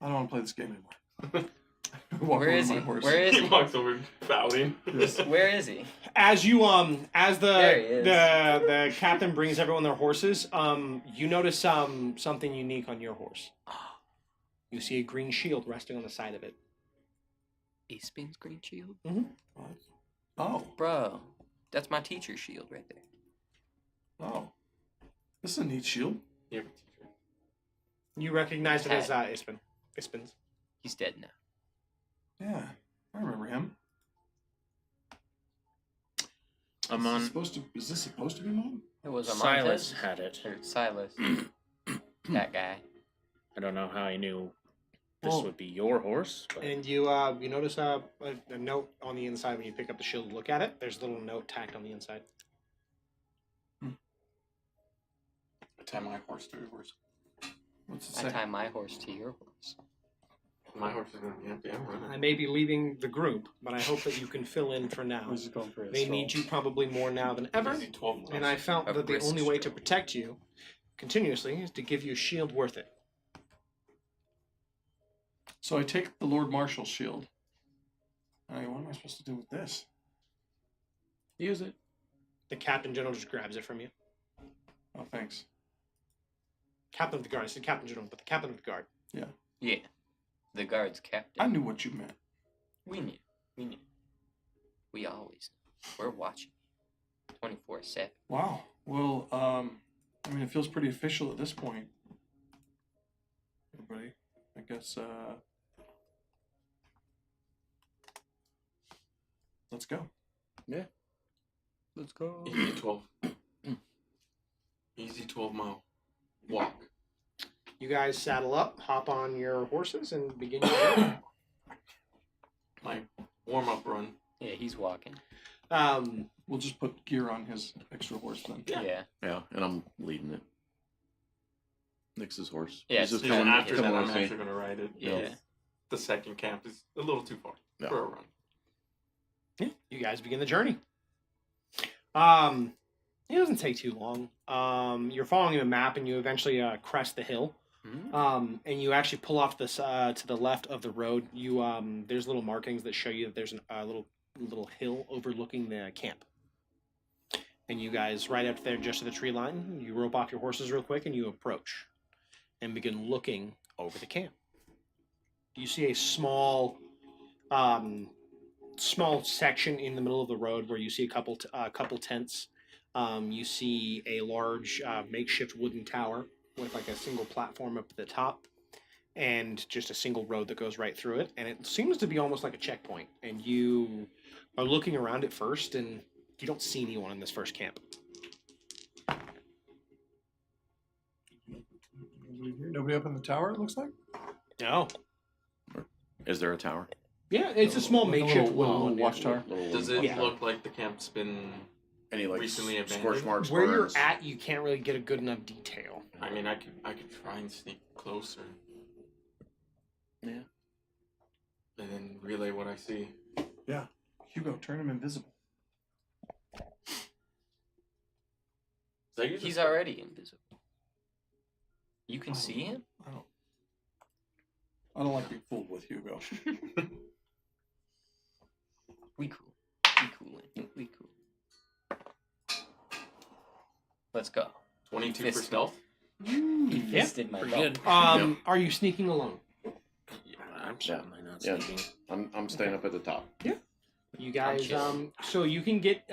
I don't want to play this game anymore. Walk Where over is to he? my horse. Where is He he? walks over pouting. Where is he? As you as There he is. the captain brings everyone their horses, you notice something unique on your horse. You see a green shield resting on the side of it. Aspin's green shield? Oh. Bro, that's my teacher's shield right there. Oh. This is a neat shield. Yeah, You recognize it as Ispin's. He's dead now. Yeah. I remember him. Amon Is this supposed to be mine? It was Silas Amontes. had it. Or Silas. That guy. I don't know how he knew this Well- would be your horse, but And you notice a note on the inside when you pick up the shield and look at it. There's a little note tacked on the inside. Tie my horse to yours. What's it I say? tie my horse to your horse. my horse is gonna be empty. I'm running. I may be leaving the group, but I hope that you can fill in for now. Where's he going for his They soul? need you probably more now than ever. Easy 12 miles. And I felt A that the brisk only way to stroll. protect you continuously is to give you a shield worth it. So I take the Lord Marshal's shield. What am I supposed to do with this? Use it. The captain general just grabs it from you. Oh, thanks. Captain of the guard. I said captain general, but the captain of the guard. Yeah. The guard's captain. I knew what you meant. We knew. We always knew. We're watching. 24/7. Wow. Well, I mean, it feels pretty official at this point. Everybody, I guess, let's go. Let's go. Easy 12. Easy 12-mile walk. You guys saddle up, hop on your horses, and begin your journey. My warm-up run. Yeah, he's walking. We'll just put gear on his extra horse then. Yeah. Yeah, and I'm leading it. Nix's horse. Yeah, He's just it's And coming, after that, coming I'm with me. actually gonna ride it. Yeah. The second camp is a little too far No. for a run. Yeah, you guys begin the journey. It doesn't take too long. You're following the map, and you eventually crest the hill. And you actually pull off this to the left of the road. You there's little markings that show you that there's a little hill overlooking the camp. And you guys right up there, just to the tree line. You rope off your horses real quick, and you approach, and begin looking over the camp. You see a small section in the middle of the road where you see a couple tents. You see a large makeshift wooden tower with like a single platform up at the top, and just a single road that goes right through it. And it seems to be almost like a checkpoint. And you are looking around at first, and you don't see anyone in this first camp. Nobody up in the tower, it looks like? No. Is there a tower? Yeah, it's a small Like a makeshift little wooden watchtower. Little Does it Yeah. look like the camp's been Any like Recently scorch abandoned? marks? Where you're burns? at, you can't really get a good enough detail. I mean, I could try and sneak closer. Yeah. And then relay what I see. Yeah. Hugo, turn him invisible. So I use He's a- already invisible. You can see him? I don't like being fooled with Hugo. We cool. We cool. We cool. Let's go. 22 for Fist. stealth. He fisted my Pretty belt. good. Are you sneaking alone? I'm certainly not Yeah. sleeping. I'm staying up at the top. You guys, chilling. so you can get,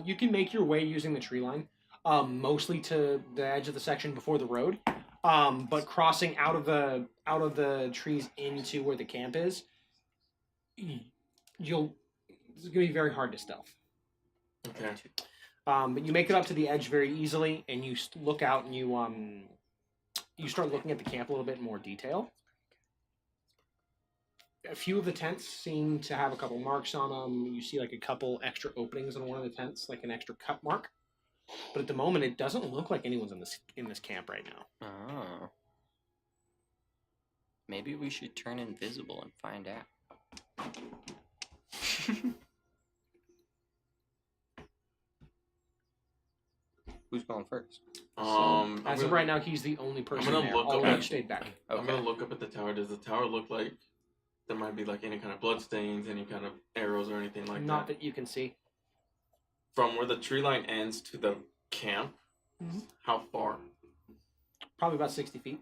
you can make your way using the tree line, mostly to the edge of the section before the road, but crossing out of the trees into where the camp is, it's gonna be very hard to stealth. Okay. But you make it up to the edge very easily, and you look out and you start looking at the camp a little bit in more detail. A few of the tents seem to have a couple marks on them. You see like a couple extra openings on one of the tents, like an extra cut mark. But at the moment, it doesn't look like anyone's in this camp right now. Oh. Maybe we should turn invisible and find out. Who's going first? As of right now, he's the only person gonna there. look All up the at- others stayed back. I'm gonna look up at the tower. Does the tower look like there might be like any kind of blood stains, any kind of arrows or anything like Not that? that you can see. From where the tree line ends to the camp, Mhm. how far? Probably about 60 feet.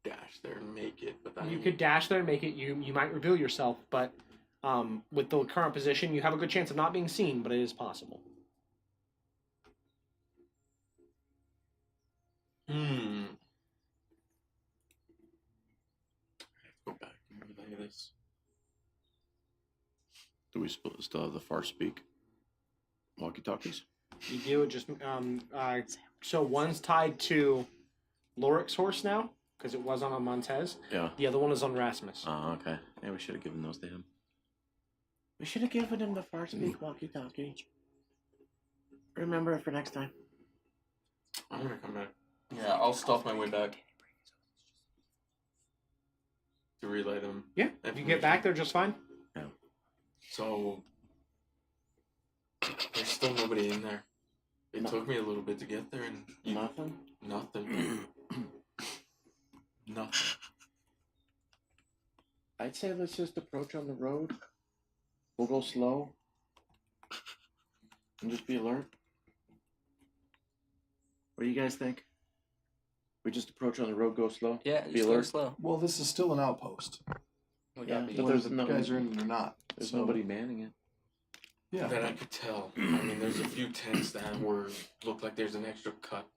Dash there and make it, but that You ain't- could dash there and make it. You might reveal yourself, but with the current position, you have a good chance of not being seen, but it is possible. Go back and relay this. Do we still have the far speak walkie-talkies? You do just so one's tied to Loric's horse now because it was on a Montez. Yeah. The other one is on Rasmus. Oh, okay. Yeah, we should have given those to him. We should have given him the far speak walkie-talkie. Remember it for next time. I'm gonna come back. Yeah, I'll stealth my way back to relay them. Yeah, if you get back there just fine. So there's still nobody in there. It No. took me a little bit to get there, and Nothing? nothing. Nothing. I'd say let's just approach on the road. We'll go slow. And just be alert. What do you guys think? We just approach on the road, go slow? Yeah, Be just go alert. slow. Well, this is still an outpost. We Yeah, gotta be- but Whether there's the no- guys are in it or not. There's So, nobody manning it. Yeah. That I could tell. I mean, there's a few tents that look like there's an extra cut,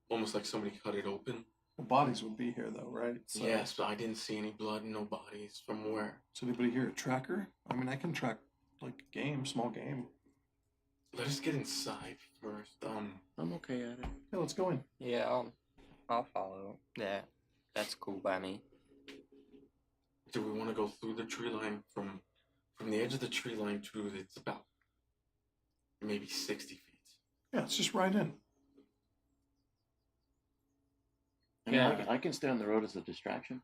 almost like somebody cut it open. The bodies would be here though, right? So, Yes, but I didn't see any blood, no bodies. From where? So anybody here a tracker? I mean, I can track like a game, small game. Let us get inside first. I'm okay at it. Yeah, let's go in. Yeah, I'll follow. Yeah, that's cool by me. Do we want to go through the tree line from the edge of the tree line to it's about maybe 60 feet? Yeah, let's just ride in. I mean, Yeah. I can stay on the road as a distraction.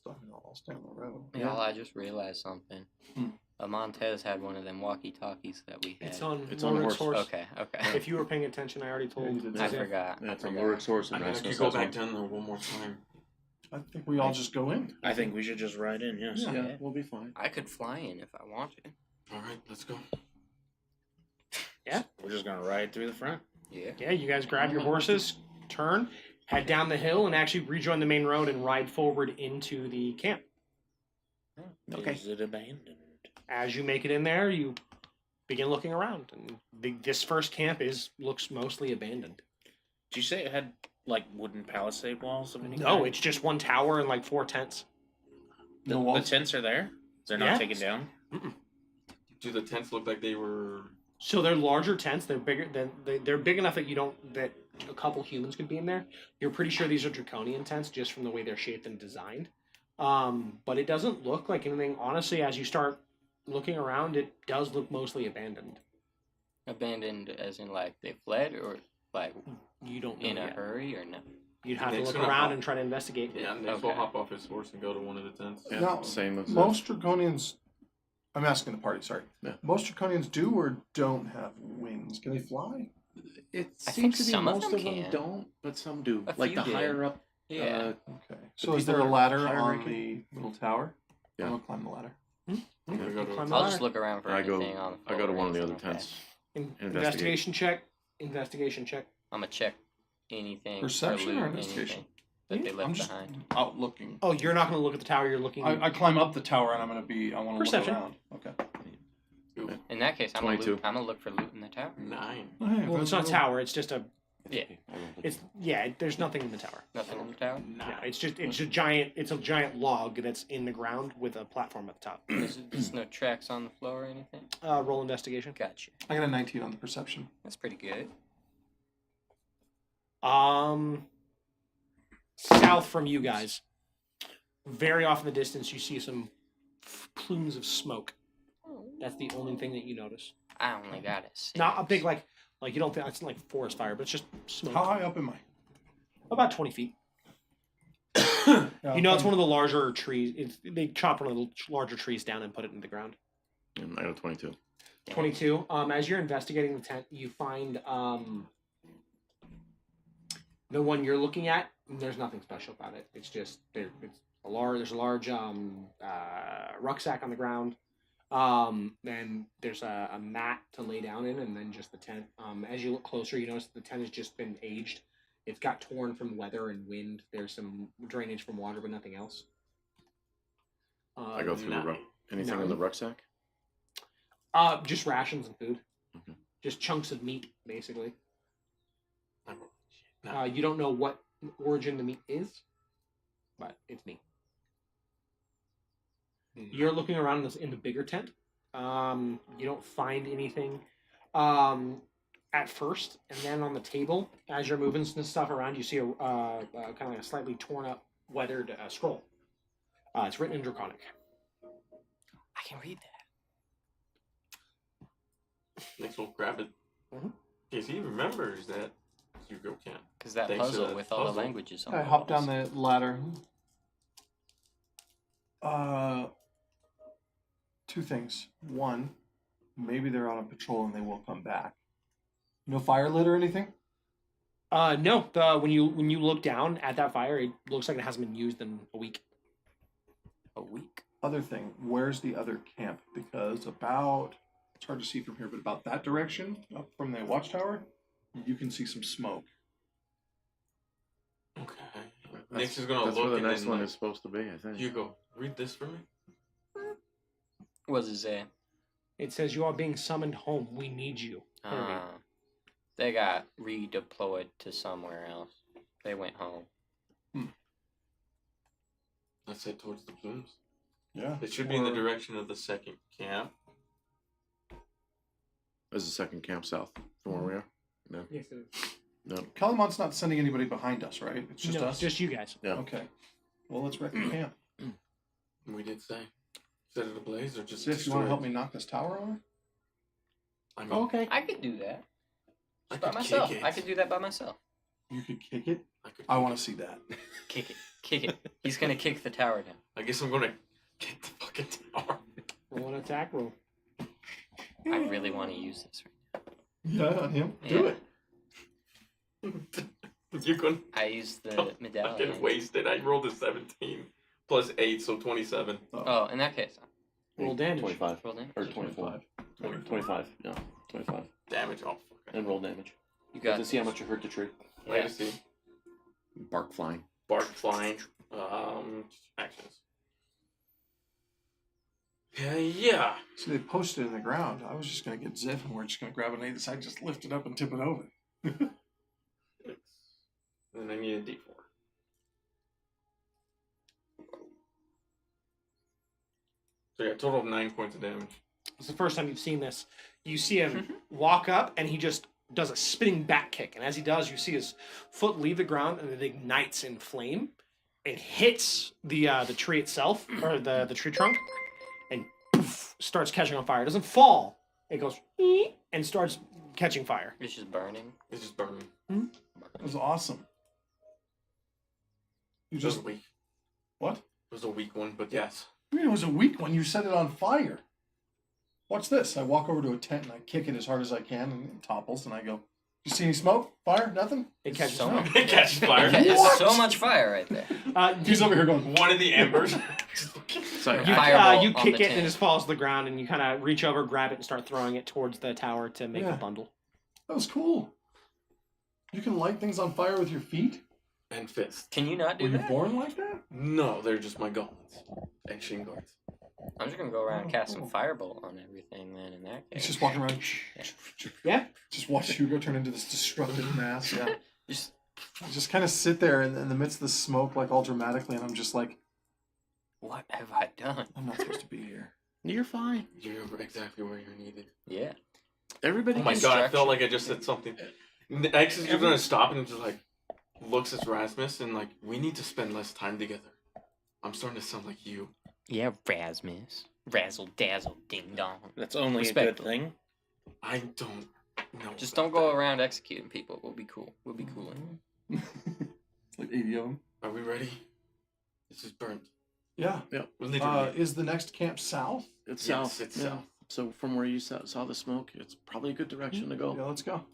I'll stay on the road. Yeah, I just realized something. Hmm. A Montez had one of them walkie-talkies that we had. It's on It's on Loric's horse. horse. Okay, okay. If you were paying attention, I already told. I Zeph. forgot. That's I on forgot. Loric's horse I and mean, I Rasmus could go has back one. down there one more time. I think we all just go in. I think we should just ride in, yes. Yeah. Yeah, we'll be fine. I could fly in if I wanted. All right, let's go. We're just gonna ride through the front. Yeah. Yeah, you guys grab your horses, turn, head down the hill, and actually rejoin the main road and ride forward into the camp. Okay. Is it abandoned? As you make it in there, you begin looking around, and this first camp looks mostly abandoned. Did you say it had like wooden palisade walls of any No, kind? it's just one tower and like 4 tents. the, No the walls. tents are there. They're not Yeah. taken down. Do the tents look like they were? So they're larger tents. They're bigger than they're big enough that that a couple humans could be in there. You're pretty sure these are draconian tents just from the way they're shaped and designed. But it doesn't look like anything. Honestly, as you start looking around, it does look mostly abandoned. Abandoned as in like they fled or like You don't know in a yet. hurry or no? You'd have to Nick's look gonna around hop- and try to investigate. Yeah, Nick will Okay. hop off his horse and go to one of the tents. Yeah, Now, same as most draconians. I'm asking the party. Sorry. Yeah. Most draconians do or don't have wings. Can they fly? It I seems think to be some of most them of them can. don't, but some do. A Like few the did. higher up. Yeah. Okay. So is people there a that are ladder higher on ranking? the little tower? Yeah. I'm gonna climb the ladder. We go to Climb I'll the just ladder. look around for I go. anything on the I floor go to or one of the other anything like tents. Investigation check. Investigation check. I'm gonna check anything. Perception or loot, investigation? anything that they left I'm just behind. out looking. Oh, you're not going to look at the tower. You're looking. I climb up the tower and I'm gonna be. I want to look Perception. around. Okay. In that case, I'm 22. gonna look for loot in the tower. 9. Oh, hey, well, it's not a tower. It's just a. Yeah, It's There's nothing in the tower. nothing in the tower. No, it's a giant log that's in the ground with a platform at the top. There's no tracks on the floor or anything. Roll investigation. Gotcha. I got a 19 on the perception. That's pretty good. South from you guys, very off in the distance, you see some plumes of smoke. That's the only thing that you notice. I only got it. Not a big like you don't think it's like forest fire, but it's just smoke. How high up am I? About 20 feet. Yeah, You know, it's one of the larger trees. They chopped one of the larger trees down and put it in the ground. And I got a 22. 22. As you're investigating the tent, you find the one you're looking at. There's nothing special about it. It's just there's a large rucksack on the ground. And there's a mat to lay down in, and then just the tent. As you look closer, you notice the tent has just been aged. It's got torn from weather and wind. There's some drainage from water, but nothing else. I go through the nine. anything in the rucksack. Just rations and food. Okay. Just chunks of meat, basically. No. You don't know what origin the meat is, but it's meat. You're looking around in the bigger tent. You don't find anything at first, and then on the table, as you're moving some stuff around, you see a kind of like a slightly torn up, weathered scroll. It's written in Draconic. I can read that. Next we'll grab it. Mhm. Because he remembers that Hugo can't. Because that Thanks to puzzle that with all the puzzle. languages on I the hop walls. down the ladder. Two things. One, maybe they're on a patrol and they will come back. No fire lit or anything? No. When you look down at that fire, it looks like it hasn't been used in a week. A week. Other thing, where's the other camp? Because about, it's hard to see from here, but about that direction, up from the watchtower, you can see some smoke. Okay. Nick's is gonna That's look where the and next then one like, is supposed to be, I think. Hugo, read this for me. What does it say? It says you are being summoned home. We need you. Hurry. They got redeployed to somewhere else. They went home. Let's head towards the plumes. Yeah. It should be in the direction of the second camp. There's a second camp south from where we are. No. Yes, it is. No. Calimon's not sending anybody behind us, right? It's just No, us? just you guys. Yeah. Okay. Well, let's wreck the camp. We did say. Set it ablaze or just Ziff, you want to destroy help it? me knock this tower over? I mean, Okay. I could do that. I By could myself. kick it. I could do that by myself. You could kick it? could I kick want it. to see that. Kick it. Kick it. He's gonna kick the tower down. I guess I'm gonna kick the fucking tower. Roll an attack roll. I really want to use this right Yeah, on him. now. Do it. You're gonna I used the fucking medallion. waste it. I rolled a 17 plus 8, so 27. Oh, in that case, Roll damage. 25. roll damage. Or 24. 25. Yeah. 25. Damage. Oh, fuck. And roll damage. You Got got to see how much you hurt the tree. Wait to see. Bark flying. Bark flying. Actions. Yeah. See, they posted it in the ground. I was just going to get Ziff and we're just going to grab it on either side, just lift it up and tip it over. And I need a D4. So yeah, total of 9 points of damage. It's the first time you've seen this. You see him walk up, and he just does a spinning back kick. And as he does, you see his foot leave the ground, and it ignites in flame, and hits the tree itself, or the tree trunk, and poof, starts catching on fire. It doesn't fall. It goes and starts catching fire. It's just burning. It's just burning. It was awesome. You It was just a weak. what? It was a weak one, but yes. I mean, it was a weak one. You set it on fire. Watch this. I walk over to a tent and I kick it as hard as I can, and it topples. And I go, "You see any smoke? Fire? Nothing." It catches so fire. much. It catches fire. It's so much fire right there. He's over here going, One of the embers. Sorry. Fireball you on kick the it and it tent. just falls to the ground, and you kind of reach over, grab it, and start throwing it towards the tower to make Yeah. a bundle. "That was cool. You can light things on fire with your feet? And fist. Can you not do Were you that? born like that?" No, they're just my gauntlets. And shin guards. I'm just gonna go around and cast some firebolt on everything then. In that He's case, just walking around. Yeah. Just watch Hugo turn into this destructive mass. Yeah. just Just kind of sit there in the midst of the smoke, like all dramatically, and I'm just like, what have I done? I'm not supposed to be here. You're fine. You're exactly where you're needed. Yeah. Everybody. Oh my can- god, I felt like I just said something. X is just gonna stop and just like looks at Rasmus and like, we need to spend less time together. I'm starting to sound like you. Yeah, Rasmus. Razzle dazzle ding dong. That's only a good Respectful. thing. I don't know. Just don't go around executing people. We'll be cool. We'll be cool. Like 80 of them. Are we ready? This is burnt. Yeah. Literally. Is the next camp south? It's Yes, south. it's yeah. south. So from where you saw the smoke, it's probably a good direction to go. Yeah, let's go.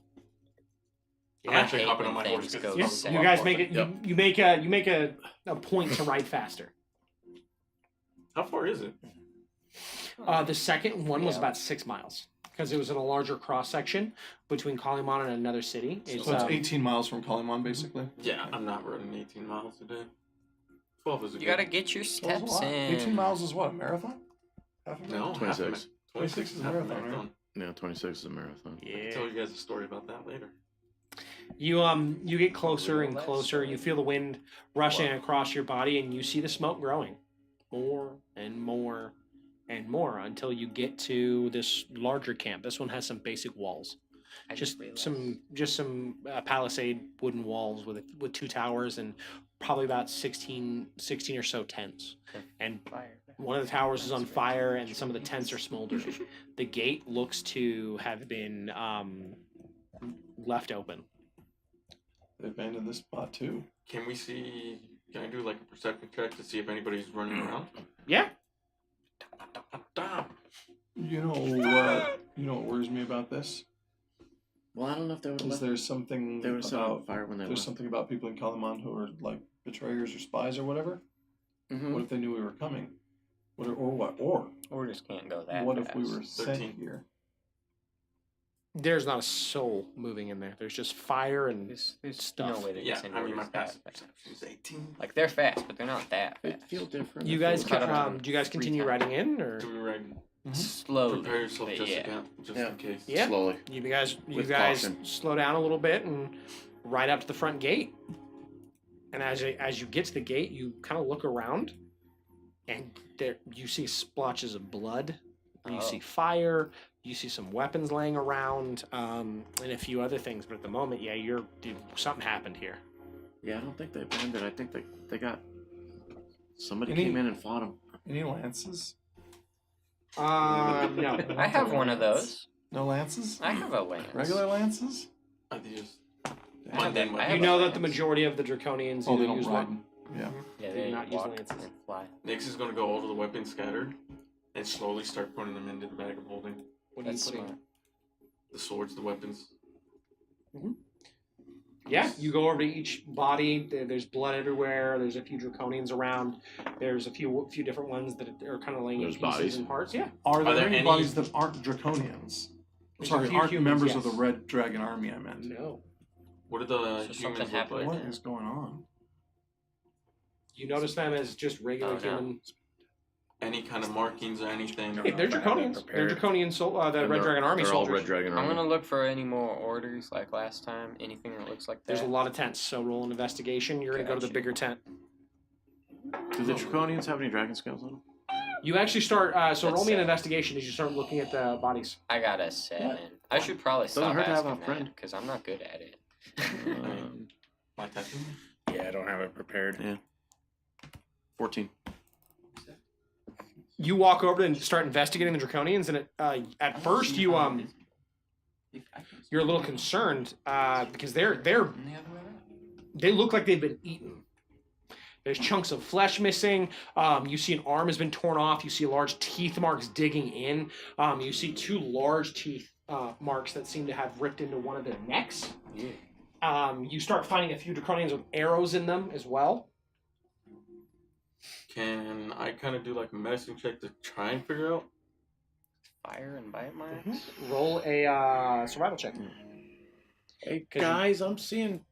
I'm Yeah. actually hate hopping when on my things horse. go 'cause Yeah. it's south. You so guys far. make it. Yep. You make a point to ride faster. How far is it? The second one was Yeah. about 6 miles because it was in a larger cross section between Kaliman and another city. It's, So it's 18 miles from Kalimon, basically. Yeah, I'm not running 18 miles a day. 12 is a You good. gotta get your That was a steps lot. in. 18 miles is what, a marathon? Half a No, marathon? 26. 26 is a half a marathon, right? marathon. Yeah, 26 is a marathon. I can yeah. tell you guys a story about that later. You get closer and Real closer. You feel the wind rushing across your body, and you see the smoke growing more and more and more until you get to this larger camp. This one has some basic walls, I just realized. some palisade wooden walls with 2 towers and probably about 16 or so tents. And Fire. one of the towers is on fire, and some of the tents are smoldering. The gate looks to have been left open. They abandoned this spot too. Can we see? Can I do like a perception check to see if anybody's running around? Yeah. You know what worries me about this? Well, I don't know if they would Is let there's something There was some about fire when they there's left. something about people in Kalimon who are like betrayers or spies or whatever. Mhm. What if they knew we were coming? Or Orders can't go that what fast. if we were sent 13. here? There's not a soul moving in there. There's just fire and There's stuff. no way they Yeah, can send I mean my orders that passive fast. perception is 18. Like they're fast, but they're not that It'd fast. feel different. You if guys, it cut was- it out. do you guys Three continue times. riding in, or Do we ride? Slowly. Prepare yourself but just, yeah. just in case. Yeah. slowly. you guys With guys caution. slow down a little bit and ride up to the front gate? And as you get to the gate, you kind of look around, and there you see splotches of blood. You Oh. see fire. You see some weapons laying around, and a few other things. But at the moment, yeah, something happened here. Yeah, I don't think they abandoned. I think they got somebody Any- came in and fought them. Any lances? No. I have one of those. No lances? I have a lance. Regular lances? I just I have mundane a- I weapon. have You know a that the lance. majority of the Draconians Oh, they either don't use ride. one. Yeah. Yeah, Do they not use walk lances. and fly. Nyx is gonna go all to the weapons scattered and slowly start putting them into the bag of holding. What are you That's putting? smart. The swords, the weapons. Yeah, you go over to each body. There's blood everywhere. There's a few Draconians around. There's a few different ones that are kind of laying There's in pieces bodies? and parts. Yeah. Are there, there any any- bodies that aren't Draconians? There's a Sorry, few aren't humans, members of yes. the Red Dragon Army, I meant. No. What do the So humans something look happened. like? What is going on? You notice them as just regular Oh, no. human. Any kind of markings or anything? Hey, they're Draconians. They're prepared. Draconian the And Red Dragon Army they're all soldiers. Red Dragon I'm Army. gonna look for any more orders like last time. Anything that looks like that. There's a lot of tents, so roll an investigation. You're going to go to the Gotcha. bigger tent. Do the Draconians have any dragon scales on them? You actually start, so That's roll me an sad. investigation as you start looking at the bodies. I got a 7. I should probably Doesn't stop hurt to have a asking friend. that because I'm not good at it. My tattoo? Yeah, I don't have it prepared. Yeah. 14. You walk over and start investigating the draconians, and at first you're a little concerned because they look like they've been eaten. There's chunks of flesh missing. You see an arm has been torn off. You see large teeth marks digging in. You see 2 large teeth marks that seem to have ripped into one of their necks. Yeah. You start finding a few draconians with arrows in them as well. Can I kind of do like a medicine check to try and figure out? Fire and bite marks. Roll a survival check. Hey 'Cause guys, I'm seeing.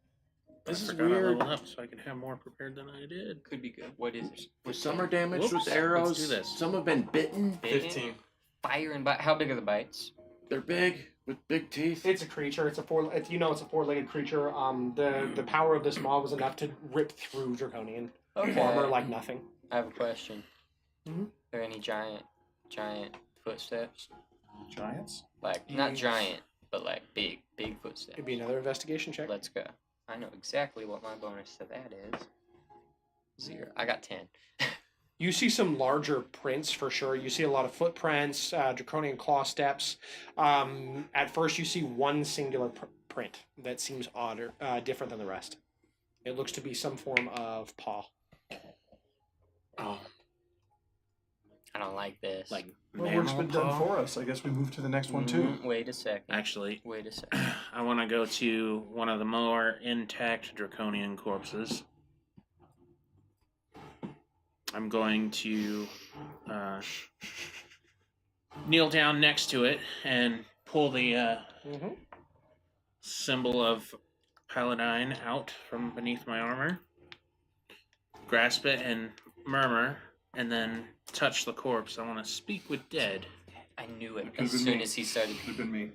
This is weird. Level up so I can have more prepared than I did. Could be good. What is it? With some are damaged Whoops. with arrows. Let's do this. Some have been bitten. Bitten? 15. Fire and bite. How big are the bites? They're big with big teeth. It's a creature. It's a 4-legged creature. The power of this mob was enough to rip through draconian armor like nothing. I have a question. Mhm. Are there any giant footsteps? Giants? Like, not giant, but like big footsteps. It'd be another investigation check. Let's go. I know exactly what my bonus to that is. 0. I got 10. You see some larger prints for sure. You see a lot of footprints, draconian claw steps. At first, you see one singular print that seems odd or different than the rest. It looks to be some form of paw. Oh, I don't like this. Like Well, work's mammal been done paw? for us. I guess we move to the next one too. Wait a second. Actually, Wait a second. I want to go to one of the more intact draconian corpses. I'm going to kneel down next to it and pull the symbol of Paladine out from beneath my armor, grasp it and murmur, and then touch the corpse. I want to speak with dead. I knew it could've as been soon me. as he started. Could have been me.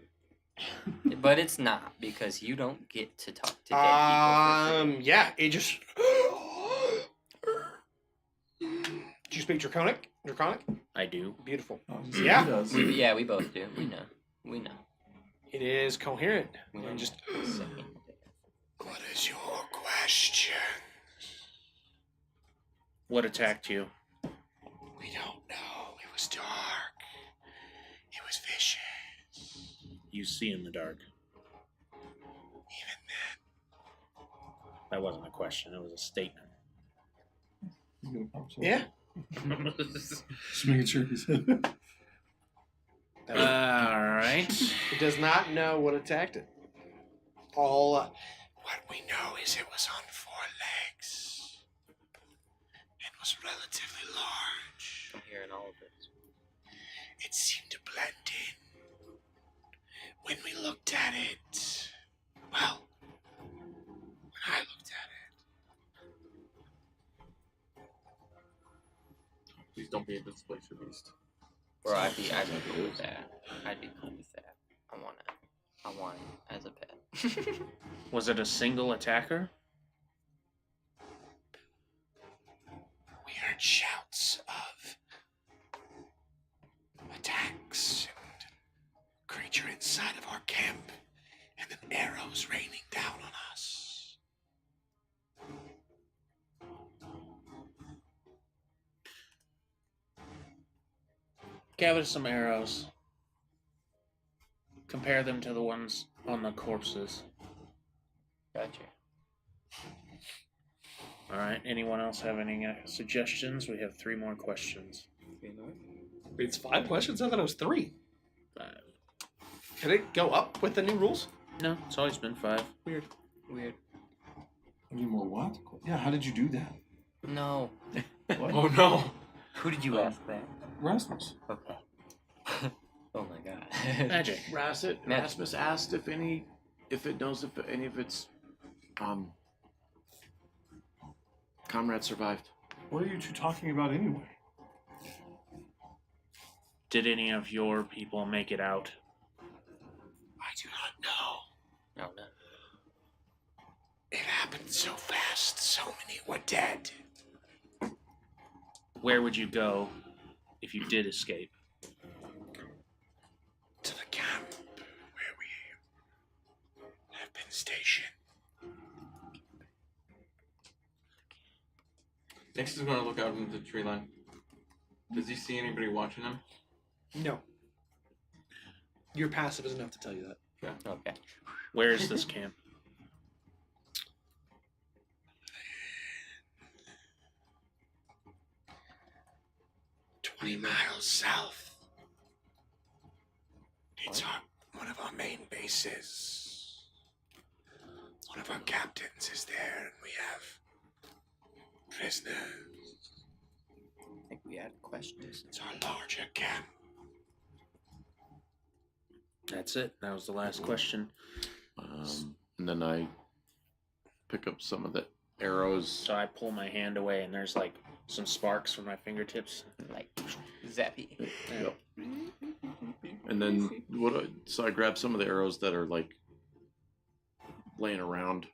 But it's not, because you don't get to talk to dead people. Yeah, it just. Did you speak Draconic? I do. Beautiful. Oh, Yeah. He does. Yeah, we both do. We know. It is coherent. We know. And just. Second. What is your question? What attacked you? We don't know. It was dark. It was vicious. You see in the dark. Even then. That wasn't a question. It was a statement. You gonna pop some? Yeah. Just making sure he said. All right. It does not know what attacked it. All what we know is it was on 4 legs and was relatively large. I'm hearing all of this. It seemed to blend in. When we looked at it, well, when I looked at please don't be a displacer beast. Bro, I'd be cool with that. I'd be cool with that. I want it as a pet. Was it a single attacker? we heard shouts of attacks and creature inside of our camp, and then arrows raining down on us. Gather some arrows. Compare them to the ones on the corpses. Gotcha. All right. Anyone else have any suggestions? We have 3 more questions. It's 5 questions. I thought it was 3. 5. Can it go up with the new rules? No, it's always been 5. Weird. Any more what? Yeah, how did you do that? No. What? Oh no! Who did you ask that? Rasmus. Okay. Oh my god. Magic. Rasmus asked if it knows if any of its comrades survived. What are you two talking about anyway? Did any of your people make it out? I do not know. Oh no. It happened so fast. So many were dead. Where would you go if you did escape? To the camp where we have been stationed. Next is gonna look out into the tree line. Does he see anybody watching him? No. Your passive is enough to tell you that. Okay. Where is this camp? 20 miles south. It's one of our main bases. One of our captains is there, and we have prisoners. I think we had questions. It's our larger camp. That's it. That was the last question. And then I pick up some of the arrows. So I pull my hand away, and there's like some sparks from my fingertips. Like, zappy. Yep. And then so I grab some of the arrows that are like laying around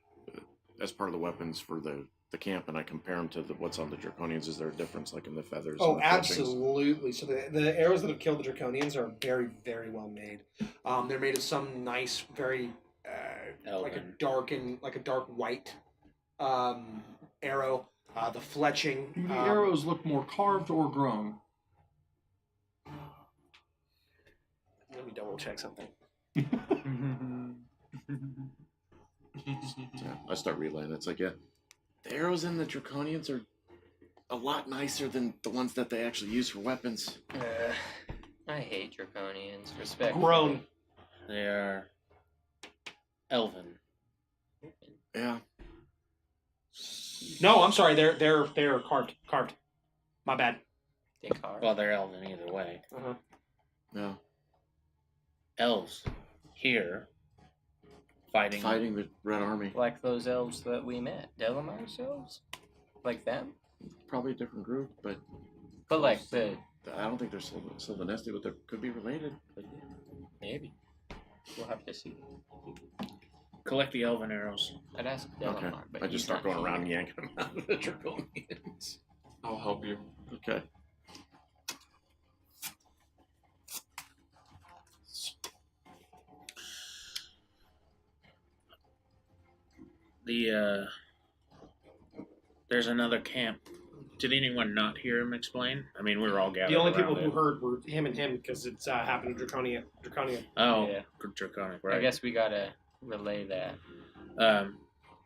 as part of the weapons for the camp, and I compare them to what's on the Draconians. Is there a difference, like in the feathers? Oh, and the fletchings? absolutely. So the arrows that have killed the Draconians are very, very well made. They're made of some nice, very like a dark white arrow. The fletching. Do the arrows look more carved or grown? Let me double check something. Yeah, I start relaying. It's like, yeah, the arrows in the Draconians are a lot nicer than the ones that they actually use for weapons. I hate Draconians. Respect. Grown. They are elven. Yeah. No, I'm sorry. They're carved. Carved. My bad. They carve. Well, they're elven either way. Uh-huh. Yeah. Elves here fighting the Red Army. Like those elves that we met. Delamar's elves? Like them? Probably a different group, but Like the... I don't think they're Sylvanesty, but they could be related. Maybe. We'll have to see. collect the elven arrows. I'd ask Okay. Delamar, but I just he's start not going here. around yanking them out of the Draconians. I'll help you. Okay. There's another camp. Did anyone not hear him explain? I mean, we were all gathered. The only around people it. who heard were him and him because it's happened to Draconia. Oh, Yeah. Draconic, right? I guess we gotta relay that.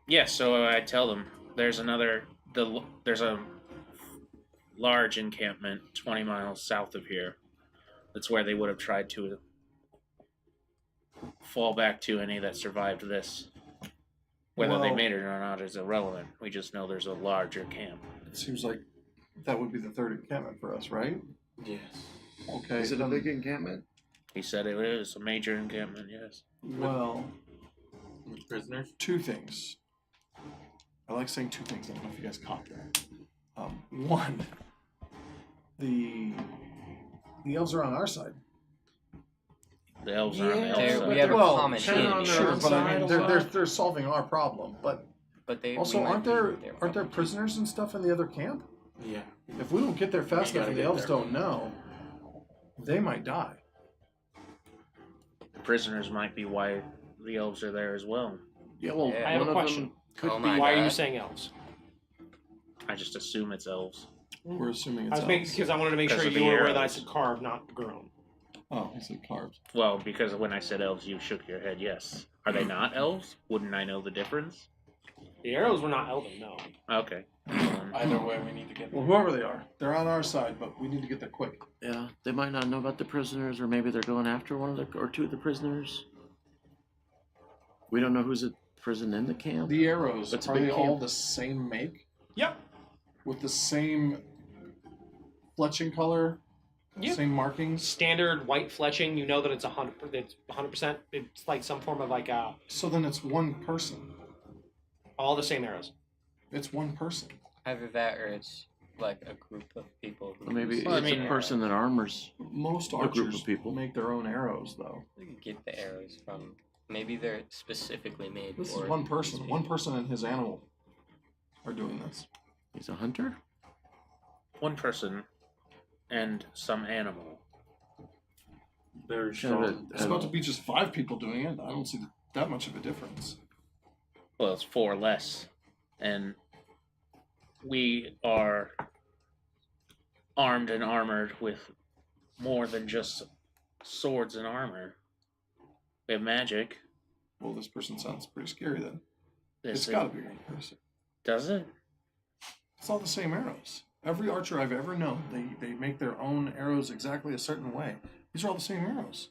Yeah, so I tell them there's a large encampment 20 miles south of here. That's where they would have tried to fall back to any that survived this. Whether they Well- made it or not is irrelevant. We just know there's a larger camp. It seems like that would be the third encampment for us, right? Yes. Okay. Is it a big encampment? He said it is a major encampment, yes. Well, With prisoners? two things. I like saying two things. I don't know if you guys caught that. One, the elves are on our side. The elves are on the Yeah. elf There- side. we have a well, common sure, enemy. on their Sure, own but I mean, side, they're solving our problem. But But they also, we might aren't be there their aren't there problem. prisoners and stuff in the other camp? Yeah. If we don't get there fast We enough gotta and the get elves there. don't know, they might die. The prisoners might be why the elves are there as well. Yeah, well, Yeah. I have one a of question. them could Oh be. my Why are you God. saying elves? I just assume it's elves. We're assuming I it's was making elves. because I wanted to make Because sure of you the were aware that I arrows. said carved, not grown. Oh, he said carved. Well, because when I said elves, you shook your head yes. Are they not elves? Wouldn't I know the difference? The arrows were not elven, no. Okay. Either way, we need to get Well, whoever they are, they're on our side, but we need to get there quick. Yeah, they might not know about the prisoners, or maybe they're going after one of the or two of the prisoners. We don't know who's at prison in the camp. The arrows, It's a are big they all camp. the same make? Yep. With the same fletching color? Yep. Same markings? Standard white fletching. You know that it's 100%. It's 100%. It's like some form of like So then it's one person. all the same arrows. It's one person. Either that or it's like a group of people who Or maybe use Well, I it's mean- a person that armors. Most A group of archers people. make their own arrows, though. get the arrows from. Maybe they're specifically made This for is one these person. people. One person and his animal are doing this. He's a hunter. One person and some animal. very Kind strong. of It's about to be just 5 people doing it. I don't see that much of a difference. Well, it's 4 less. And we are armed and armored with more than just swords and armor. We have magic. Well, this person sounds pretty scary then. This It's is- got to be a real person. Does it? It's all the same arrows. Every archer I've ever known, they make their own arrows exactly a certain way. These are all the same arrows.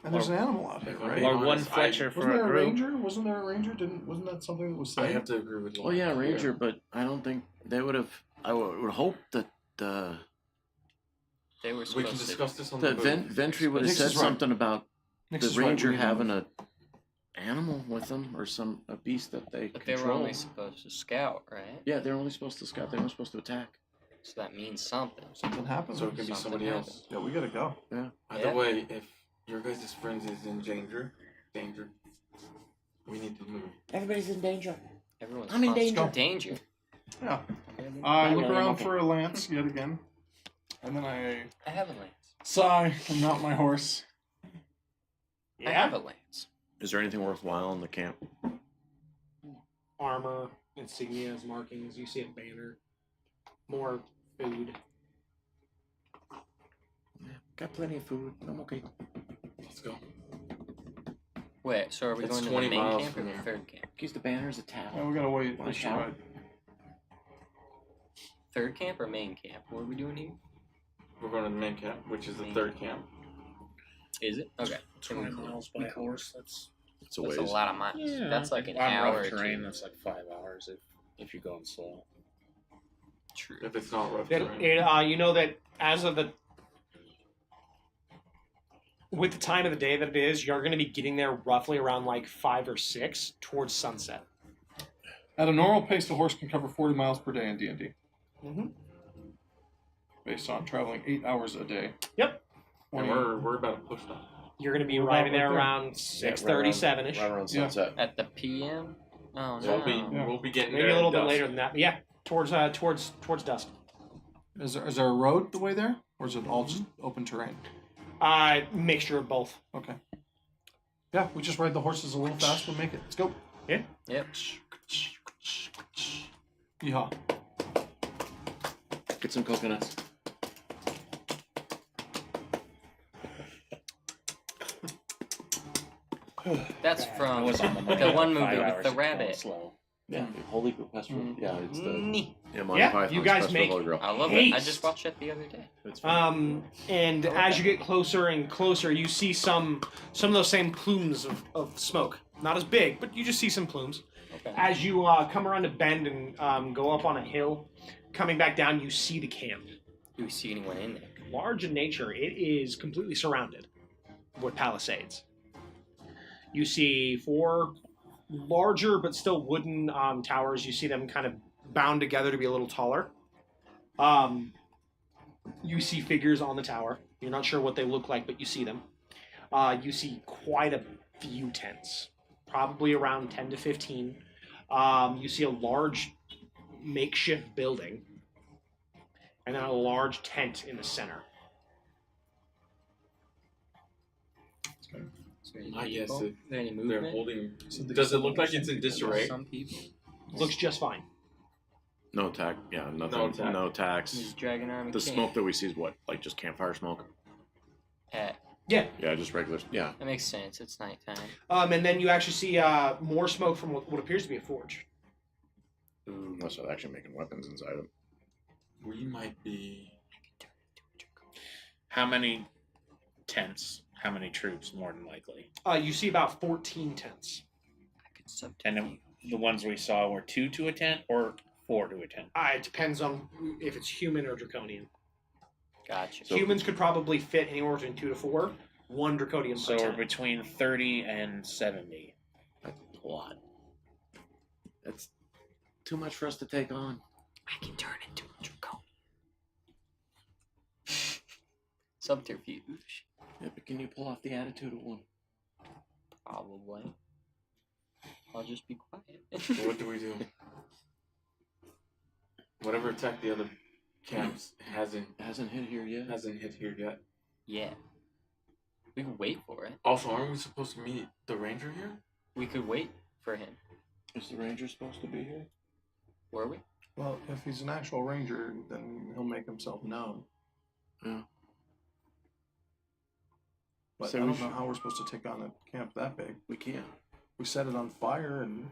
And there's an animal out here, right? Or one honest, Fletcher for Wasn't there a a group? ranger? Wasn't there a ranger? Wasn't that something that was said? I have to agree with you. Well, yeah, ranger, but I don't think they would have. I would hope that They were We supposed can to. discuss this on that the Ventry would have Nix said is right. something about Nix the is right, ranger we having move. a animal with them or a beast that they But they were control. only supposed to scout, right? Yeah, they're only supposed to scout. They weren't supposed to attack. So that means something. Something happened. So it could be Something somebody happened. else. Yeah, we gotta go. Either Yeah. way, if your guys' friends is in danger, we need to move. Everybody's in danger. Everyone's I'm in constant danger. danger. Yeah. I look Okay. around for a lance yet again, and then I I have a lance. sigh and mount my horse. I have a lance. Is there anything worthwhile in the camp? Armor, insignias, markings. You see a banner. More food. Yeah, got plenty of food. I'm okay. Let's go. Wait, so are we It's going to the 20 main miles camp or from the here. third camp? Keeps the banners a Yeah, towel. we gotta wait. Wanna Let's shout? ride. Third camp or main camp? What are we doing here? We're going to the main camp, which is the Main third camp. Is it? Okay. 20 miles by horse. That's It's a That's ways. a lot of miles. That's like an hour or terrain. two. That's like 5 hours if you're going slow. True. If it's not rough Then, terrain. you know that as of with the time of the day that it is, you're going to be getting there roughly around like 5 or 6 towards sunset. At a normal pace, the horse can cover 40 miles per day in D&D, Mm-hmm. based on traveling 8 hours a day. Yep. And we're about to push that. You're going to be We're arriving about there right around 6:37ish. Right around Yeah. sunset. At the PM? Oh So no. we'll be getting Maybe there a little at bit dusk. later than that. But yeah, towards dusk. Is there a road the way there, or is it all just open terrain? Mixture of both. Okay. Yeah, we just ride the horses a little fast. We'll make it. Let's go. Yeah. Yep. Yeehaw. Get some coconuts. That's I from was on the money. the one 5 movie with hours the of going rabbit. Slow. Yeah, Holy Festival. Yeah, it's the Nee. Monty Yeah, Python's you guys Festival make- of Holy Grail. I love it. I Haste. just watched it the other day. It's fun. And Okay. as you get closer and closer, you see some of those same plumes of smoke. Not as big, but you just see some plumes. Okay. As you come around a bend and go up on a hill, coming back down, you see the camp. Do we see anyone in there? Large in nature, it is completely surrounded with palisades. You see 4 larger but still wooden towers. You see them kind of bound together to be a little taller. You see figures on the tower. You're not sure what they look like, but you see them. You see quite a few tents, probably around 10 to 15. You see a large makeshift building, and then a large tent in the center. Is there any I guess people? it- Is there any They're movement? holding. So they- Does it look like it's in disarray? Some people. Looks just fine. No attack. Yeah, nothing. No attack. No attacks. He's Dragon Army The King. smoke that we see is what? Like just campfire smoke? Yeah, Yeah, just regular. Yeah. that makes sense. It's nighttime. And then you actually see more smoke from what appears to be a forge. Unless they're actually making weapons inside them. We might be. How many tents? How many troops? More than likely. You see about 14 tents. I could sub. And the ones we saw were 2 to a tent or 4 to a tent. It depends on if it's human or draconian. Gotcha. So- Humans could probably fit anywhere between 2 to 4. 1 draconian So per we're tent. between 30 and 70. That's a lot. That's too much for us to take on. I can turn into a draconian. Subterfuge. Yeah, but can you pull off the attitude of one? Probably. I'll just be quiet. So what do we do? Whatever attacked the other camps It hasn't hit here yet. hasn't hit here yet. Yeah. We could wait for it. Also, aren't we supposed to meet the ranger here? We could wait for him. Is the ranger supposed to be here? Were we? Well, if he's an actual ranger, then he'll make himself known. Yeah. But So I we don't know should- how we're supposed to take on a camp that big. We can't. We set it on fire, and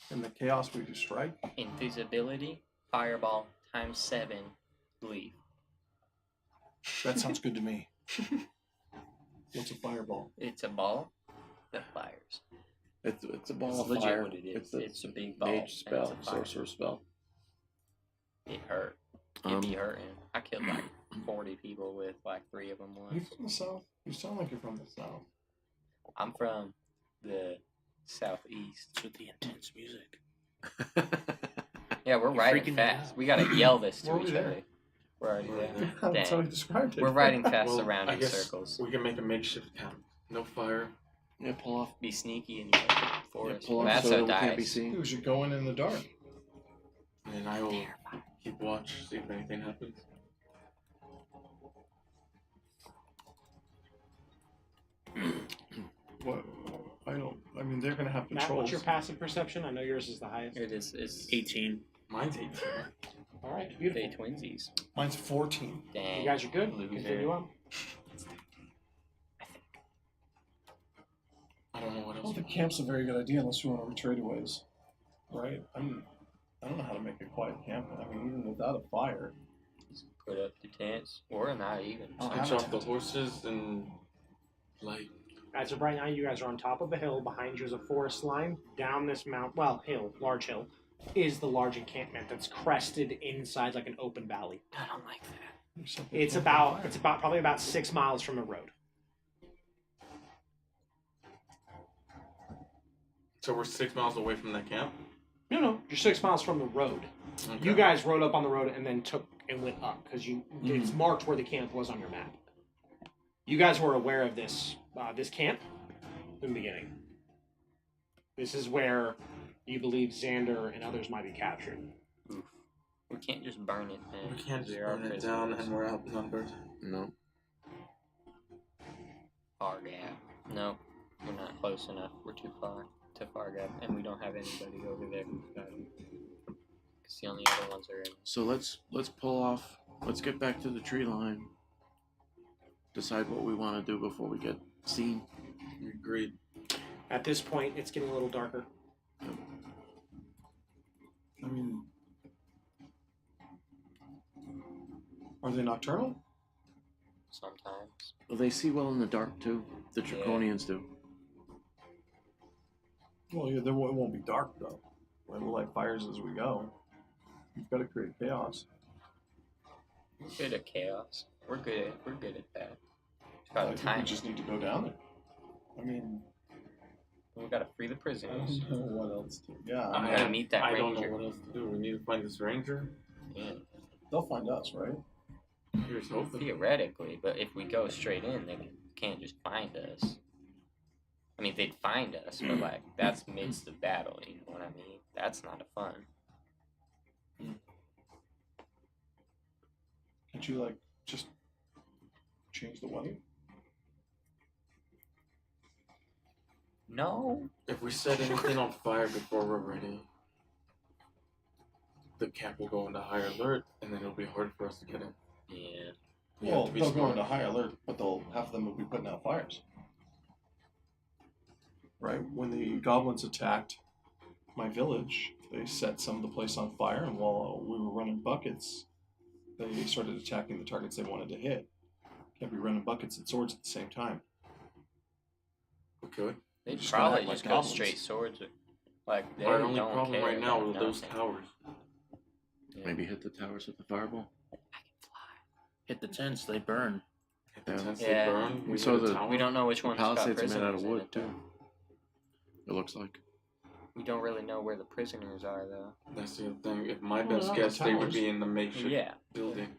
in the chaos we just strike. Invisibility, fireball, times 7, leave. That sounds good to me. What's a fireball? It's a ball that fires. It's a ball It's of legit fire. what it is. It's It's a big ball, and mage it's spell, a fire. sorcerer spell. It hurt. It be hurting. I killed like 40 people with like 3 of them Are you once. from the south? You sound like you're from the south. I'm from the southeast. With the intense music. Yeah, we're You're riding freaking me fast. out. We gotta yell this Where to are each we other. there? We're already We're there. there. That's how Dang. you described it. We're riding fast Well, around I in guess circles. we can make a makeshift camp. No fire. Yeah, pull off. Be sneaky in the forest. Pull off That's so how that we can't be dies. seen. We should go in the dark. And I will keep watch, see if anything happens. What? I mean, they're gonna have Matt, patrols. what's your passive perception? I know yours is the highest. It is. It's 18. Mine's 18. All right, beautiful. they twinsies. Mine's 14. Dang. You guys are good. Loser. Continue on. I don't know what I else. don't think camp's a very good idea unless we want to retreat a ways. Right? I don't know how to make a quiet camp. I mean, even without a fire. Put up the tents, or not even. Oh, Switch off the horses and like As of right now, you guys are on top of a hill. Behind you is a forest line. Down this large hill, is the large encampment that's crested inside like an open valley. I don't like that. It's probably about 6 miles from the road. so we're 6 miles away from that camp. No, you're 6 miles from the road. Okay. You guys rode up on the road and then took and went up because it's marked where the camp was on your map. You guys were aware of this camp in the beginning. This is where you believe Xander and others might be captured. We can't just burn it, man. We can't just There are burn it down prisoners. and we're outnumbered. No. Far gap. No, we're not close enough. We're too far to far gap, and we don't have anybody over there who's got them. Because the only other ones are in. So let's pull off. Let's get back to the tree line. Decide what we want to do before we get seen. Agreed. At this point, it's getting a little darker. I mean, are they nocturnal? Sometimes. Well, they see well in the dark too. The Draconians do. Well, yeah, it won't be dark though. We'll light fires as we go. You've got to create chaos. We're good at chaos. We're good at that. Just I gotta think time we it. just need to go down there. I mean, We gotta free the I prisoners. don't know what else to. Yeah, I'm gonna meet that I don't know ranger. what else to do. We need to find this ranger. Yeah. they'll find us, right? Here's hoping. Theoretically, but if we go straight in, they can't just find us. I mean, they'd find us, but like that's midst of battle. You know what I mean? That's not a fun. Can't you like just change the weather? No. If we set anything on fire before we're ready, the camp will go into high alert, and then it'll be hard for us to get in. Yeah. We have Well, to be they'll go smart. into high alert, but half of them will be putting out fires. Right? When the goblins attacked my village, they set some of the place on fire, and while we were running buckets, they started attacking the targets they wanted to hit. Can't be running buckets and swords at the same time. We could. They'd Just gotta probably act like just go goblins. straight swords. Like they Our only don't problem care right now about are those nothing. towers. Yeah. Maybe hit the towers with the fireball. Hit the tents, they burn. Hit the Yeah. tents, Yeah. they burn. We hit saw a the- tower. We don't know which The one's got palisades are made out prisoners of in wood it, too. though. It looks like. We don't really know where the prisoners are, though. That's the thing. If my Well, best not guess, the they would towers. be in the makeshift Yeah. building.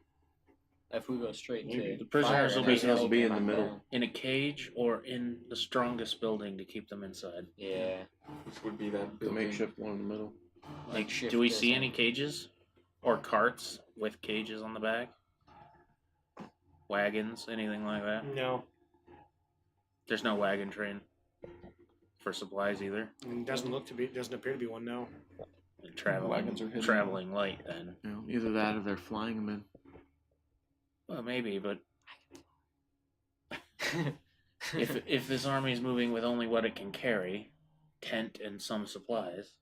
If we go straight Maybe. to The prisoners fire, will be- then will be in the open middle. up there. In a cage or in the strongest building to keep them inside. Yeah. Which would be that The building. makeshift one in the middle. Like, Makeshift do we see prison. any cages? Or carts with cages on the back? Wagons, anything like that? No, There's no wagon train for supplies either. it doesn't appear to be one. No. Wagons are hidden. traveling light then. You know, either that or they're flying them in. Well, maybe, but if this army is moving with only what it can carry, tent and some supplies.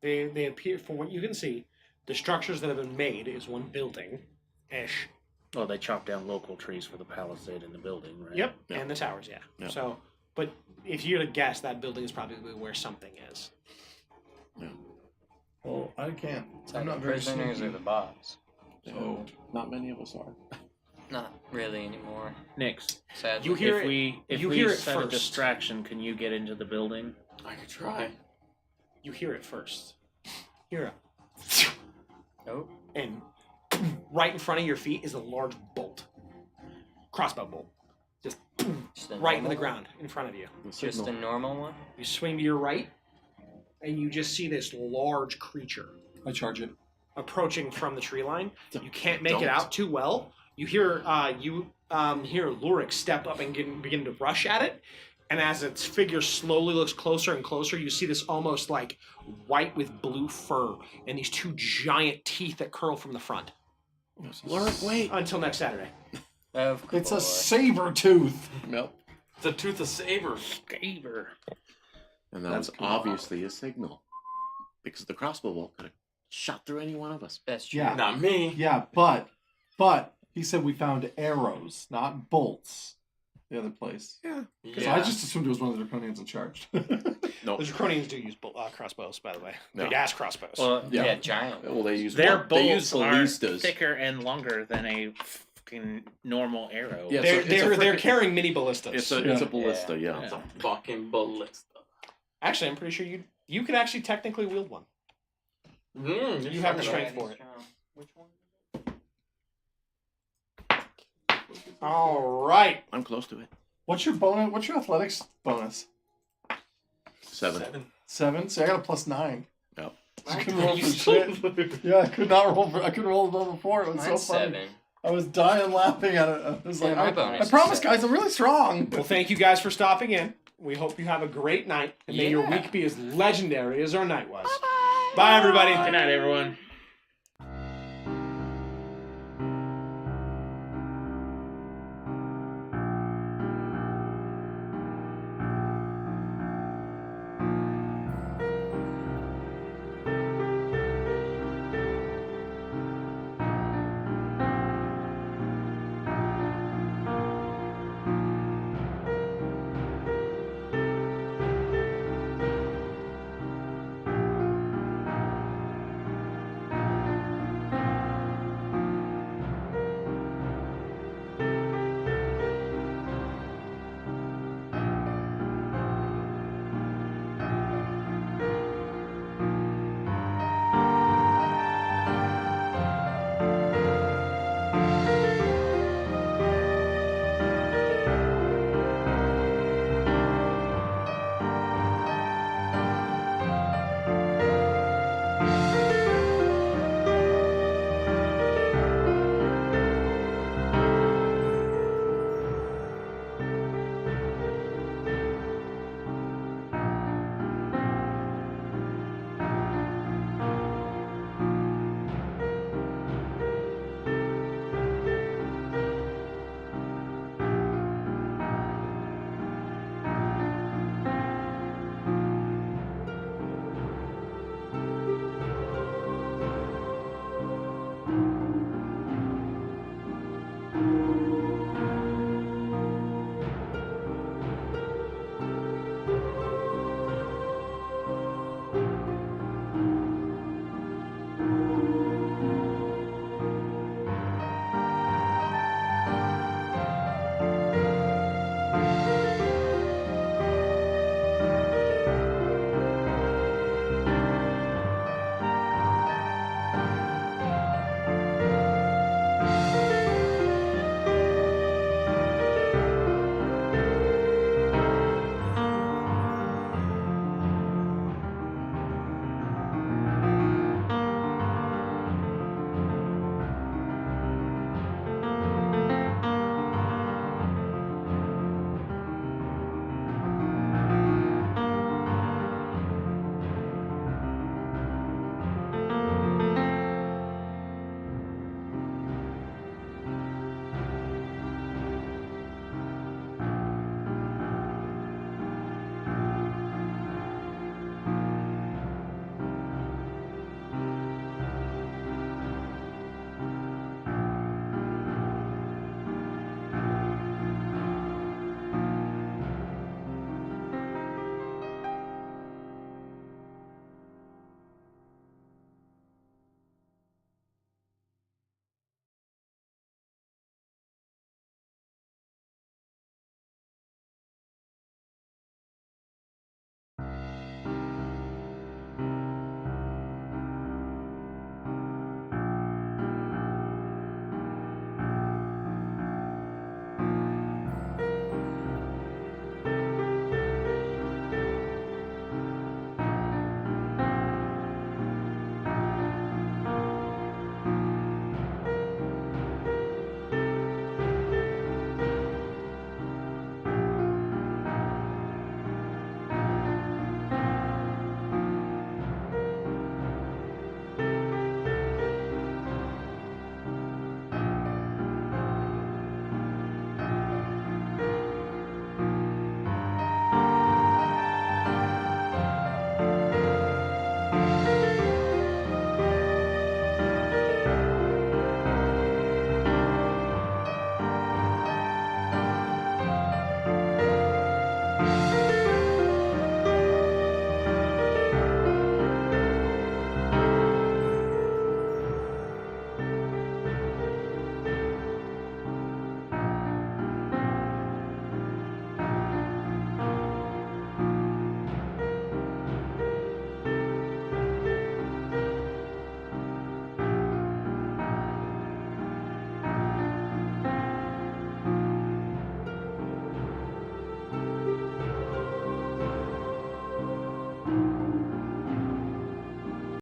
They appear, from what you can see, the structures that have been made is one building-ish. Oh, they chopped down local trees for the palisade and the building, right? Yep, Yeah. and the towers, yeah. Yeah. So, but if you're to guess, that building is probably where something is. Well, I can't. So I'm the not very prisoners sneaky. or the boss? So not many of us are. Not really anymore. Nix, Sadly. You hear if it- we you hear it set a first. distraction, can you get into the building? I could try. You hear it first. Hear it. Nope. And right in front of your feet is a large bolt. Crossbow bolt. Just Just a right in normal the one? ground in front of you. The Just signal. a normal one? You swing to your right, and you just see this large creature I charge it. approaching from the tree line. You can't make Don't. it out too well. You hear hear Lurik step up and begin to rush at it. And as its figure slowly looks closer and closer, you see this almost like white with blue fur and these two giant teeth that curl from the front. Lurk, wait. Until next Saturday. Of course. It's a saber tooth. Nope. It's a tooth of saber. Skaver. And that That's was cool. obviously a signal. Because the crossbow bolt could have shot through any one of us. That's true. Yeah. Not me. Yeah, but he said we found arrows, not bolts. The other place. Yeah. So I just assumed it was one of the draconians in charge. No. The Draconians do use crossbows, by the way. No. Big ass crossbows. Well, Yeah, giant. Well, they use their they use bolts are ballistas. thicker and longer than a fucking normal arrow. Yeah, they're so it's a they're frickin- carrying mini ballistas. It's a Yeah. ballista, yeah. It's a fucking ballista. Actually, I'm pretty sure you could actually technically wield one. You have the strength for it. Which one? All right. I'm close to it. What's your bonus? What's your athletics bonus? 7. 7. So I got a +9. Yep. I couldn't roll for shit. Yeah, I could not roll. I couldn't roll above a 4. It was Mine's so funny. 7. I was dying laughing at it. I was Yeah, like, my I bonus promise, is 7. guys, I'm really strong. Well, thank you guys for stopping in. We hope you have a great night, and may your Yeah. week be as legendary as our night was. Bye, everybody. Good night, everyone.